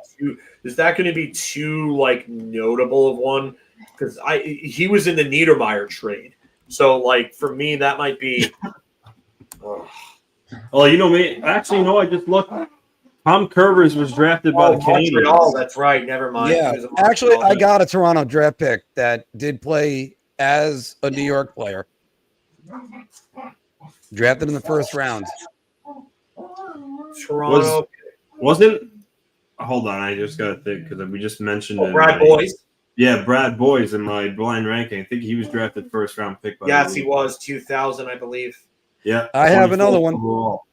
to be too like notable of one? Because he was in the Niedermeyer trade, so like for me that might be. Oh, you know me. Actually, no. I just looked. Tom Kervers was drafted by the Canadiens. Oh, that's right. Never mind. Yeah, actually, I got a Toronto draft pick that did play as a New York player. Drafted in the first round. Toronto wasn't. Hold on, I just got to think because we just mentioned Brad Boyes. Yeah, Brad Boyes in my blind ranking. I think he was drafted first round pick. Yes, he was 2000, I believe. Yeah, I have another one. Overall.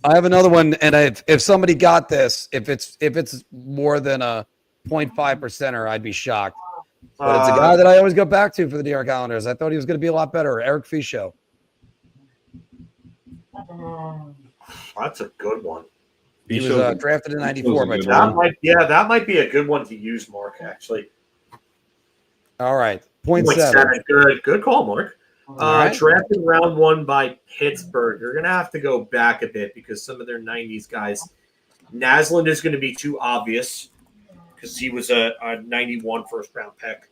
I have another one, and if somebody got this, if it's more than a 0.5%er, I'd be shocked. But it's a guy that I always go back to for the New York Islanders. I thought he was going to be a lot better. Eric Fichaud. That's a good one. He was drafted in '94 by That Toronto. that might be a good one to use, Mark. Actually, All right, point seven. Good call, Mark. right. Drafted round 1 by Pittsburgh. You're gonna have to go back a bit because some of their '90s guys. Naslund is going to be too obvious because he was a '91 first round pick.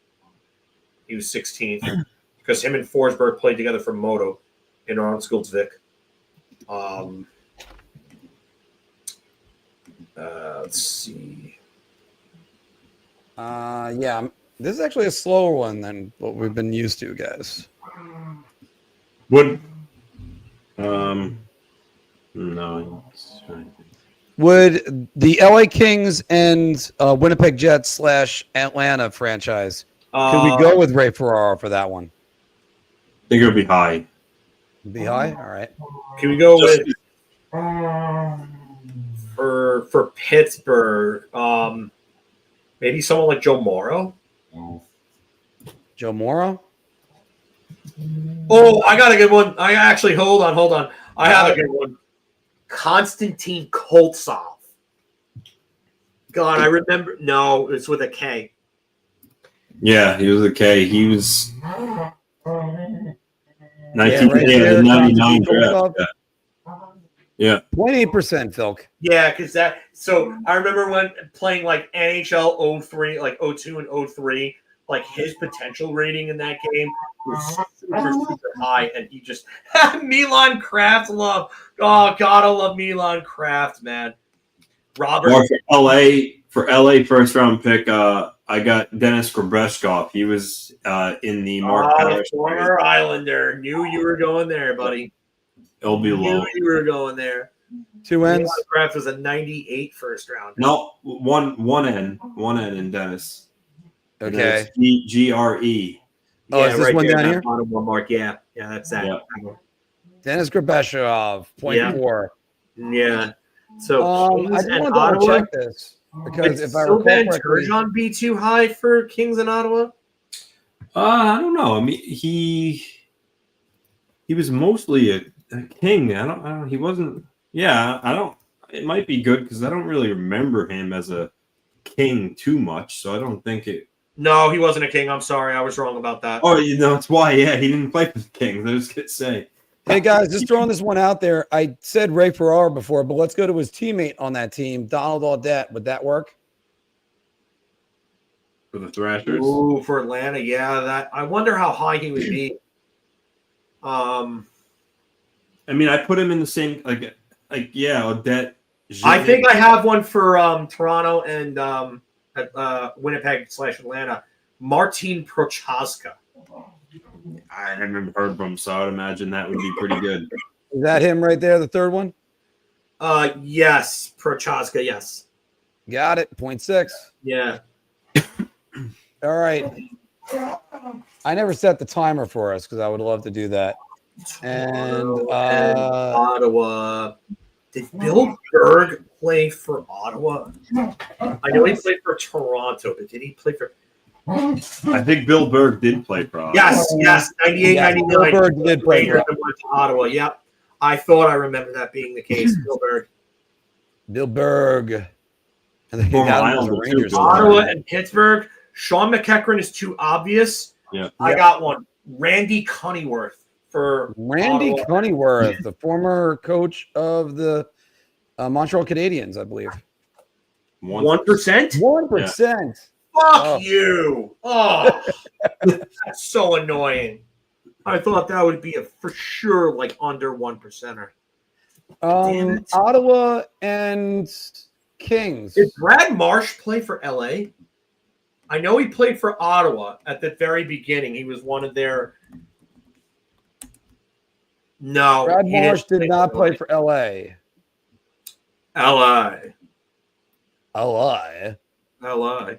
He was 16th because him and Forsberg played together for Moto in Arnskuldsvik. Let's see. Yeah, this is actually a slower one than what we've been used to, guys. No. Would the LA Kings and Winnipeg Jets / Atlanta franchise, could we go with Ray Ferraro for that one? I think it would be high. Be high? All right. Can we go with for Pittsburgh? Maybe someone like Joe Morrow. Joe Morrow? Oh, I got a good one. I actually hold on. I have a good one. Konstantin Koltsov. God, I remember. No, it's with a K. Yeah, he was a K. He was 1999 draft. Yeah. 28%, Filk. Yeah, because that. So I remember when playing like NHL 03, like 02 and 03, like his potential rating in that game was super high, and he just Milan Kraft love. Oh God, I love Milan Kraft, man. Robert For LA first round pick, I got Dennis Grabeshkov. He was in the former Islander. Knew you were going there, buddy. It'll be low. Knew you were going there. 2 ends. Milan Kraft was a 98 first round. No, one N in Dennis. Okay. GRE. Oh, is this one down here? Bottom one, Mark. Yeah, that's that. Yeah. Dennis Grabeshkov, 0.4. Yeah. So I just want to double check this because if I recall correctly, Turgeon be too high for Kings in Ottawa? I don't know. I mean, he was mostly a King. I don't. He wasn't. Yeah, I don't. It might be good because I don't really remember him as a King too much, so I don't think it. No, he wasn't a King. I'm sorry, I was wrong about that. Oh, that's why. Yeah, he didn't play for the Kings. I was gonna say. Hey guys, just throwing this one out there. I said Ray Ferraro before, but let's go to his teammate on that team, Donald Audette. Would that work? For the Thrashers? Ooh, for Atlanta, yeah. That I wonder how high he would be. I mean, I put him in the same like Audette. I think I have one for Toronto and Winnipeg / Atlanta. Martin Prochaska. I haven't heard from him, so I would imagine that would be pretty good. Is that him right there, the third one? Yes, Prochaska, yes. Got it. 0.6. Yeah. All right. I never set the timer for us because I would love to do that. And Ottawa. Did Bill Berg play for Ottawa? I know he played for Toronto, but did he play for... I think Bill Berg did play for Ottawa. Yes, 98, Yeah, 99. Bill Berg did play for Ottawa. Yep. I thought I remember that being the case. Bill Berg. Bill Berg. And they Former got him on the Islander, Rangers. too, Ottawa and Pittsburgh. Sean McEachran is too obvious. Yeah. I got one. Randy Cunneyworth for Randy Ottawa. Cunneyworth, the former coach of the Montreal Canadiens, I believe. 1%? 1%. Fuck you. Oh, that's so annoying. I thought that would be a for sure like under 1%er. Damn it. Ottawa and Kings. Did Brad Marsh play for LA? I know he played for Ottawa at the very beginning. He was one of their. No. Brad he Marsh didn't did not play for LA. LA. LA. LA.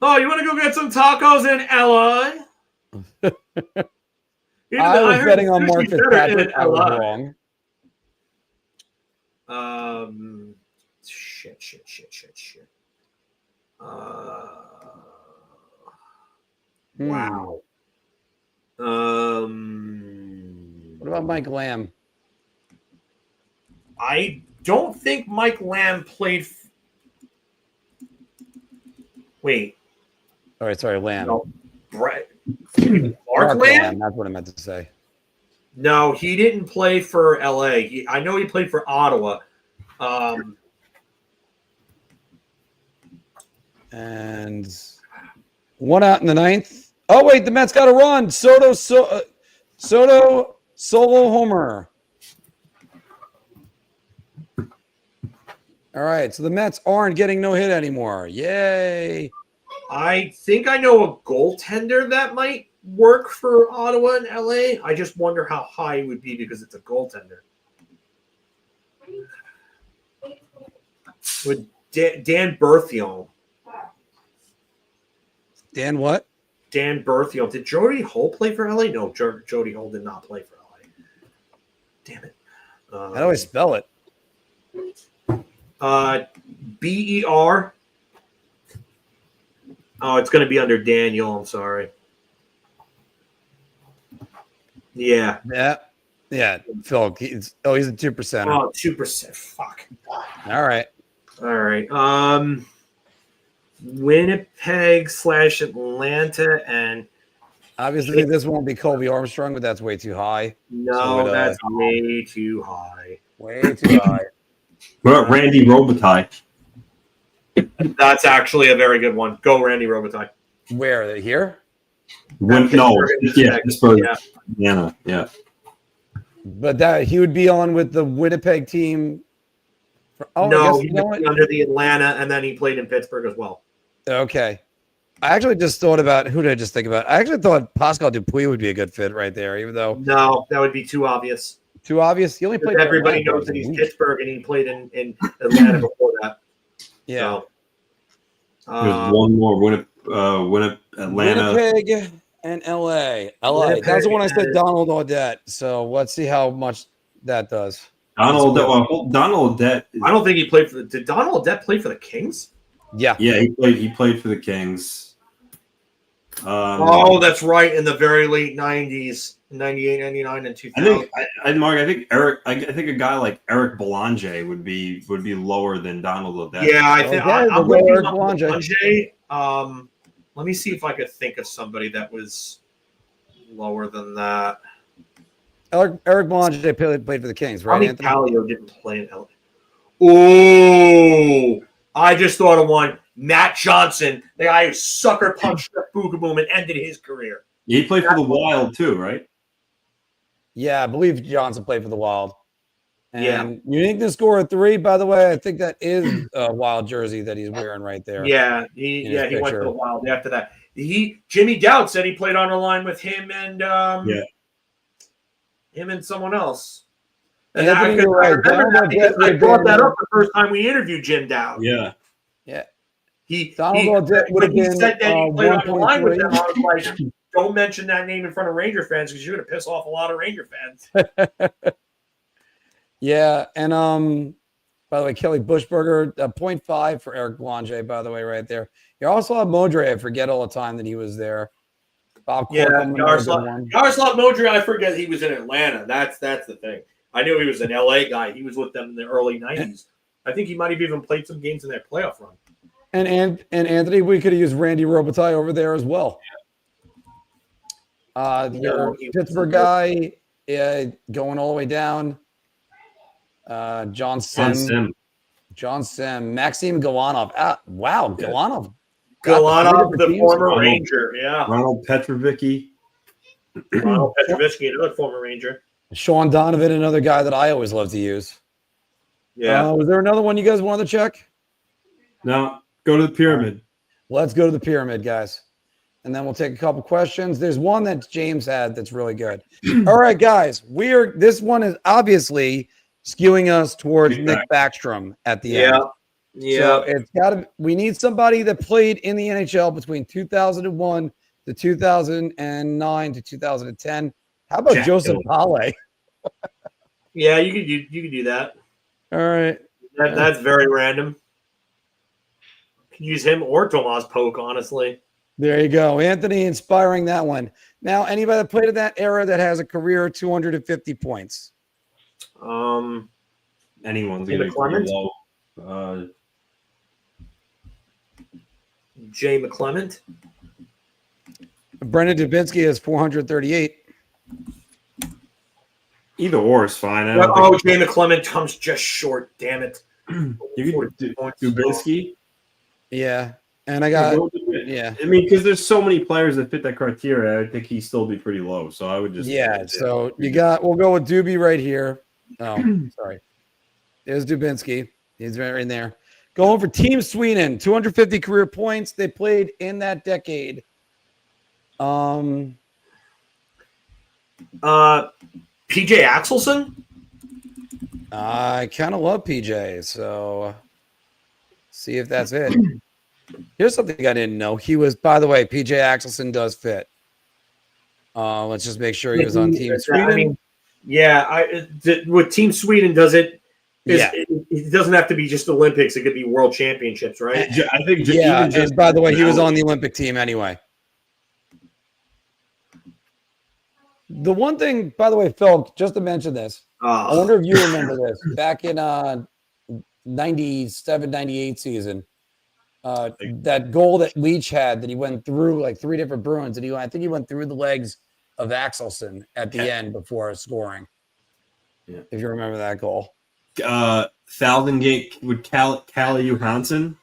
Oh, you want to go get some tacos in LA? I was betting on Marcus Patrick. I was wrong. Shit. Wow. What about Mike Lamb? I don't think Mike Lamb played. Wait. All right, sorry, Lamb. No. Mark Mark Lamb? That's what I meant to say. No, he didn't play for LA. I know he played for Ottawa. And one out in the ninth. Oh, wait, the Mets got a run. Soto solo homer. All right, so the Mets aren't getting no hit anymore. Yay. I think I know a goaltender that might work for Ottawa and LA. I just wonder how high it would be because it's a goaltender. With Dan Berthiaume. Dan what? Dan Berthiaume. Did Jody Hull play for LA? No, Jody Hull did not play for LA. Damn it. How do I spell it? BER. Oh, it's going to be under Daniel. I'm sorry. Yeah. Yeah. Phil, he's a 2%. Oh, 2%. Fuck. All right. Winnipeg/Atlanta, and obviously this won't be Colby Armstrong, but that's way too high. No, that's way too high. Way too high. What about Randy Robitaille? That's actually a very good one. Go, Randy Robitaille. Where are they here? Pittsburgh. Yeah. But that he would be on with the Winnipeg team. No, he was under the Atlanta, and then he played in Pittsburgh as well. Okay. I actually just thought about who did I just think about? I actually thought Pascal Dupuis would be a good fit right there, even though no, that would be too obvious. Too obvious. He only played. Everybody knows that he's Pittsburgh, and he played in Atlanta before that. Yeah. So, there's one more Atlanta, Winnipeg, and LA. Winnipeg, that's the one I said. Donald Audette. So let's see how much that does. Donald Audette. I don't think he played for. Did Donald Audette play for the Kings? Yeah. Yeah, he played for the Kings. That's right. In the very late 90s, 98, 99, and 2000. I think a guy like Eric Belanger would be lower than Donald Audette. Yeah, I think I'm with Eric Belanger. Let me see if I could think of somebody that was lower than that. Eric Belanger played for the Kings, right? Anthony Callio didn't play in LA. Oh, I just thought of one. Matt Johnson, the guy who sucker punched Jeff Boogaboom and ended his career. He played for the Wild too, right? Yeah, I believe Johnson played for the Wild. And yeah. Uniqueness score of 3, by the way. I think that is a Wild jersey that he's wearing right there. Yeah, he went to the Wild after that. Jimmy Dowd said he played on a line with him and him and someone else. And I brought that up the first time we interviewed Jim Dowd. Yeah. He said that he played on the line with them. I was like, don't mention that name in front of Ranger fans because you're going to piss off a lot of Ranger fans. Yeah, and by the way, Kelly Bushberger, 0.5 for Eric Belanger, by the way, right there. You also have Modre. I forget all the time that he was there. Bob Yaroslav Modre, I forget he was in Atlanta. That's the thing. I knew he was an LA guy. He was with them in the early 90s. I think he might have even played some games in their playoff run. And Anthony, we could have used Randy Robitaille over there as well. Your Pittsburgh guy going all the way down. John Sim, Maxim Galanov. Wow, Galanov. Galanov, the former Ranger. Yeah. Ronald Petrovicki, another former Ranger. Sean Donovan, another guy that I always love to use. Yeah. Was there another one you guys wanted to check? No, go to the pyramid. Let's go to the pyramid, guys. And then we'll take a couple questions. There's one that James had that's really good. All right, guys. This one is obviously skewing us towards Nick Backstrom at the end. Yeah. So it's we need somebody that played in the NHL between 2001 to 2009 to 2010. How about Jozef Balej? Yeah, you could do that. All right. That's very random. You can use him or Tomas Pock, honestly. There you go. Anthony inspiring that one. Now, anybody that played in that era that has a career of 250 points? anyone's Jay going to be pretty McClement? low. Jay McClement. Brendan Dubinsky has 438. Either or is fine. I Well, don't think Jay McClement comes just short. Damn it. you can do Dubinsky. Yeah, and I got yeah. I mean, because there's so many players that fit that criteria, I think he'd still be pretty low. So I would just So we'll go with Doobie right here. Oh, sorry. There's Dubinsky. He's right in there. Going for Team Sweden, 250 career points. They played in that decade. PJ Axelson? I kind of love PJ, so see if that's it. Here's something I didn't know. He was, by the way, PJ Axelson does fit. Let's just make sure he was on Team Sweden. With Team Sweden, it doesn't have to be just Olympics. It could be World Championships, right? I think. And by the way, he was on the Olympic team anyway. The one thing, by the way, Phil, just to mention this, I wonder if you remember this. Back in 97, 98 season, that goal that Leach had that he went through like 3 different Bruins, and I think he went through the legs of Axelson at the end before scoring. Yeah. If you remember that goal. Thousand-gate with Kalle Johansson.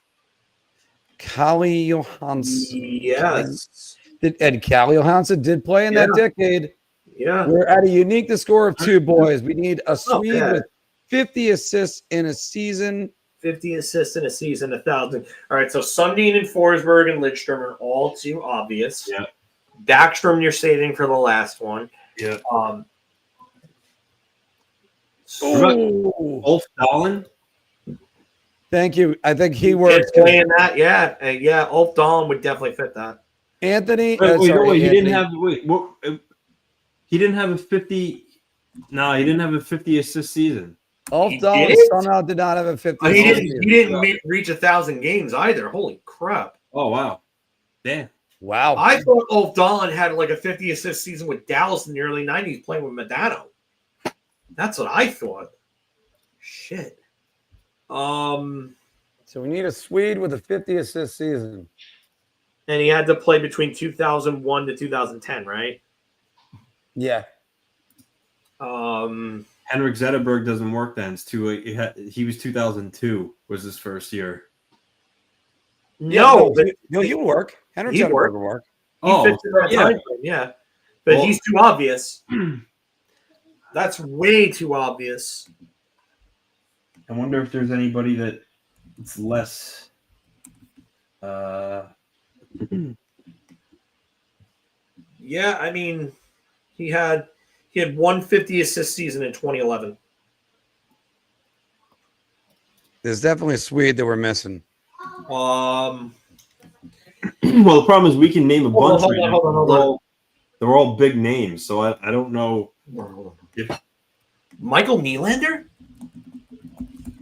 Kalle Johansson. Yes. And Kalle Johansson did play in that decade. Yeah. We're at a unique to score of 2, boys. We need a Swede with 50 assists in a season. 50 assists in a season, 1,000. All right, so Sundin and Forsberg and Lidstrom are all too obvious. Yeah. Backstrom, you're saving for the last one. Yeah. Ulf Dahlin. Thank you. I think he works. Playing that, yeah. Ulf Dahlin would definitely fit that. Anthony. He didn't have. He didn't have a 50. No, he didn't have a 50 assist season. Ulf Dahlin somehow did not have a 50. He didn't reach 1,000 games either. Holy crap! Oh wow, damn. Wow. I thought Ulf Dahlin had like a 50 assist season with Dallas in the early 90s playing with Medano. That's what I thought. Shit. So we need a Swede with a 50 assist season. And he had to play between 2001 to 2010, right? Yeah. Henrik Zetterberg doesn't work then. It's too late. He was 2002 was his first year. No, he would work. Henrik Zetterberg would work. He fits in that time frame, yeah. But he's too obvious. That's way too obvious. I wonder if there's anybody that's less. Yeah, I mean, he had 150 assist season in 2011. There's definitely a Swede that we're missing. Well, the problem is we can name a bunch. Hold on. They're all big names, so I don't know. Michael Nylander?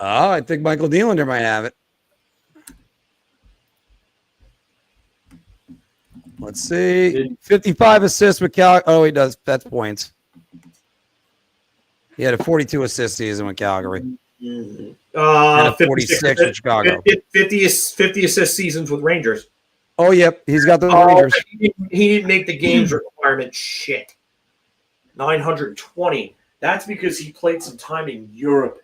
Oh, I think Michael Nylander might have it. Let's see. 55 assists with Calgary. Oh, he does. That's points. He had a 42 assist season with Calgary. And a 46 with Chicago. 50 assist seasons with Rangers. Oh, yep. He's got the Rangers. He didn't make the games requirement. Shit. 920. That's because he played some time in Europe.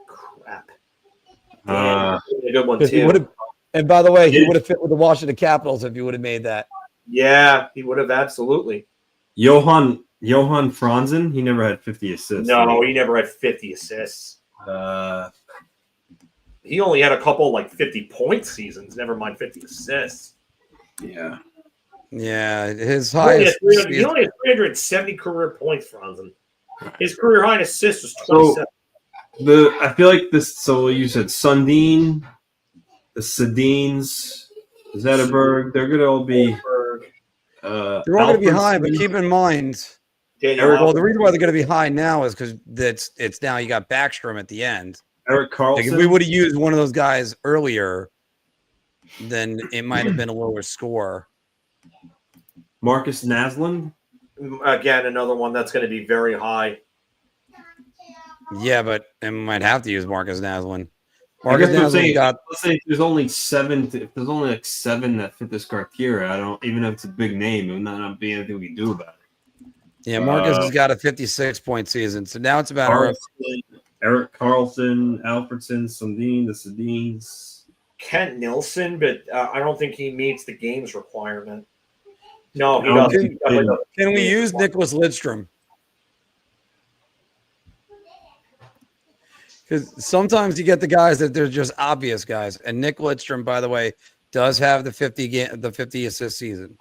Crap. A good one, too. And by the way, he would have fit with the Washington Capitals if he would have made that. Yeah, he would have absolutely. Johan Franzen, he never had 50 assists. No, he never had 50 assists. He only had a couple 50-point seasons. Never mind 50 assists. Yeah. Yeah, his highest. He only had 370 career points, Franzen. His career high in assists was 27. So I feel like this. So you said Sundin, the Sedins, Zetterberg. They're gonna all be. They're all going to be high, but keep in mind. Well, the reason why they're going to be high now is because it's now you got Backstrom at the end. Eric Carlson. Like if we would have used one of those guys earlier, then it might have been a lower score. Marcus Naslund. Again, another one that's going to be very high. Yeah, but it might have to use Marcus Naslin. I Marcus guess what I'm Naslin saying, got. let's say if there's only 7, if there's only like 7 that fit this criteria, I don't, even if it's a big name, it would not be anything we can do about it. Yeah, Marcus has got a 56-point season. So now it's about Carlson, Eric Carlson, Alfredson, Sundin, the Sedins. Kent Nilsson, but I don't think he meets the games requirement. No, he No, doesn't. Can we use Nicholas Lidstrom? Because sometimes you get the guys that they're just obvious guys, and Nick Lidstrom, by the way, does have the 50 assist season.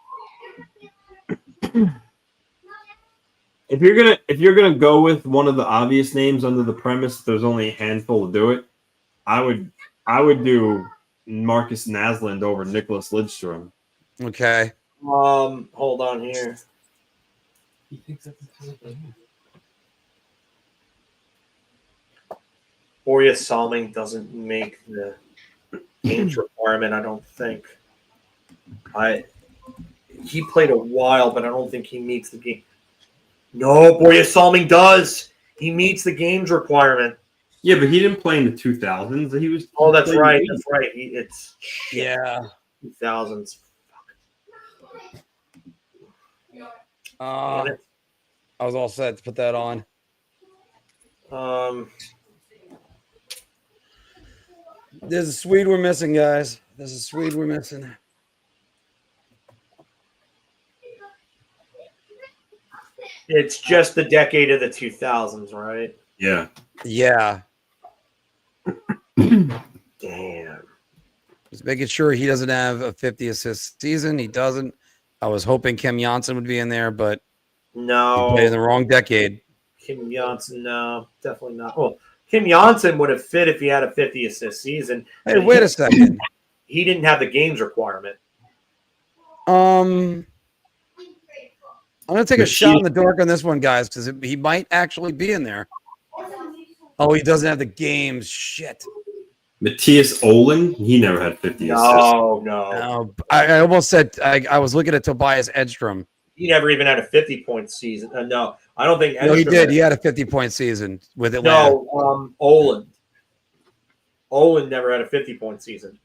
If you're gonna go with one of the obvious names under the premise there's only a handful to do it, I would do Marcus Naslund over Nicholas Lidstrom. Okay. Hold on here. He thinks that's Borja Salming doesn't make the games requirement, I don't think. He played a while, but I don't think he meets the game. No, Borja Salming does. He meets the games requirement. Yeah, but he didn't play in the 2000s. He was. Oh, that's he right. played That's right. It's Yeah. 2000s. I was all set to put that on. There's a Swede we're missing, guys. There's a Swede we're missing. It's just the decade of the 2000s, right? Yeah. Yeah. Damn. Just making sure he doesn't have a 50 assist season. He doesn't. I was hoping Kim Janssen would be in there, but No. he played in the wrong decade. Kim Janssen, no, definitely not. Well, Kim Janssen would have fit if he had a 50 assist season. Hey, wait a second. He didn't have the games requirement. I'm gonna take a shot in the dark on this one, guys, because he might actually be in there. Oh, he doesn't have the games. Shit. Matthias Olin, he never had 50 assists. No. I almost said I was looking at Tobias Edstrom. He never even had a 50-point season. No, I don't think. No, he Edstrom did. He had a 50-point season with Atlanta. No, Olin. Olin never had a 50-point season.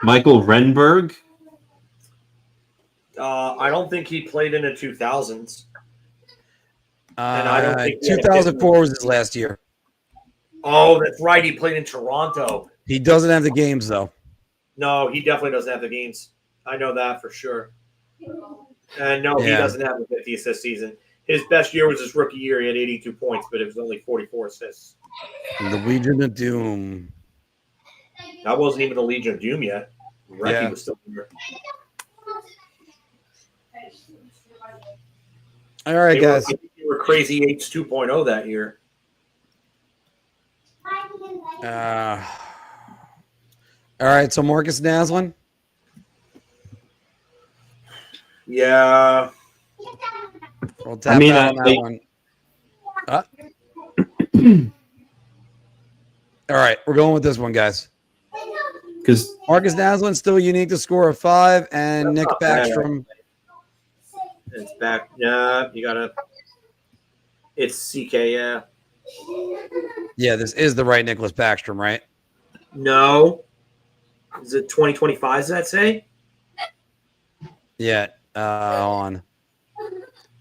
Michael Renberg. I don't think he played in the 2000s. And I don't think 2004 was his last year. Oh, that's right. He played in Toronto. He doesn't have the games, though. No, he definitely doesn't have the games. I know that for sure. And no, he Yeah. doesn't have the 50 assist season. His best year was his rookie year. He had 82 points, but it was only 44 assists. The Legion of Doom. That wasn't even the Legion of Doom yet. Recchi Yeah. was still there. All right, guys. They were Crazy Eights 2.0 that year. All right, so Marcus Naslin. Yeah. We'll tap out on that one. All right, we're going with this one, guys. Because Marcus Naslin still unique to score of 5, and That's Nick not bad. Backstrom. It's back. Yeah, you got to. It's CK, yeah. Yeah, this is the right Nicholas Backstrom, right? No. Is it 2025, does that say? Yeah. On.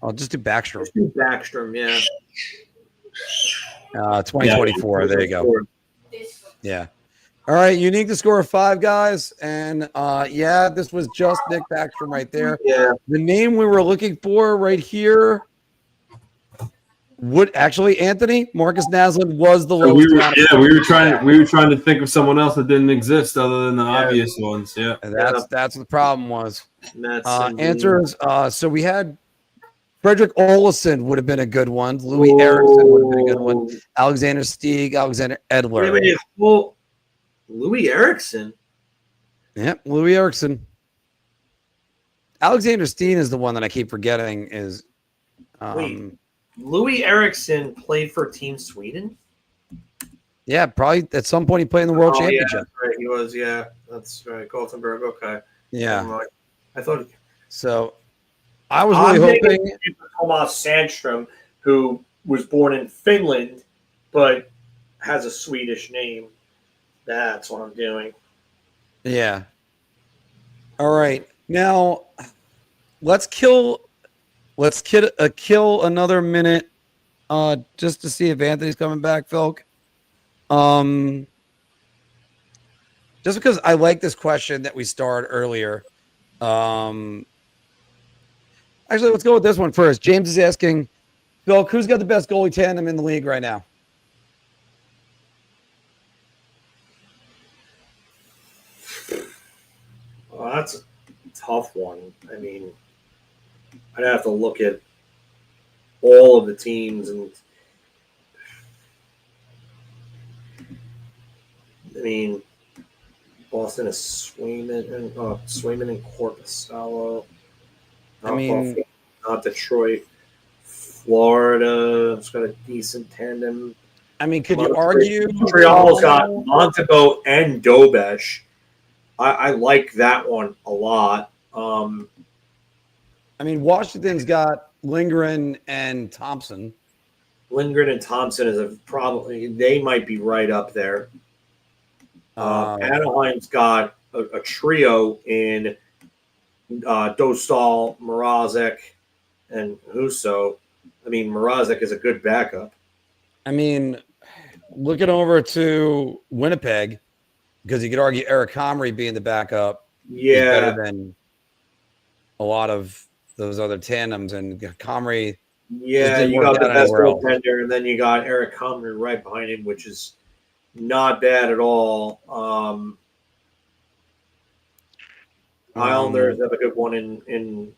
I'll just do Backstrom. Backstrom, yeah. 2024. There you go. Yeah. All right. Unique to score of 5, guys. And yeah, this was just Nick Backstrom right there. Yeah. The name we were looking for right here would actually Anthony Marcus Naslin was the lowest. we were trying to think of someone else that didn't exist other than the obvious ones. Yeah. And that's what the problem was. That's Answers. So we had Frederick Olesen would have been a good one. Louis Erickson would have been a good one. Alexander Stieg, Alexander Edler. Wait. Well, Louis Erickson. Yep, Louis Erickson. Alexander Steen is the one that I keep forgetting is. Wait. Louis Erickson played for Team Sweden? Yeah, probably at some point he played in the World Championship. Yeah, that's right. He was, yeah. That's right. Gothenburg, okay. Yeah. I thought. So I was really hoping. Tomas Sandstrom, who was born in Finland but has a Swedish name. That's what I'm doing. Yeah. All right. Now let's kill another minute just to see if Anthony's coming back, Filk. Just because I like this question that we started earlier. Actually, let's go with this one first. James is asking, Filk, who's got the best goalie tandem in the league right now? Well, that's a tough one. I mean, I'd have to look at all of the teams, and I mean, Boston is Swayman and Korpisalo. I mean, not Detroit. Florida's got a decent tandem. I mean, could you argue Montreal's got Montembeault and Dobesh. I like that one a lot. I mean, Washington's got Lindgren and Thompson. Lindgren and Thompson is probably they might be right up there. Anaheim's got a trio in Dostal, Mrazek, and Husso. I mean, Mrazek is a good backup. I mean, looking over to Winnipeg, because you could argue Eric Comrie being the backup is better than a lot of those other tandems. And Comrie, you got the best goaltender, and then you got Eric Comrie right behind him, which is not bad at all. Islanders have a good one in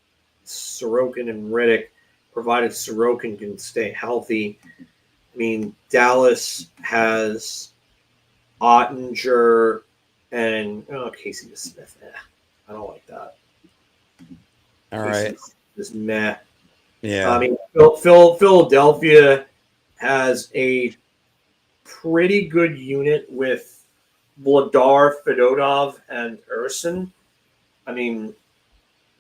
Sorokin and Rittich, provided Sorokin can stay healthy. I mean, Dallas has Ottinger and Casey Smith. I don't like that. All right. Just meh. Yeah. I mean, Philadelphia has a pretty good unit with Vladar, Fedotov, and Urson. I mean,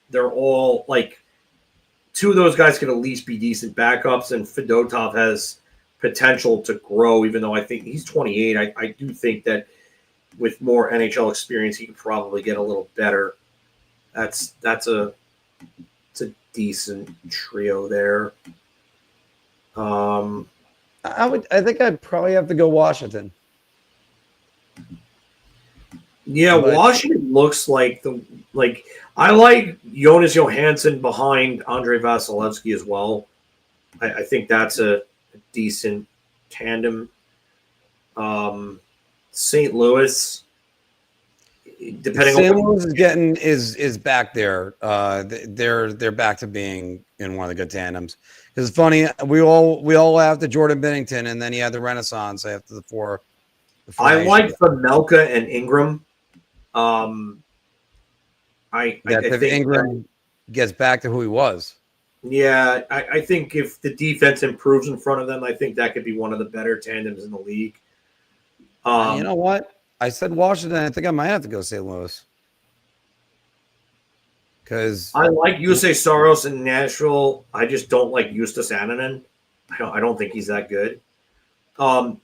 they're all like two of those guys could at least be decent backups, and Fedotov has potential to grow, even though I think he's 28. I do think that with more NHL experience, he could probably get a little better. It's a decent trio there. I think I'd probably have to go Washington. Yeah, but Washington looks like I like Jonas Johansson behind Andre Vasilevsky as well. I think that's a decent tandem. St. Louis, depending St. on Louis is back there. They're back to being in one of the good tandems. It's funny, we all laughed at Jordan Binnington, and then he had the Renaissance after the four. I like Melka and Ingram. I think Ingram gets back to who he was. Yeah, I think if the defense improves in front of them, I think that could be one of the better tandems in the league. You know what? I said Washington. I think I might have to go St. Louis. Because I like Jussi Saros in Nashville. I just don't like Justus Annunen. I don't think he's that good.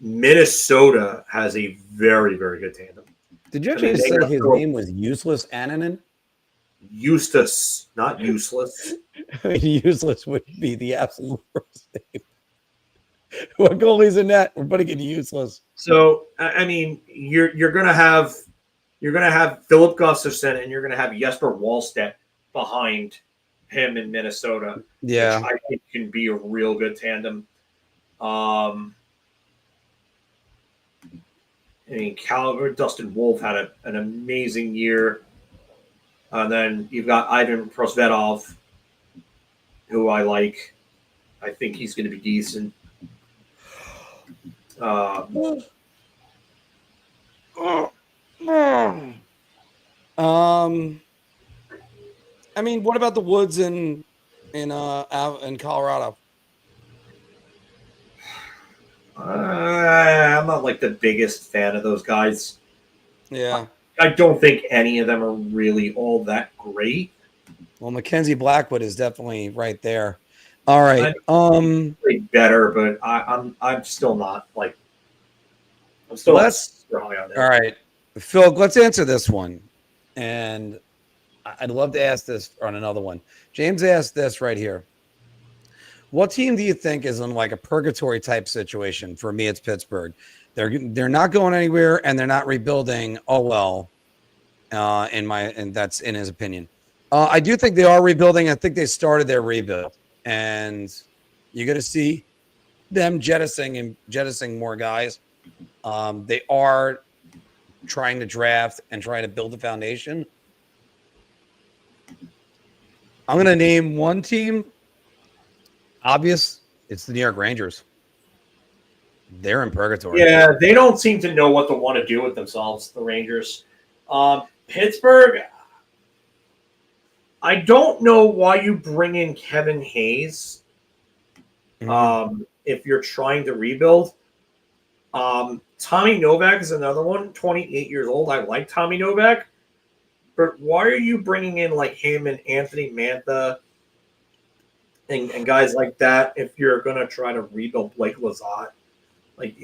Minnesota has a very, very good tandem. Did you actually say his name was Useless Annunen? Eustace, not useless. I mean, useless would be the absolute worst name. What goalie's in net? We're putting it useless. So I mean, you're gonna have Philip Gustafson and you're gonna have Jesper Wallstedt behind him in Minnesota. Yeah, which I think can be a real good tandem. I mean, Dustin Wolf had an amazing year. And then you've got Ivan Prosvetov, who I like. I think he's going to be decent. I mean, what about the Woods in Colorado? I'm not like the biggest fan of those guys. Yeah. I don't think any of them are really all that great. Well, Mackenzie Blackwood is definitely right there. All right. Better, but I'm still not like. I'm still not super high on that. All right, Phil. Let's answer this one, and I'd love to ask this on another one. James asked this right here. What team do you think is in like a purgatory type situation? For me, it's Pittsburgh. They're not going anywhere, and they're not rebuilding. Oh well, and that's in his opinion. I do think they are rebuilding. I think they started their rebuild, and you're going to see them jettisoning more guys. They are trying to draft and trying to build a foundation. I'm going to name one team. Obvious, it's the New York Rangers. They're in purgatory. Yeah, they don't seem to know what to want to do with themselves, the Rangers. Pittsburgh, I don't know why you bring in Kevin Hayes if you're trying to rebuild. Tommy Novak is another one, 28 years old. I like Tommy Novak. But why are you bringing in like him and Anthony Mantha and guys like that if you're going to try to rebuild Blake Lizotte? Like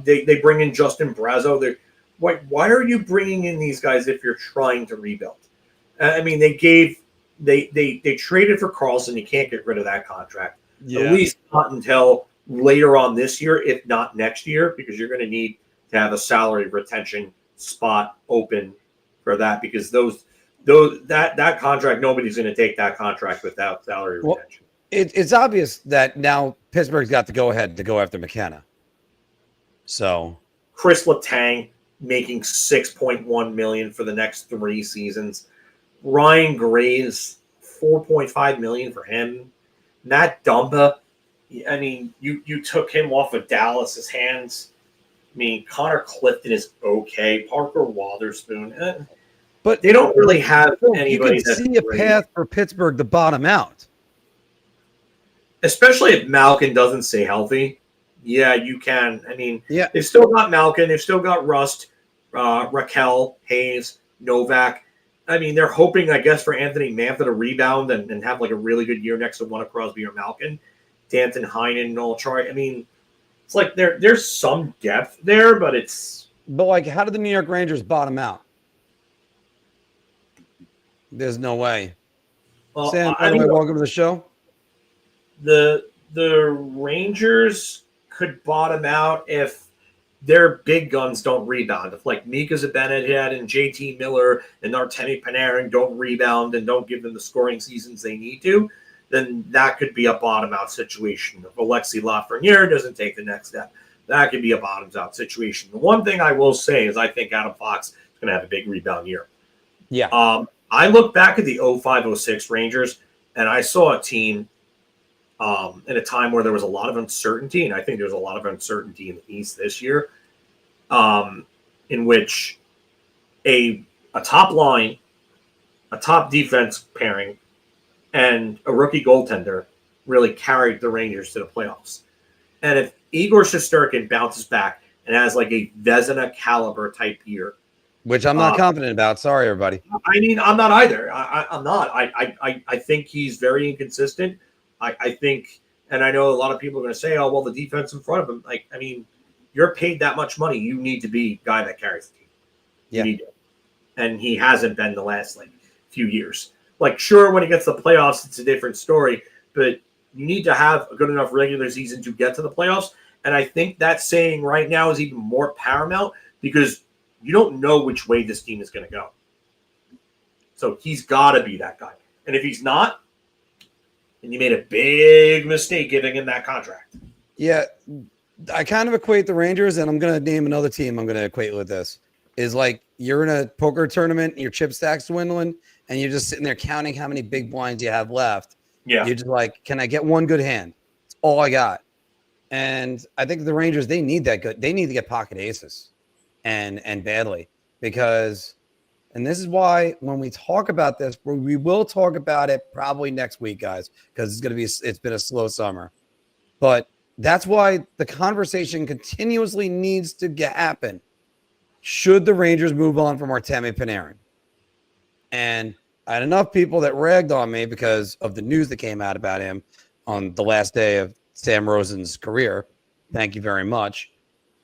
they bring in Justin Brazeau. Why are you bringing in these guys if you're trying to rebuild? I mean, they traded for Carlson. You can't get rid of that contract. Yeah. At least not until later on this year, if not next year, because you're going to need to have a salary retention spot open for that, because that contract, nobody's going to take that contract without salary retention. It's obvious that now Pittsburgh's got to go ahead to go after McKenna. So Chris Letang making $6.1 million for the next 3 seasons. Ryan Graves, $4.5 million for him. Matt Dumba, I mean, you took him off of Dallas's hands. I mean, Connor Clifton is okay. Parker Wotherspoon, but they don't really have anybody. You can see a path for Pittsburgh to bottom out, especially if Malkin doesn't stay healthy. Yeah, you can. I mean, yeah, they've still got Malkin. They've still got Rust, Raquel, Hayes, Novak. I mean, they're hoping, I guess, for Anthony Mantha to rebound and have like a really good year next to one of Crosby or Malkin. Danton Heinen, Noel Chari. I mean, it's like there's some depth there, but like, how did the New York Rangers bottom out? There's no way. Well, Sam, welcome to the show. The Rangers could bottom out if their big guns don't rebound. If like Mika Zibanejad and JT Miller and Artemi Panarin don't rebound and don't give them the scoring seasons they need to, then that could be a bottom-out situation. If Alexis Lafreniere doesn't take the next step, that could be a bottoms-out situation. The one thing I will say is I think Adam Fox is going to have a big rebound year. Yeah. I look back at the 05-06 Rangers, and I saw a team in a time where there was a lot of uncertainty, and I think there's a lot of uncertainty in the East this year, in which a top line, a top defense pairing, and a rookie goaltender really carried the Rangers to the playoffs. And if Igor Shesterkin bounces back and has like a Vezina caliber type year, which I'm not confident about. Sorry, everybody. I mean, I'm not either. I'm not. I think he's very inconsistent. I think, and I know a lot of people are going to say, oh, well, the defense in front of him. Like, I mean, you're paid that much money. You need to be a guy that carries the team. Yeah. You need to. And he hasn't been the last like few years. Like, sure, when he gets to the playoffs, it's a different story, but you need to have a good enough regular season to get to the playoffs. And I think that saying right now is even more paramount because you don't know which way this team is going to go. So he's got to be that guy. And if he's not, then you made a big mistake giving him that contract. Yeah, I kind of equate the Rangers, and I'm going to name another team I'm going to equate with this. Is like you're in a poker tournament, and your chip stack's dwindling, and you're just sitting there counting how many big blinds you have left. Yeah. You're just like, can I get one good hand? It's all I got. And I think the Rangers, they need that good. They need to get pocket aces and badly because, and this is why when we talk about this, we will talk about it probably next week, guys, because it's been a slow summer. But that's why the conversation continuously needs to happen. Should the Rangers move on from Artemi Panarin? And I had enough people that ragged on me because of the news that came out about him on the last day of Sam Rosen's career. Thank you very much.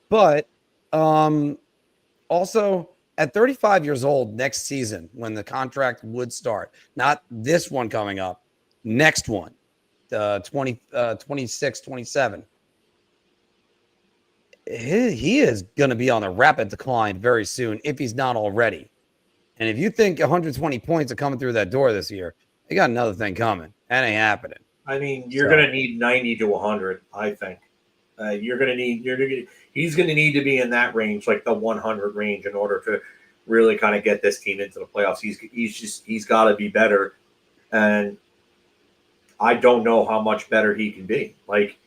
But also at 35 years old next season, when the contract would start, not this one coming up, next one, 26, 27. He is going to be on a rapid decline very soon if he's not already. And if you think 120 points are coming through that door this year, they got another thing coming. That ain't happening. I mean, you're going to need 90 to 100, I think. He's going to need to be in that range, like the 100 range, in order to really kind of get this team into the playoffs. He's got to be better. And I don't know how much better he can be. Like,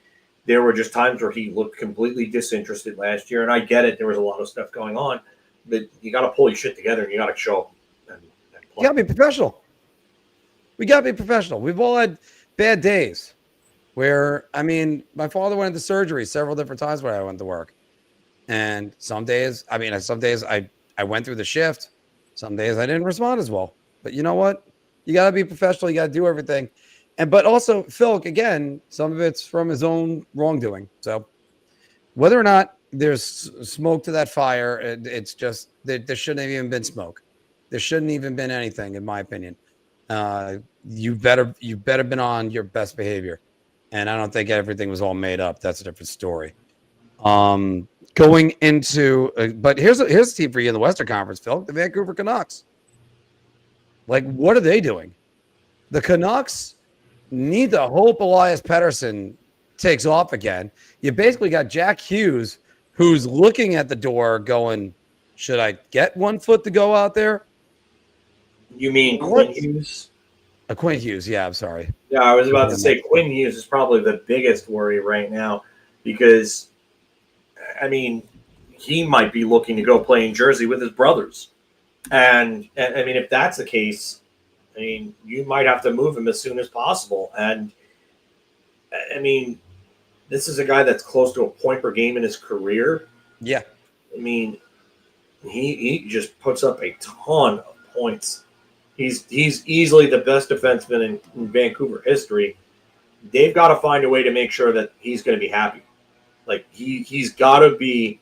there were just times where he looked completely disinterested last year, and I get it. There was a lot of stuff going on, but you got to pull your shit together and you got to show up. And you got to be professional. We got to be professional. We've all had bad days where, I mean, my father went into surgery several different times when I went to work. And some days I went through the shift. Some days I didn't respond as well. But you know what? You got to be professional. You got to do everything. But also, Phil, again, some of it's from his own wrongdoing. So whether or not there's smoke to that fire, it's just there shouldn't have even been smoke. There shouldn't even been anything, in my opinion. You better been on your best behavior. And I don't think everything was all made up. That's a different story. Going into but here's a team for you in the Western Conference, Phil, the Vancouver Canucks. Like, what are they doing? The Canucks need to hope Elias Pettersson takes off again. You basically got Jack Hughes, who's looking at the door going, should I get 1 foot to go out there? You mean Quinn Hughes? Quinn Hughes, yeah, I'm sorry. Yeah, I was about to say Quinn Hughes is probably the biggest worry right now because, I mean, he might be looking to go play in Jersey with his brothers. And I mean, if that's the case, I mean, you might have to move him as soon as possible. And, I mean, this is a guy that's close to a point per game in his career. Yeah. I mean, he just puts up a ton of points. He's easily the best defenseman in Vancouver history. They've got to find a way to make sure that he's going to be happy. Like, he's got to be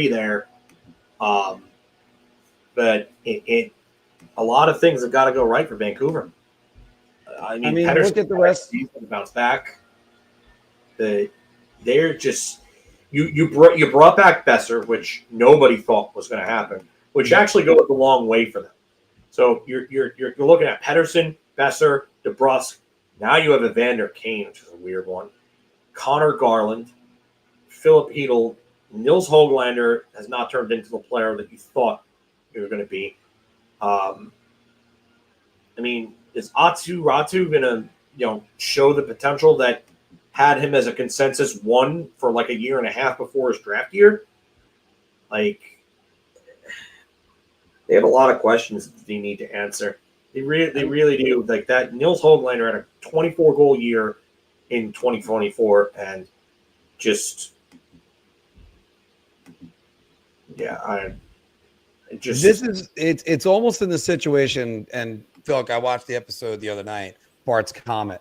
there. But a lot of things have got to go right for Vancouver. I mean look at the rest. Bounce back. They're just you brought back Besser, which nobody thought was going to happen, which actually goes a long way for them. So you're looking at Pettersson, Besser, DeBrusk. Now you have Evander Kane, which is a weird one. Connor Garland, Philip Hedl, Nils Höglander has not turned into the player that you thought he was going to be. I mean, is Atu Ratu going to show the potential that had him as a consensus one for like a year and a half before his draft year? Like, they have a lot of questions that they need to answer. They really do. Like that, Nils Höglander had a 24-goal year in 2024, and just it's almost in the situation. And Phil, I watched the episode the other night, Bart's Comet,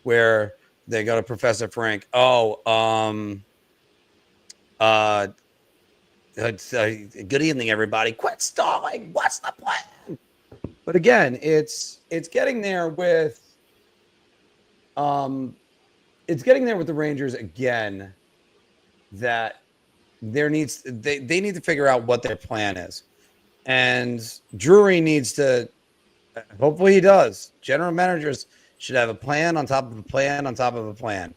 where they go to Professor Frank. Good evening, everybody. Quit stalling. What's the plan? But again, it's getting there with the Rangers again, that they need to figure out what their plan is. And Drury needs to, hopefully he does. General managers should have a plan on top of a plan on top of a plan.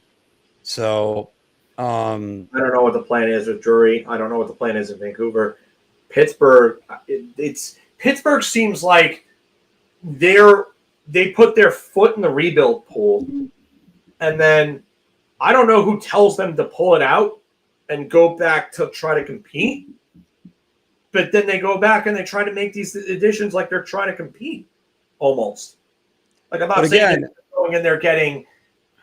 So I don't know what the plan is with Drury. I don't know what the plan is in Vancouver. Pittsburgh, Pittsburgh seems like they put their foot in the rebuild pool, and then I don't know who tells them to pull it out and go back to try to compete. But then they go back and they try to make these additions like they're trying to compete, almost. Like I'm not saying they're going in there getting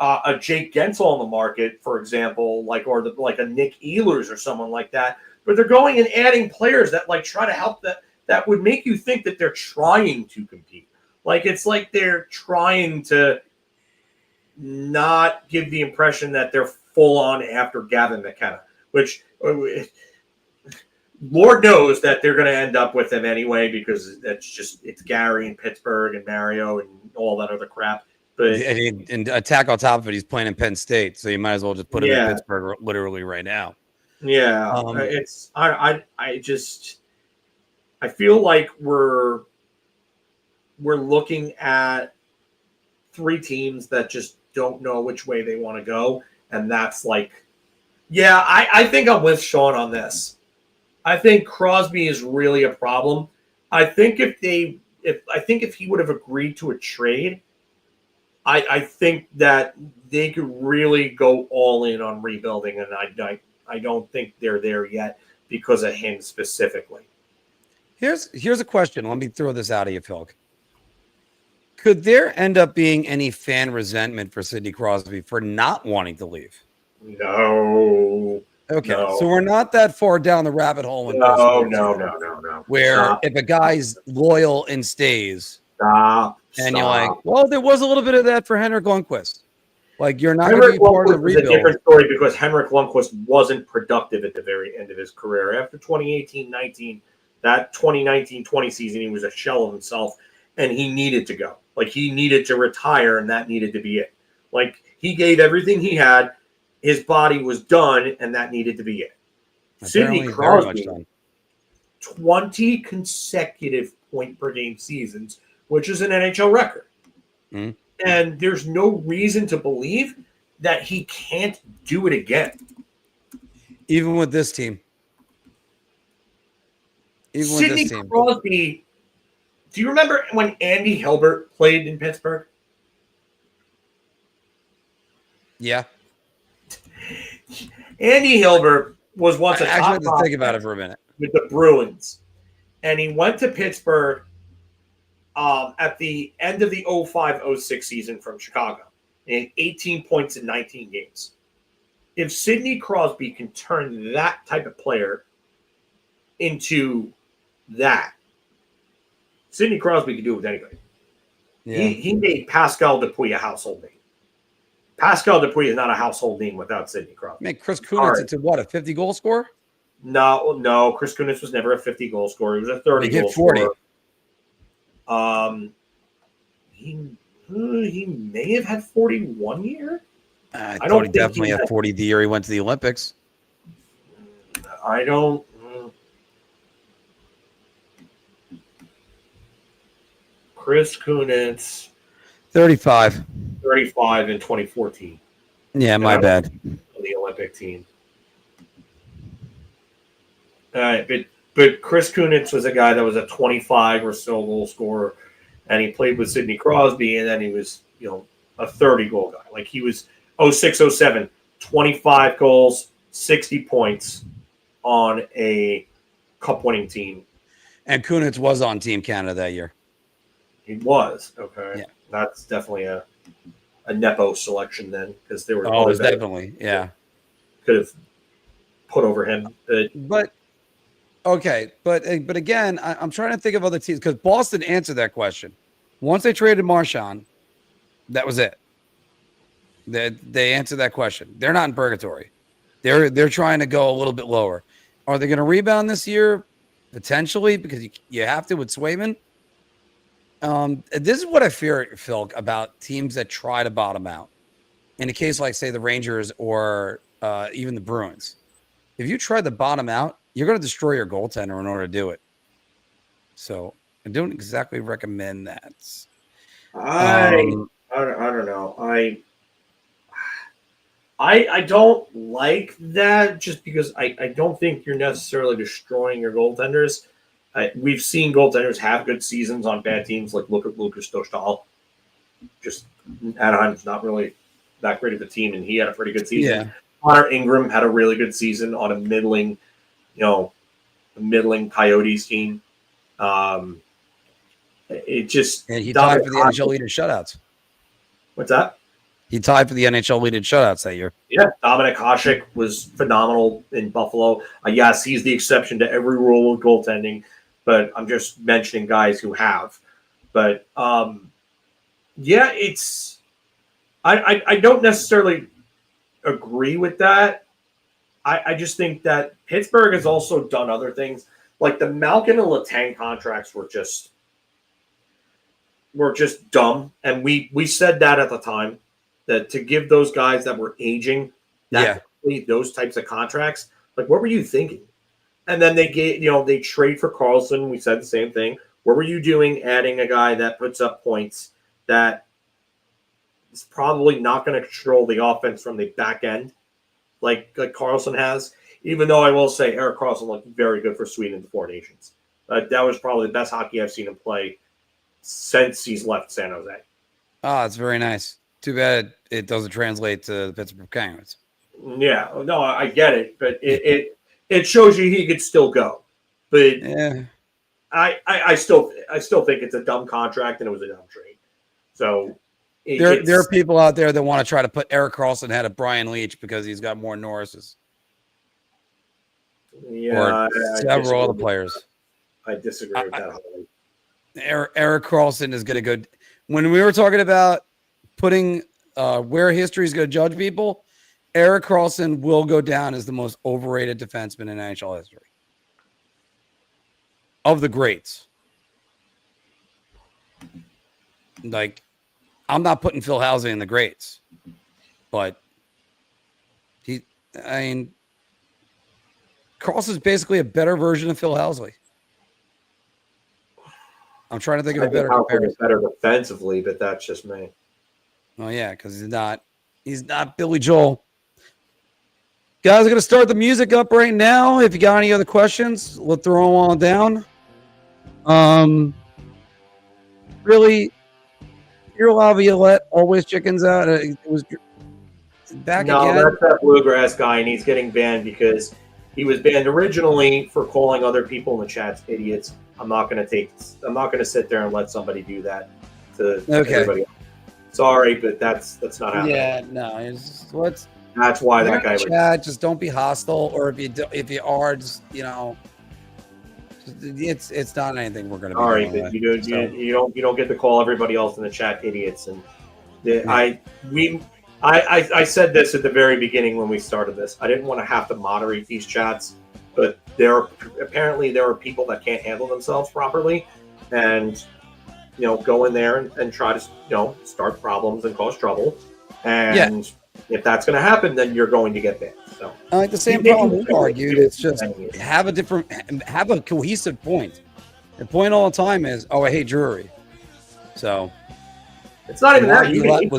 a Jake Gensel on the market, for example, like a Nick Ehlers or someone like that. But they're going and adding players that like try to help that would make you think that they're trying to compete. Like it's like they're trying to not give the impression that they're full on after Gavin McKenna, which Lord knows that they're going to end up with him anyway, because it's Gary and Pittsburgh and Mario and all that other crap. But and attack on top of it, he's playing in Penn State, so you might as well just put him in Pittsburgh literally right now. Yeah, I feel like we're looking at three teams that just don't know which way they want to go, and that's like, I think I'm with Sean on this. I think Crosby is really a problem. I think if he would have agreed to a trade, I think that they could really go all in on rebuilding, and I don't think they're there yet because of him specifically. Here's a question. Let me throw this out of you, Phil. Could there end up being any fan resentment for Sidney Crosby for not wanting to leave? No. Okay, no. So we're not that far down the rabbit hole. No. Where if a guy's loyal and stays, Stop. You're like, well, there was a little bit of that for Henrik Lundqvist. Like, you're not going to be part of the rebuild. It's a different story because Henrik Lundqvist wasn't productive at the very end of his career. After 2018-19, that 2019-20 season, he was a shell of himself, and he needed to go. Like, he needed to retire, and that needed to be it. Like, he gave everything he had. His body was done, and that needed to be it. Sidney Crosby, 20 consecutive point-per-game seasons, which is an NHL record. Mm-hmm. And there's no reason to believe that he can't do it again. Even with this team. Sidney Crosby, do you remember when Andy Hilbert played in Pittsburgh? Yeah. Andy Hilbert was once I actually had to think about it for a minute. With the Bruins. And he went to Pittsburgh at the end of the 05-06 season from Chicago. And 18 points in 19 games. If Sidney Crosby can turn that type of player into that, Sidney Crosby can do it with anybody. Yeah. He made Pascal Dupuis a household name. Pascal Dupuis is not a household name without Sidney Crosby. Man, Chris Kunitz into what, a 50-goal scorer? No. Chris Kunitz was never a 50-goal scorer. He was a 30-goal scorer. He may have had 40 one year. I thought he definitely had 40 the year he went to the Olympics. I don't. Chris Kunitz. 35. 35 in 2014. Yeah, my bad. The Olympic team. But Chris Kunitz was a guy that was a 25 or so goal scorer, and he played with Sidney Crosby, and then he was, a 30-goal guy. Like he was 06-07, 25 goals, 60 points on a cup-winning team. And Kunitz was on Team Canada that year. He was. Okay. Yeah. That's definitely a Nepo selection then, because there were. Oh, it was definitely, yeah. Could have put over him. But okay, but again, I'm trying to think of other teams because Boston answered that question. Once they traded Marchand, that was it. They answered that question. They're not in purgatory. They're trying to go a little bit lower. Are they going to rebound this year? Potentially, because you have to with Swayman. This is what I fear, Phil, about teams that try to bottom out. In a case like, say, the Rangers or even the Bruins. If you try to bottom out, you're going to destroy your goaltender in order to do it. So I don't exactly recommend that. I don't know. I don't like that just because I don't think you're necessarily destroying your goaltenders. We've seen goaltenders have good seasons on bad teams. Like look at Lucas Dostal. Just Anaheim's not really that great of a team, and he had a pretty good season. Yeah. Connor Ingram had a really good season on a middling Coyotes team. It just and he tied for the NHL lead in shutouts. What's that? He tied for the NHL lead in shutouts that year. Yeah, Dominic Hasek was phenomenal in Buffalo. Yes, he's the exception to every rule of goaltending, but I'm just mentioning guys who have. But yeah, I don't necessarily agree with that. I just think that Pittsburgh has also done other things. Like the Malkin and Letang contracts were just dumb. And we said that at the time, that to give those guys that were aging those types of contracts, like what were you thinking? And then they trade for Karlsson. We said the same thing. What were you doing adding a guy that puts up points that is probably not going to control the offense from the back end like Karlsson has? Even though I will say Erik Karlsson looked very good for Sweden in the Four Nations. That was probably the best hockey I've seen him play since he's left San Jose. Oh, it's very nice. Too bad it doesn't translate to the Pittsburgh Penguins. Yeah, no, I get it, but it shows you he could still go. But Yeah. I still think it's a dumb contract and it was a dumb trade. So There are people out there that want to try to put Erik Karlsson ahead of Brian Leach because he's got more Norrises. Yeah, Or several other players. I disagree with that. Erik Karlsson is going to go. When we were talking about putting where history is going to judge people, Erik Karlsson will go down as the most overrated defenseman in NHL history. Of the greats. Like, I'm not putting Phil Housley in the greats, but Karlsson's basically a better version of Phil Housley. I'm trying to think of a better comparison. Better defensively, but that's just me. Oh yeah, because he's not Billy Joel. Guys, are going to start the music up right now. If you got any other questions, we'll throw them all down. Really, your Laviolette always chickens out. It was back again. No, that's that bluegrass guy, and he's getting banned because he was banned originally for calling other people in the chats idiots. I'm not going to sit there and let somebody do that to everybody else. Sorry, but that's not happening. Yeah, no. That's why that guy. Chat, just don't be hostile, or if you are, just it's not anything we're going to be. Sorry, but you don't get to call everybody else in the chat idiots. And I said this at the very beginning when we started this. I didn't want to have to moderate these chats, but there are people that can't handle themselves properly, and go in there and try to start problems and cause trouble. And if that's going to happen, then you're going to get banned. So the same problem we argued. It's just have a cohesive point. The point all the time is, I hate Drury. So it's not even that. Laviolette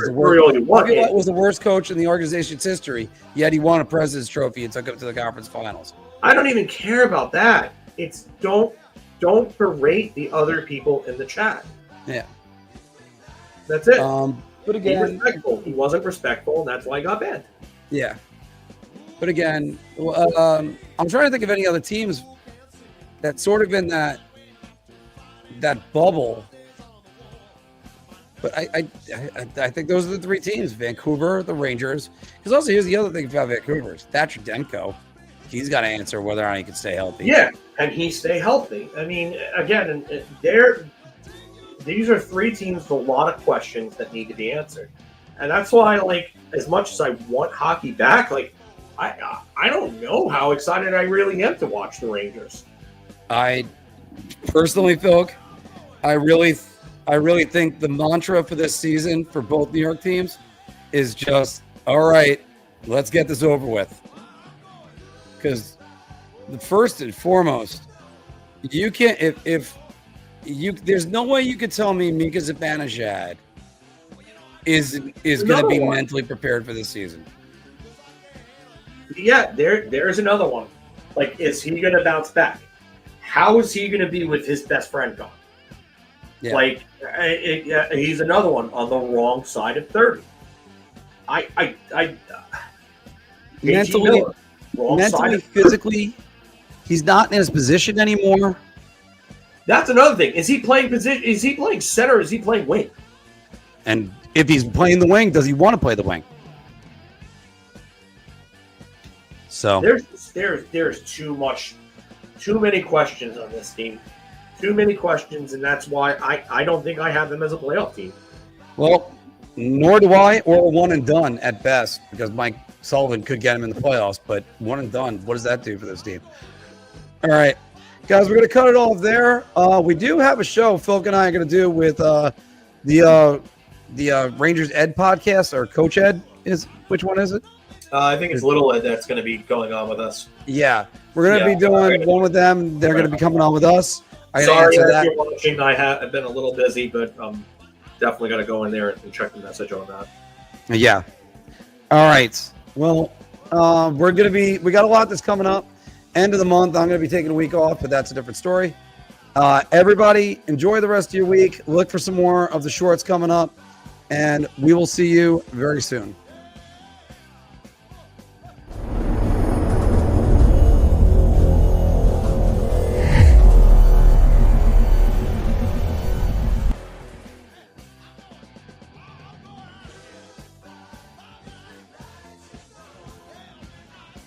was the worst coach in the organization's history, yet he won a President's Trophy and took it to the conference finals. I don't even care about that. It's don't berate the other people in the chat. Yeah. That's it. But again, he wasn't respectful, and that's why he got banned. Yeah. But again, I'm trying to think of any other teams that sort of in that bubble. But I think those are the three teams: Vancouver, the Rangers. Because also, here's the other thing about Vancouver: Thatcher Demko. He's got to answer whether or not he can stay healthy. Yeah, and he stay healthy. I mean, again, these are three teams with a lot of questions that need to be answered, and that's why, as much as I want hockey back, I don't know how excited I really am to watch the Rangers. I personally, Phil, I really think the mantra for this season for both New York teams is just, all right, let's get this over with. Because the first and foremost, you can't there's no way you could tell me Mika Zibanejad is going to be mentally prepared for this season. Yeah, there's another one. Is he going to bounce back? How is he going to be with his best friend gone? Yeah. He's another one on the wrong side of 30. Mentally, physically, he's not in his position anymore. That's another thing. Is he playing position? Is he playing center? Or is he playing wing? And if he's playing the wing, does he want to play the wing? So there's too many questions on this team. Too many questions, and that's why I don't think I have them as a playoff team. Well, Nor do I, or a one and done at best, because Mike Sullivan could get him in the playoffs, but one and done, what does that do for this team? All right, guys, we're going to cut it off there. We do have a show Phil and I are going to do with the Rangers Ed podcast, or Coach Ed. Which one is it? I think it's Little Ed that's going to be going on with us. Yeah, we're going to be doing one with them. They're going to be coming on with us. Sorry if you're watching. I've been a little busy, but I'm definitely going to go in there and check the message on that. Yeah. All right. Well, we got a lot that's coming up. End of the month, I'm going to be taking a week off, but that's a different story. Everybody, enjoy the rest of your week. Look for some more of the shorts coming up, and we will see you very soon.